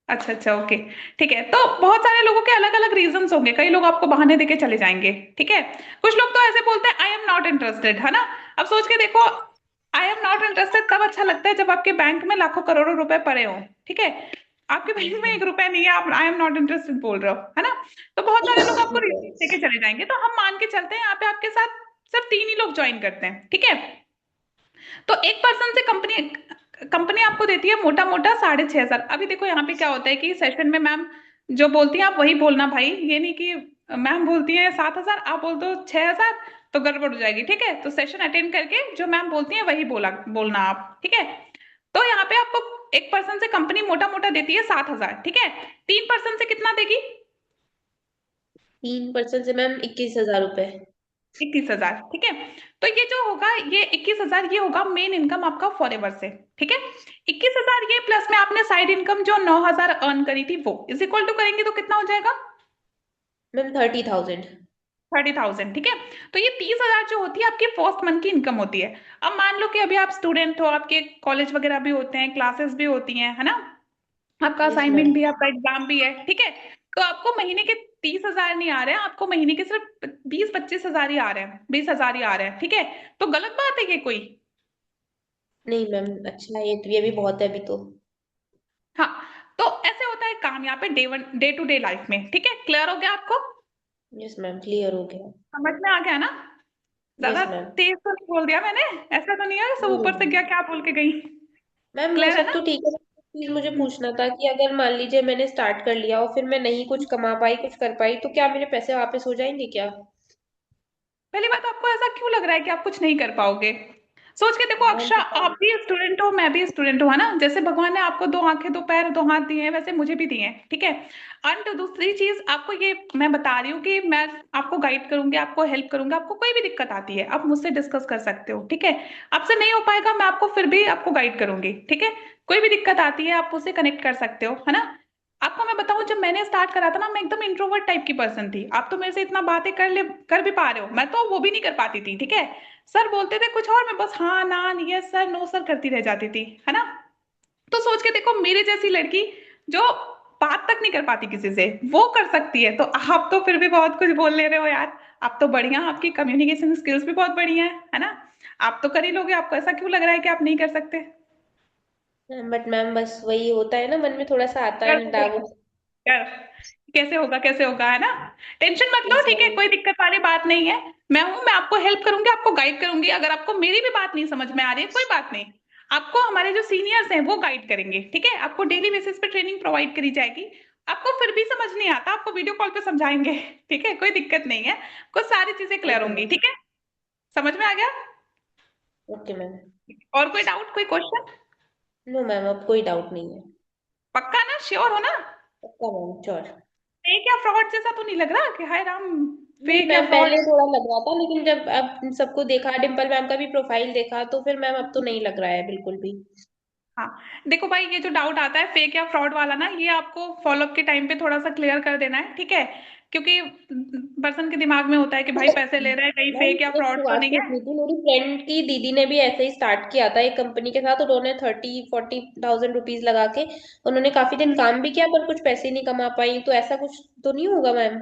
अच्छा अच्छा, ओके, ठीक है। तो बहुत सारे लोगों के अलग अलग रीजंस होंगे, कई लोग आपको बहाने देके चले जाएंगे, ठीक है। कुछ लोग तो ऐसे बोलते हैं आई एम नॉट इंटरेस्टेड, है ना। अब सोच के देखो, आई एम नॉट इंटरेस्टेड तब अच्छा लगता है जब आपके बैंक में लाखों करोड़ों रुपए पड़े हो, ठीक है। आपके बैंक यस में मैम। 1 रुपया नहीं है, आप आई एम नॉट इंटरेस्टेड बोल रहे हो, है ना। तो बहुत सारे लोग आपको रीजन देके चले जाएंगे, तो हम मान के चलते हैं यहाँ पे आपके साथ सिर्फ 3 ही लोग ज्वाइन करते हैं, ठीक है। तो एक पर्सन से कंपनी कंपनी आपको देती है मोटा मोटा 6,500। अभी देखो यहाँ पे क्या होता है कि सेशन में मैम जो बोलती है आप वही बोलना भाई, ये नहीं कि मैम बोलती है 7,000 आप बोल दो 6,000, तो गड़बड़ हो जाएगी, ठीक है। तो सेशन अटेंड करके जो मैम बोलती है वही बोलना आप, ठीक है। तो यहाँ पे आपको एक पर्सन से कंपनी मोटा मोटा देती है 7,000, ठीक है। 3 पर्सन से कितना देगी? 3% से मैम 21,000 रुपए। 21,000, ठीक है। तो ये जो होगा ये 21,000 ये होगा मेन इनकम आपका फॉरएवर से, ठीक है। 21,000 ये प्लस में आपने साइड इनकम जो 9,000 अर्न करी थी वो इज इक्वल टू करेंगे तो कितना हो जाएगा? मैम 30,000। 30,000, ठीक है। तो ये 30,000 जो होती है आपकी फर्स्ट मंथ की इनकम होती है। अब मान लो कि अभी आप स्टूडेंट हो, आपके कॉलेज वगैरह भी होते हैं, क्लासेस भी होती हैं, है ना, आपका यस मैम। असाइनमेंट भी है, आपका एग्जाम भी है, ठीक है। तो आपको महीने के 30,000 नहीं आ रहे हैं, आपको महीने के सिर्फ 20-25 हजार ही आ रहे हैं, 20,000 ही आ रहे हैं, ठीक है। तो गलत बात है ये कोई? नहीं मैम, अच्छा है, ये भी बहुत है अभी तो। हाँ। तो ऐसे होता है काम यहाँ पे डे टू डे लाइफ में, ठीक है। क्लियर हो गया आपको? यस मैम, क्लियर हो गया। समझ में आ गया ना? ज्यादा यस मैम। तेज तो नहीं बोल दिया मैंने? ऐसा तो नहीं है सब नहीं ऊपर से नहीं गया क्या बोल के गई? मैम, वो क्लियर है सब ना? तो ठीक है। चीज मुझे हम्म। पूछना था कि अगर मान लीजिए मैंने स्टार्ट कर लिया और फिर मैं नहीं कुछ कमा पाई, कुछ कर पाई, तो क्या मेरे पैसे वापस हो जाएंगे क्या? पहली बात, आपको ऐसा क्यों लग रहा है कि आप कुछ नहीं कर पाओगे? सोच के देखो मैम अक्षा, पता आप नहीं। भी स्टूडेंट हो, मैं भी स्टूडेंट हूँ, है ना। जैसे भगवान ने आपको 2 आंखें, 2 पैर, 2 हाथ दिए हैं, वैसे मुझे भी दिए हैं, ठीक है। एंड दूसरी चीज आपको ये मैं बता रही हूँ कि मैं आपको गाइड करूंगी, आपको हेल्प करूंगी, आपको कोई भी दिक्कत आती है आप मुझसे डिस्कस कर सकते हो, ठीक है। आपसे नहीं हो पाएगा मैं आपको फिर भी आपको गाइड करूंगी, ठीक है। कोई भी दिक्कत आती है आप मुझसे कनेक्ट कर सकते हो, है ना। आपको मैं बताऊं, जब मैंने स्टार्ट करा था ना, मैं एकदम इंट्रोवर्ट टाइप की पर्सन थी। आप तो मेरे से इतना बातें कर भी पा रहे हो, मैं तो वो भी नहीं कर पाती थी, ठीक है। सर बोलते थे कुछ और मैं बस हाँ ना यस सर नो सर करती रह जाती थी, है ना। तो सोच के देखो मेरी जैसी लड़की जो बात तक नहीं कर पाती किसी से, वो कर सकती है, तो आप तो फिर भी बहुत कुछ बोल ले रहे हो यार। आप तो बढ़िया, आपकी कम्युनिकेशन स्किल्स भी बहुत बढ़िया है ना। आप तो कर ही लोगे, आपको ऐसा क्यों लग रहा है कि आप नहीं कर सकते? बट मैम बस वही होता है ना, मन में थोड़ा सा आता है कर ना दोगे, डाउट। कर कैसे होगा, कैसे होगा, है ना। टेंशन मत लो, यस ठीक है, मैम। कोई दिक्कत वाली बात नहीं है। मैं हूं, मैं आपको हेल्प करूंगी, आपको गाइड करूंगी। अगर आपको मेरी भी बात नहीं समझ में आ रही है, कोई बात नहीं, आपको हमारे जो सीनियर्स हैं वो गाइड करेंगे, ठीक है। आपको डेली बेसिस पे ट्रेनिंग प्रोवाइड करी जाएगी। आपको फिर भी समझ नहीं आता, आपको वीडियो कॉल पे समझाएंगे। ठीक है, कोई दिक्कत नहीं है, कुछ सारी चीजें क्लियर ओके होंगी, मैम। ठीक है। समझ में आ गया। Okay ma'am. और कोई डाउट, कोई क्वेश्चन? नो मैम, अब कोई डाउट नहीं है। पक्का ना, श्योर हो ना? पक्का मैम, श्योर। फेक या फ्रॉड जैसा तो नहीं लग रहा कि हाय राम, नहीं फेक या मैम, फ्रॉड? पहले थोड़ा लग रहा था, लेकिन जब अब सबको देखा, डिम्पल मैम का भी प्रोफाइल देखा, तो फिर मैम अब तो नहीं लग रहा है बिल्कुल भी। हाँ, देखो भाई, ये जो डाउट आता है फेक या फ्रॉड वाला ना, ये आपको फॉलोअप के टाइम पे थोड़ा सा क्लियर कर देना है, ठीक है। क्योंकि पर्सन के दिमाग में होता है कि भाई पैसे ले रहे हैं, कहीं मैम, फेक या एक फ्रॉड तो बात नहीं है। पूछनी थी। मेरी फ्रेंड की दीदी ने भी ऐसे ही स्टार्ट किया था एक कंपनी के साथ। उन्होंने 30-40 थाउजेंड रुपीज लगा के उन्होंने काफी दिन हम्म। काम भी किया, पर कुछ पैसे नहीं कमा पाई। तो ऐसा कुछ तो नहीं होगा मैम?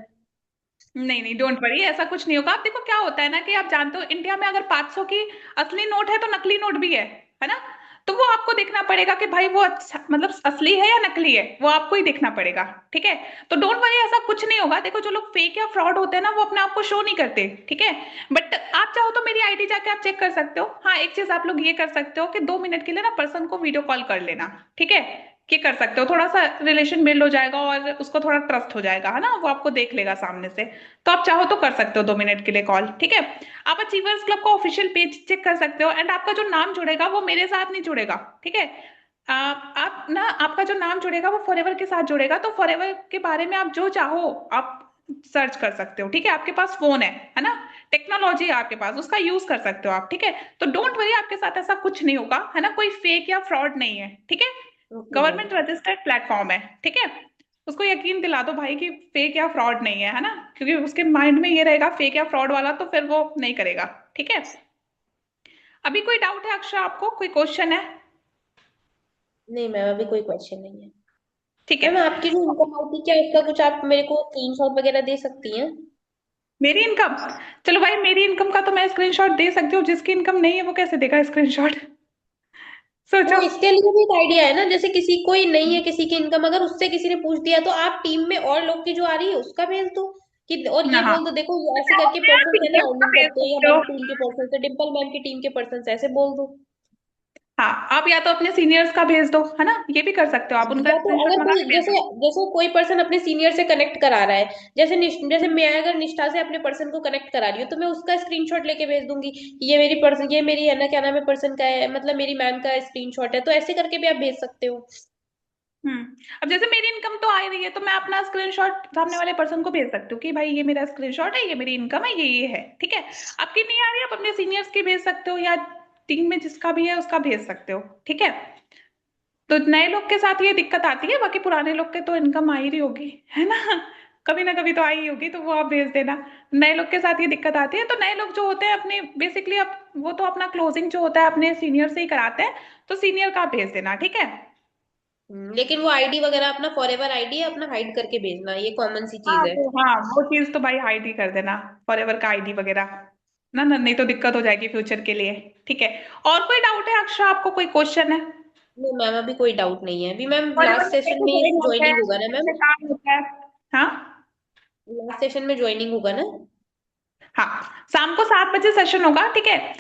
नहीं नहीं, डोंट वरी, ऐसा कुछ नहीं होगा। आप देखो क्या होता है ना, कि आप जानते हो इंडिया में अगर 500 की असली नोट है तो नकली नोट भी है ना। तो वो आपको देखना पड़ेगा कि भाई वो अच्छा, मतलब असली है या नकली है, वो आपको ही देखना पड़ेगा, ठीक है। तो डोंट वरी, ऐसा कुछ नहीं होगा। देखो, जो लोग फेक या फ्रॉड होते हैं ना, वो अपने आप को शो नहीं करते, ठीक है। बट आप चाहो तो मेरी आईडी जाके आप चेक कर सकते हो। हाँ, एक चीज आप लोग ये कर सकते हो कि 2 मिनट के लिए ना पर्सन को वीडियो कॉल कर लेना, ठीक है। ये कर सकते हो, थोड़ा सा रिलेशन बिल्ड हो जाएगा और उसको थोड़ा ट्रस्ट हो जाएगा, है ना, वो आपको देख लेगा सामने से। तो आप चाहो तो कर सकते हो 2 मिनट के लिए कॉल, ठीक है। आप अचीवर्स क्लब का ऑफिशियल पेज चेक कर सकते हो, एंड आपका जो नाम जुड़ेगा वो मेरे साथ नहीं जुड़ेगा, ठीक है। आप ना, आपका जो नाम जुड़ेगा वो फॉरएवर के साथ जुड़ेगा। तो फॉरएवर के बारे में आप जो चाहो आप सर्च कर सकते हो, ठीक है। आपके पास फोन है ना, टेक्नोलॉजी है आपके पास, उसका यूज कर सकते हो आप, ठीक है। तो डोंट वरी, आपके साथ ऐसा कुछ नहीं होगा, है ना, कोई फेक या फ्रॉड नहीं है, ठीक है। Okay ma'am. Government registered platform है, ठीक है। उसको यकीन दिला दो भाई कि फेक या फ्रॉड नहीं है ना, क्योंकि उसके माइंड में ये रहेगा फेक या फ्रॉड वाला, तो फिर वो नहीं करेगा, ठीक है। अभी कोई डाउट है अक्षरा, आपको कोई क्वेश्चन है? नहीं मैम, अभी कोई क्वेश्चन नहीं है। ठीक मैम, है। आपकी जो इनकम आती क्या, उसका कुछ आप मेरे को स्क्रीनशॉट वगैरह दे सकती हैं? मेरी इनकम, चलो भाई, मेरी इनकम का तो मैं स्क्रीनशॉट दे सकती हूँ, जिसकी इनकम नहीं है वो कैसे देगा स्क्रीनशॉट? वो सोचो। इसके लिए भी एक आइडिया है ना, जैसे किसी कोई नहीं है, किसी की इनकम अगर उससे किसी ने पूछ दिया, तो आप टीम में और लोग की जो आ रही है उसका भेज दो। कि और ये हाँ, बोल दो, देखो ये तो ऐसे क्या करके होता है, आप पर्सन है ना पीडीएफ का अर्निंग भेज करते हैं, ये सकते हो। हमारी टीम के पर्सन है, डिम्पल मैम की टीम के पर्सन, ऐसे बोल दो। हाँ, आप या तो अपने सीनियर्स का भेज दो, है ना, ये भी कर सकते हो, आप उनका या तो स्क्रीनशॉट अगर मंगा कोई, के भेज जैसे दो। जैसे कोई पर्सन अपने सीनियर से कनेक्ट करा रहा है, जैसे मैं अगर निष्ठा से अपने पर्सन को कनेक्ट करा रही हूँ, तो मैं उसका स्क्रीनशॉट लेके भेज दूंगी कि ये मेरी पर्सन, ये मेरी है ना, क्या नाम है, पर्सन का है, मतलब मेरी मैम का स्क्रीनशॉट है। तो ऐसे करके भी आप भेज सकते हो। अब जैसे मेरी इनकम तो आ ही रही है, तो मैं अपना स्क्रीनशॉट सामने वाले पर्सन को भेज सकती हूँ कि भाई ये मेरा स्क्रीनशॉट है, ये मेरी इनकम है, ये है, ठीक है। आपकी नहीं आ रही, आप अपने सीनियर्स की भेज सकते हो, या टीम में जिसका भी है उसका भेज सकते हो, ठीक है। तो नए लोग के साथ ये दिक्कत आती है, बाकी पुराने लोग के तो इनकम आ ही रही होगी, है ना। कभी ना कभी तो आई होगी, तो वो आप भेज देना। नए लोग के साथ ये दिक्कत आती है, तो नए लोग जो होते हैं अपने बेसिकली, आप वो तो अपना क्लोजिंग जो होता है अपने सीनियर से ही कराते हैं, तो सीनियर का आप भेज देना, ठीक है। लेकिन वो आईडी वगैरह अपना फॉरएवर आईडी है, अपना हाइड करके भेजना, ये कॉमन सी चीज है। हाँ, वो चीज तो भाई हाइड ही कर देना, फॉरएवर का आईडी वगैरह, ना ना, नहीं तो दिक्कत हो जाएगी फ्यूचर के लिए, ठीक है। और कोई डाउट है अक्षरा, आपको कोई क्वेश्चन है? नहीं मैम, अभी कोई डाउट नहीं है। अभी मैम फॉरएवर लास्ट में सेशन कैसे में ज्वाइन होता है, ज्वाइनिंग होगा ना मैम? कैसे काम होता है? हाँ। लास्ट सेशन में ज्वाइनिंग होगा ना? हाँ, शाम को 7 बजे सेशन होगा, ठीक है।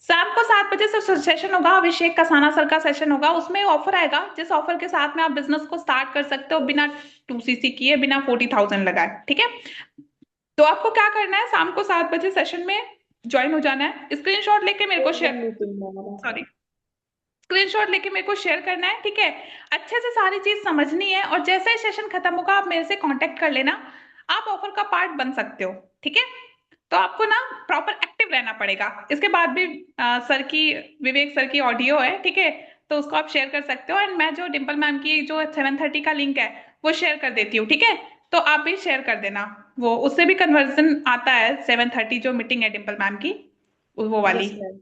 शाम को 7 बजे से सेशन होगा, अभिषेक कसाना सर का सेशन होगा। उसमें ऑफर आएगा, जिस ऑफर के साथ में आप बिजनेस को स्टार्ट कर सकते हो बिना 2cc किए, बिना 40,000 लगाए, ठीक है। तो आपको क्या करना है, शाम को 7 बजे सेशन में ज्वाइन हो जाना है, स्क्रीनशॉट लेके मेरे को एक शेयर, दिन मीटिंग में हमारा। सॉरी, स्क्रीनशॉट लेके मेरे को शेयर करना है, ठीक है। अच्छे से सारी चीज समझनी है, और जैसे ही सेशन खत्म होगा आप मेरे से कांटेक्ट कर लेना। आप ऑफर का पार्ट बन सकते हो, ठीक है। तो आपको ना प्रॉपर एक्टिव रहना पड़ेगा। इसके बाद भी सर की, विवेक सर की ऑडियो है, ठीक है। तो उसको आप शेयर कर सकते हो, एंड मैं जो डिम्पल मैम की जो 7:30 का लिंक है वो शेयर कर देती हूँ, ठीक है। तो आप भी शेयर कर देना, वो उससे भी कन्वर्जन आता है, 7:30 जो मीटिंग है डिम्पल मैम की, वो वाली। Yes ma'am.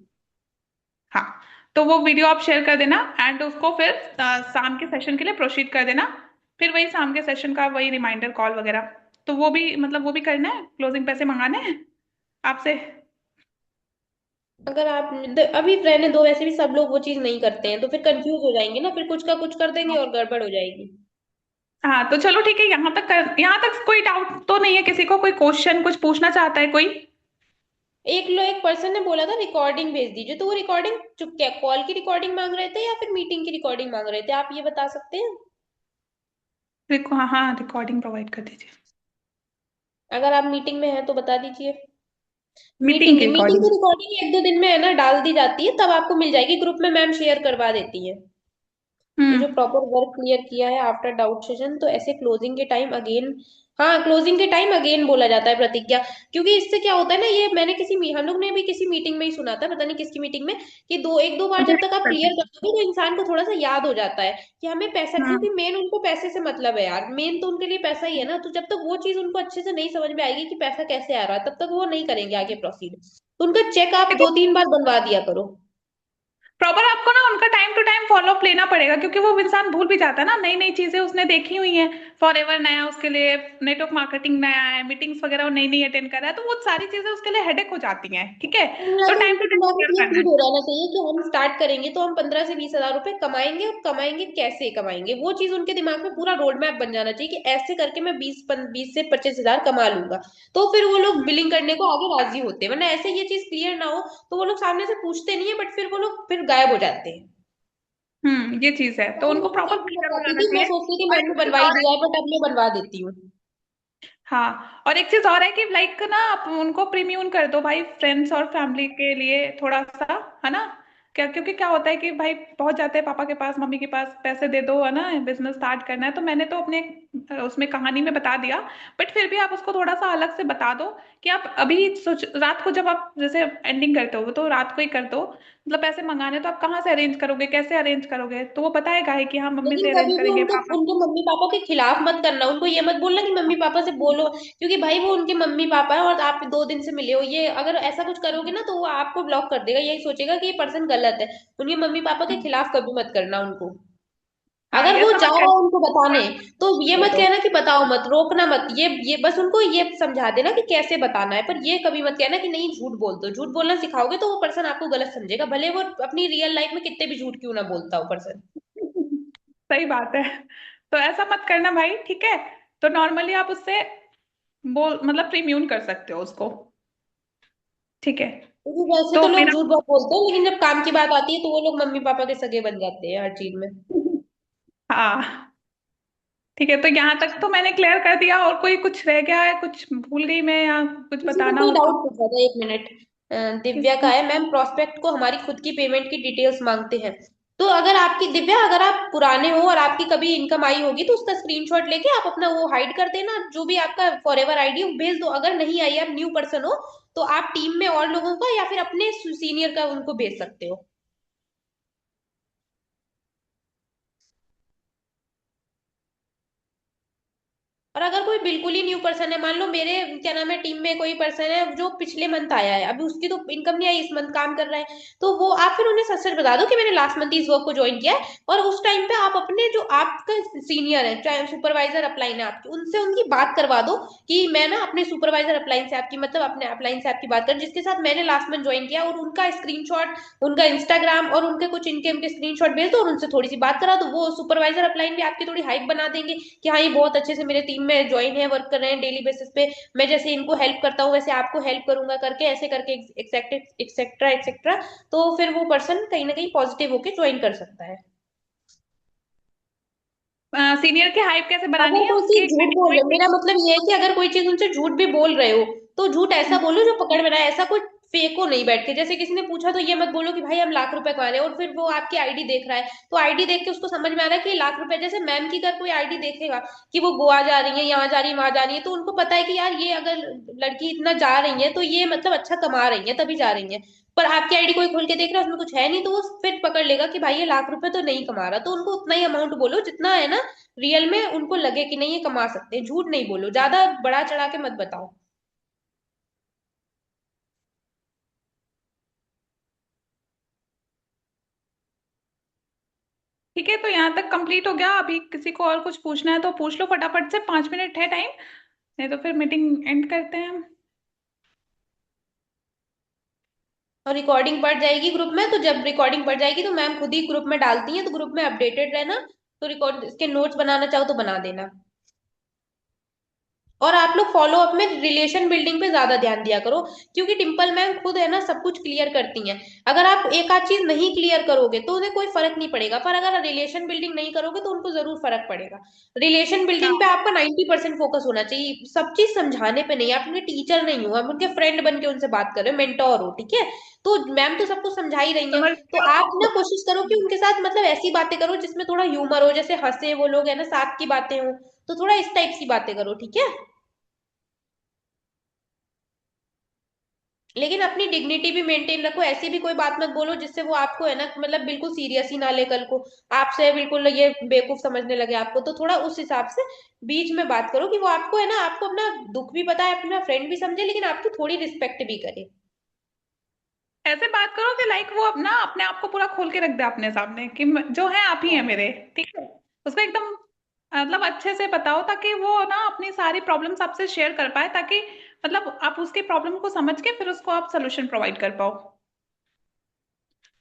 हाँ, तो वो वीडियो आप शेयर कर देना, एंड उसको फिर शाम के सेशन के लिए प्रोसीड कर देना। फिर वही शाम के सेशन का वही रिमाइंडर कॉल वगैरह, तो वो भी मतलब वो भी करना है, क्लोजिंग पैसे मंगाने हैं आपसे। अगर आप अभी रहने दो, वैसे भी सब लोग वो चीज नहीं करते हैं, तो फिर कंफ्यूज हो जाएंगे ना, फिर कुछ का कुछ कर देंगे और गड़बड़ हो जाएगी। हाँ तो चलो ठीक है, यहाँ तक कोई डाउट तो नहीं है किसी को, कोई क्वेश्चन कुछ पूछना चाहता है कोई? एक पर्सन ने बोला था रिकॉर्डिंग भेज दीजिए, तो वो रिकॉर्डिंग चुप क्या कॉल की रिकॉर्डिंग मांग रहे थे या फिर मीटिंग की रिकॉर्डिंग मांग रहे थे, आप ये बता सकते हैं? हाँ हाँ, रिकॉर्डिंग प्रोवाइड कर दीजिए। अगर आप मीटिंग में हैं तो बता दीजिए। मीटिंग की मीटिंग की रिकॉर्डिंग। रिकॉर्डिंग एक दो दिन में है ना डाल दी जाती है, तब आपको मिल जाएगी, ग्रुप में मैम शेयर करवा देती है। ये हम्म। जो प्रॉपर वर्क क्लियर किया है आफ्टर डाउट सेशन, तो ऐसे क्लोजिंग के टाइम अगेन, हाँ क्लोजिंग के टाइम अगेन बोला जाता है प्रतिज्ञा। क्योंकि इससे क्या होता है ना, ये मैंने हम लोग ने भी किसी मीटिंग में ही सुना था, पता नहीं किसकी मीटिंग में, कि एक दो बार जब तक आप क्लियर कर दोगे तो इंसान को थोड़ा सा याद हो जाता है कि हमें पैसा, हम्म। क्योंकि मेन उनको पैसे से मतलब है यार, मेन तो उनके लिए पैसा ही है ना। तो जब तक वो चीज उनको अच्छे से नहीं समझ में आएगी कि पैसा कैसे आ रहा है, तब तक वो नहीं करेंगे आगे प्रोसीड। तो उनका चेक आप देखो, 2 3 बार बनवा दिया करो। प्रॉपर आपको ना उनका टाइम टू टाइम फॉलोअप लेना पड़ेगा, क्योंकि वो इंसान भूल भी जाता है ना, नई नई चीजें उसने देखी हुई हैं। फॉर एवर नया उसके लिए, नेटवर्क मार्केटिंग नया है, मीटिंग्स वगैरह वो नई नई अटेंड कर रहा है, तो वो सारी चीजें उसके लिए हेडेक हो जाती हैं, ठीक है। मुझे तो तो टाइम उनके टू टाइम दिमाग में क्लियर तो ये करना फीड हो है। रहना चाहिए कि हम स्टार्ट करेंगे तो हम 15 से 20 हजार रुपए कमाएंगे, और कमाएंगे कैसे कमाएंगे, वो चीज उनके दिमाग में पूरा रोड मैप बन जाना चाहिए कि ऐसे करके मैं 20 से 25 हजार कमा लूंगा। तो फिर वो लोग बिलिंग करने को आगे राजी होते हैं, वरना ऐसे ये चीज क्लियर ना हो तो वो लोग सामने से पूछते नहीं है, बट फिर वो लोग फिर गायब हो जाते हैं। ये चीज है, तो पहले उनको मैं भी प्रॉपर ऐसे क्लियर हो बताती जाना थी, मैं चाहिए। सोचती थी और मैम एक ने चीज बनवा ही और है। दिया है, बट अब मैं बनवा देती हूँ। हाँ, और एक चीज और है कि लाइक ना, आप उनको प्रीम्यून कर दो भाई, फ्रेंड्स और फैमिली के लिए थोड़ा सा, है ना। क्या, क्योंकि क्या होता है कि भाई पहुंच जाते हैं पापा के पास, मम्मी के पास, पैसे दे दो, है ना, बिजनेस स्टार्ट करना है। तो मैंने तो अपने उसमें कहानी में बता दिया, बट फिर भी आप उसको थोड़ा सा अलग से बता दो कि आप अभी सोच, रात को जब आप जैसे एंडिंग करते हो तो रात को ही कर दो। मतलब पैसे मंगाने तो आप कहाँ से अरेंज करोगे, कैसे अरेंज करोगे, तो वो बताएगा ही कि हाँ मम्मी लेकिन से अरेंज कभी भी करेंगे उनके पापा। उनके मम्मी पापा के खिलाफ मत करना, उनको ये मत बोलना कि मम्मी पापा से बोलो, क्योंकि भाई वो उनके मम्मी पापा है और आप 2 दिन से मिले हो, ये अगर ऐसा कुछ करोगे ना तो वो आपको ब्लॉक कर देगा, यही सोचेगा कि ये पर्सन गलत है। उनके मम्मी पापा के खिलाफ कभी मत करना उनको। हाँ, अगर ये वो जा समझ रहा कर है उनको बताने, तो ये कर मत दो। कहना कि बताओ मत, रोकना मत, ये बस उनको ये समझा देना कि कैसे बताना है, पर ये कभी मत कहना कि नहीं झूठ बोल दो। झूठ बोलना सिखाओगे तो वो पर्सन आपको गलत समझेगा, भले वो अपनी रियल लाइफ में कितने भी झूठ क्यों ना बोलता हो पर्सन। सही बात है। तो ऐसा मत करना भाई, ठीक है। तो नॉर्मली आप उससे बोल, मतलब प्रीम्यून कर सकते हो उसको, ठीक है। क्योंकि वैसे तो तो लोग मेरा झूठ बहुत बोलते हैं, लेकिन जब काम की बात आती है तो वो लोग मम्मी पापा के सगे बन जाते हैं हर चीज में। हाँ ठीक है, तो यहाँ तक तो मैंने क्लियर कर दिया, और कोई कुछ रह गया है, कुछ भूल गई मैं, या कुछ किसी ने बताना कोई हो तो? डाउट पूछा था, 1 मिनट। दिव्या का किसने? है, मैम प्रोस्पेक्ट को हमारी खुद की पेमेंट की डिटेल्स मांगते हैं। तो अगर आपकी दिव्या, अगर आप पुराने हो और आपकी कभी इनकम आई होगी तो उसका स्क्रीनशॉट लेके आप अपना वो हाइड कर देना, जो भी आपका फॉरएवर आईडी भेज दो। अगर नहीं आई, आप न्यू पर्सन हो, तो आप टीम में और लोगों का या फिर अपने सीनियर का उनको भेज सकते हो। और अगर कोई बिल्कुल ही न्यू पर्सन है, मान लो मेरे क्या नाम है टीम में कोई पर्सन है जो पिछले मंथ आया है, अभी उसकी तो इनकम नहीं आई, इस मंथ काम कर रहा है, तो वो आप फिर उन्हें सच सच बता दो कि मैंने लास्ट मंथ इस वर्क को ज्वाइन किया है। और उस टाइम पे आप अपने जो आपका सीनियर है, चाहे सुपरवाइजर अपलाइन है आपकी, उनसे उनकी बात करवा दो कि मैं ना अपने सुपरवाइजर अपलाइन से आपकी, मतलब अपने अपलाइन से आपकी बात कर जिसके साथ मैंने लास्ट मंथ ज्वाइन किया, और उनका स्क्रीनशॉट, उनका इंस्टाग्राम और उनके कुछ इनकम के स्क्रीनशॉट भेज दो और उनसे थोड़ी सी बात करा दो। वो सुपरवाइजर अपलाइन भी आपकी थोड़ी हाइप बना देंगे कि हाँ ये बहुत अच्छे से मेरे टीम में ज्वाइन है, वर्क कर रहे हैं डेली बेसिस पे, मैं जैसे इनको हेल्प करता हूँ वैसे आपको हेल्प करूंगा करके, ऐसे करके एक्सेट्रा एक्सेट्रा। तो फिर वो पर्सन कहीं ना कहीं पॉजिटिव होके ज्वाइन कर सकता है। सीनियर की हाइप कैसे बनानी अगर है कोई उसकी चीज एक झूठ बोल रहे, मेरा मतलब ये है कि अगर कोई चीज उनसे झूठ भी बोल रहे हो, तो झूठ ऐसा बोलो जो पकड़ में ना आए, ऐसा कुछ फेको नहीं बैठ के। जैसे किसी ने पूछा तो ये मत बोलो कि भाई हम लाख रुपए कमा रहे हैं, और फिर वो आपकी आईडी देख रहा है, तो आईडी देख के उसको समझ में आ रहा है कि ये लाख रुपए, जैसे मैम की अगर कोई आईडी देखेगा कि वो गोवा जा रही है, यहाँ जा रही है, वहां जा रही है, तो उनको पता है कि यार ये अगर लड़की इतना जा रही है तो ये मतलब अच्छा कमा रही है तभी जा रही है। पर आपकी आईडी कोई खोल के देख रहा है उसमें कुछ है नहीं, तो वो फिर पकड़ लेगा कि भाई ये लाख रुपए तो नहीं कमा रहा। तो उनको उतना ही अमाउंट बोलो जितना है ना रियल में उनको लगे कि नहीं ये कमा सकते हैं। झूठ नहीं बोलो, ज्यादा बड़ा चढ़ा के मत बताओ। ठीक है, तो यहाँ तक कंप्लीट हो गया। अभी किसी को और कुछ पूछना है तो पूछ लो फटाफट से, 5 मिनट है टाइम, नहीं तो फिर मीटिंग एंड करते हैं हम। और रिकॉर्डिंग बढ़ जाएगी ग्रुप में, तो जब रिकॉर्डिंग बढ़ जाएगी तो मैम खुद ही ग्रुप में डालती हैं, तो ग्रुप में अपडेटेड रहना। तो रिकॉर्ड इसके नोट्स बनाना चाहो तो बना देना। और आप लोग फॉलो अप में रिलेशन बिल्डिंग पे ज्यादा ध्यान दिया करो, क्योंकि डिम्पल मैम खुद है ना सब कुछ क्लियर करती हैं। अगर आप एक आध चीज नहीं क्लियर करोगे तो उन्हें कोई फर्क नहीं पड़ेगा, पर अगर रिलेशन बिल्डिंग नहीं करोगे तो उनको जरूर फर्क पड़ेगा। रिलेशन बिल्डिंग पे हाँ, आपका 90% फोकस होना चाहिए, सब चीज समझाने पे नहीं। आप उनके टीचर नहीं हो, आप उनके फ्रेंड बन के उनसे बात कर रहे हो, मेंटोर हो, ठीक है। तो मैम तो सब कुछ समझा ही रही है। समझ तो गई आप ना आपको। कोशिश करो कि उनके साथ मतलब ऐसी बातें करो जिसमें थोड़ा ह्यूमर हो, जैसे हंसे वो लोग है ना, साथ की बातें हो। तो थोड़ा इस टाइप की बातें करो, ठीक है। लेकिन अपनी डिग्निटी भी मेंटेन रखो, ऐसी भी कोई बात मत बोलो जिससे वो आपको है ना मतलब बिल्कुल सीरियस ही ना ले कल को, आपसे बिल्कुल ये बेवकूफ समझने लगे आपको। तो थोड़ा उस हिसाब से बीच में बात करो कि वो आपको है ना, आपको अपना दुख भी बताए, अपना फ्रेंड भी समझे, लेकिन आपकी थोड़ी रिस्पेक्ट भी करे। ऐसे बात करो कि लाइक वो अपना अपने आप को पूरा खोल के रख दे अपने सामने कि जो है आप ही है हाँ। मेरे। ठीक है, उसको एकदम मतलब अच्छे से बताओ ताकि वो ना अपनी सारी प्रॉब्लम्स आपसे शेयर कर पाए, ताकि मतलब आप उसकी प्रॉब्लम को समझ के फिर उसको आप सोल्यूशन प्रोवाइड कर पाओ।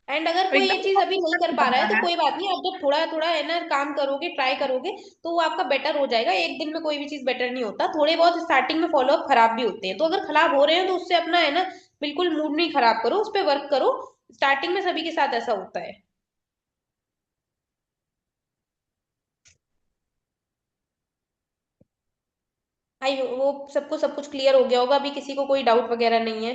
एंड अगर तो कोई ये एकदम चीज अभी नहीं कर पा रहा है बनना तो है। कोई बात नहीं, आप जब थोड़ा थोड़ा है ना काम करोगे, ट्राई करोगे, तो वो आपका बेटर हो जाएगा। एक दिन में कोई भी चीज बेटर नहीं होता, थोड़े बहुत स्टार्टिंग में फॉलो अप खराब भी होते हैं, तो अगर खराब हो रहे हैं तो उससे अपना है ना बिल्कुल मूड नहीं खराब करो, उस पर वर्क करो। स्टार्टिंग में सभी के साथ ऐसा होता है। आई वो सबको सब कुछ क्लियर हो गया होगा, अभी किसी को कोई डाउट वगैरह नहीं है।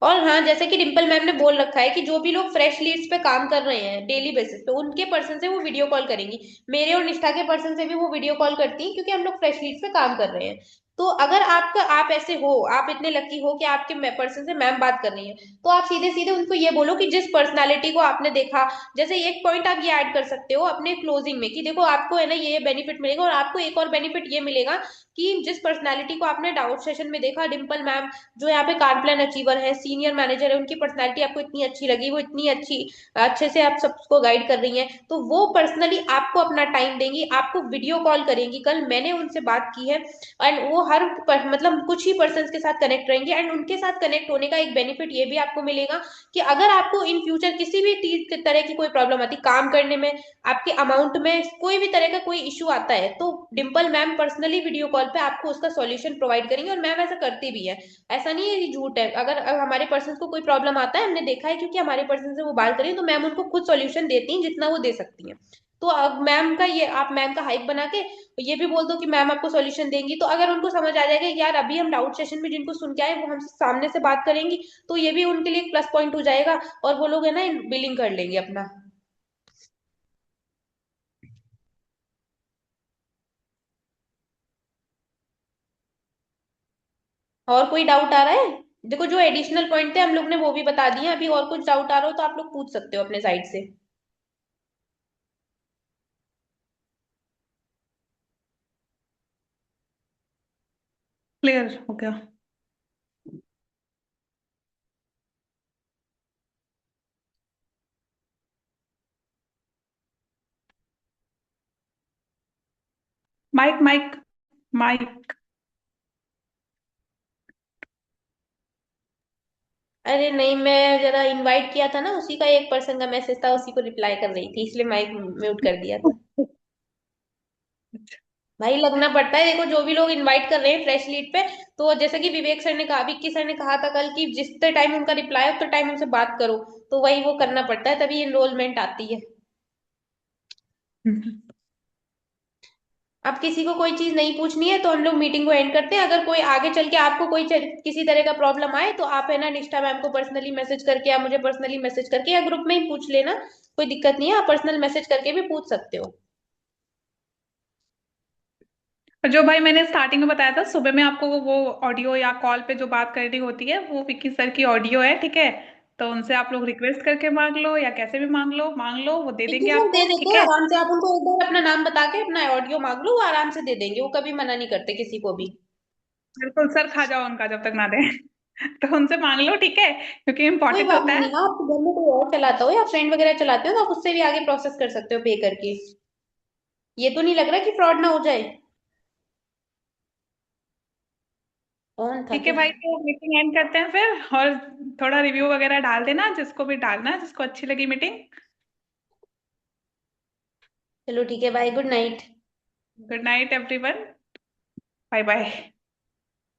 और हाँ, जैसे कि डिम्पल मैम ने बोल रखा है कि जो भी लोग फ्रेश लीड्स पे काम कर रहे हैं डेली बेसिस पे, उनके पर्सन से वो वीडियो कॉल करेंगी। मेरे और निष्ठा के पर्सन से भी वो वीडियो कॉल करती हैं, क्योंकि हम लोग फ्रेश लीड्स पे काम कर रहे हैं। तो अगर आपका आप ऐसे हो, आप इतने लकी हो कि आपके पर्सन से मैम बात कर रही है, तो आप सीधे सीधे उनको ये बोलो कि जिस पर्सनालिटी को आपने देखा, जैसे एक पॉइंट आप ये ऐड कर सकते हो अपने क्लोजिंग में कि देखो आपको है ना ये बेनिफिट मिलेगा, और आपको एक और बेनिफिट ये मिलेगा कि जिस पर्सनालिटी को आपने डाउट सेशन में देखा, डिम्पल मैम जो यहाँ पे कार प्लान अचीवर है, सीनियर मैनेजर है, उनकी पर्सनालिटी आपको इतनी अच्छी लगी, वो इतनी अच्छी अच्छे से आप सबको गाइड कर रही हैं, तो वो पर्सनली आपको अपना टाइम देंगी, आपको वीडियो कॉल करेंगी। कल मैंने उनसे बात की है, एंड वो मतलब कुछ ही पर्सन के साथ कनेक्ट रहेंगे। एंड उनके साथ कनेक्ट होने का एक बेनिफिट ये भी आपको मिलेगा कि अगर आपको इन फ्यूचर किसी भी तरह की कोई प्रॉब्लम आती, काम करने में, आपके अमाउंट में कोई भी तरह का कोई इशू आता है, तो Dimple ma'am personally video call पे आपको उसका सॉल्यूशन प्रोवाइड करेंगे। और मैम ऐसा करती भी है, ऐसा नहीं है ये झूठ है। अगर हमारे पर्सन को कोई प्रॉब्लम आता है, हमने देखा है, क्योंकि हमारे पर्सन से वो बात करें, तो मैम उनको खुद सॉल्यूशन देती हैं जितना वो दे सकती हैं। तो अब मैम का ये, आप मैम का हाइप बना के ये भी बोल दो कि मैम आपको सॉल्यूशन देंगी, तो अगर उनको समझ आ जाएगा कि यार अभी हम डाउट सेशन में जिनको सुन के आए वो हमसे सामने से बात करेंगी, तो ये भी उनके लिए एक प्लस पॉइंट हो जाएगा, और वो लोग है ना बिलिंग कर लेंगे अपना। और कोई डाउट आ रहा है? देखो जो एडिशनल पॉइंट थे हम लोग ने वो भी बता दिए, अभी और कुछ डाउट आ रहा हो तो आप लोग पूछ सकते हो अपने साइड से। क्लियर हो गया। Mike mike mike. अरे नहीं, मैं जरा इनवाइट किया था ना, उसी का एक पर्सन का मैसेज था, उसी को रिप्लाई कर रही थी, इसलिए माइक म्यूट कर दिया था। भाई लगना पड़ता है, देखो जो भी लोग इनवाइट कर रहे हैं फ्रेश लीड पे, तो जैसे कि विवेक सर ने कहा, विक्की सर ने कहा था कल कि जितने टाइम उनका रिप्लाई है उतने टाइम उनसे बात करो, तो वही वो करना पड़ता है, तभी एनरोलमेंट आती है। अब किसी को कोई चीज नहीं पूछनी है तो हम लोग मीटिंग को एंड करते हैं। अगर कोई आगे चल के आपको कोई किसी तरह का प्रॉब्लम आए, तो आप है ना निष्ठा मैम को पर्सनली मैसेज करके या मुझे पर्सनली मैसेज करके या ग्रुप में ही पूछ लेना, कोई दिक्कत नहीं है, आप पर्सनल मैसेज करके भी पूछ सकते हो। जो भाई मैंने स्टार्टिंग में बताया था, सुबह में आपको वो ऑडियो या कॉल पे जो बात करनी होती है वो विक्की सर की ऑडियो है, ठीक है। तो उनसे आप लोग रिक्वेस्ट करके मांग लो या कैसे भी मांग लो, वो दे विक्की देंगे सर दे आपको, देते ठीक हैं है। आराम से, आप उनको एक बार अपना नाम बता के अपना ऑडियो मांग लो, वो आराम से दे देंगे, वो कभी मना नहीं करते किसी को भी। बिल्कुल सर खा जाओ उनका जब तक ना दें। तो उनसे मांग लो, ठीक है, क्योंकि कोई इम्पोर्टेंट बात होता नहीं, है। आप घर में कोई और चलाता हो या फ्रेंड वगैरह चलाते हो तो आप उससे भी आगे प्रोसेस कर सकते हो पे करके। ये तो नहीं लग रहा कि फ्रॉड ना हो जाए। ऑन था ठीक है क्या? भाई, तो मीटिंग एंड करते हैं फिर। और थोड़ा रिव्यू वगैरह डाल देना जिसको भी डालना है, जिसको अच्छी लगी मीटिंग। चलो ठीक है, bye, good night. Good night everyone. Bye bye.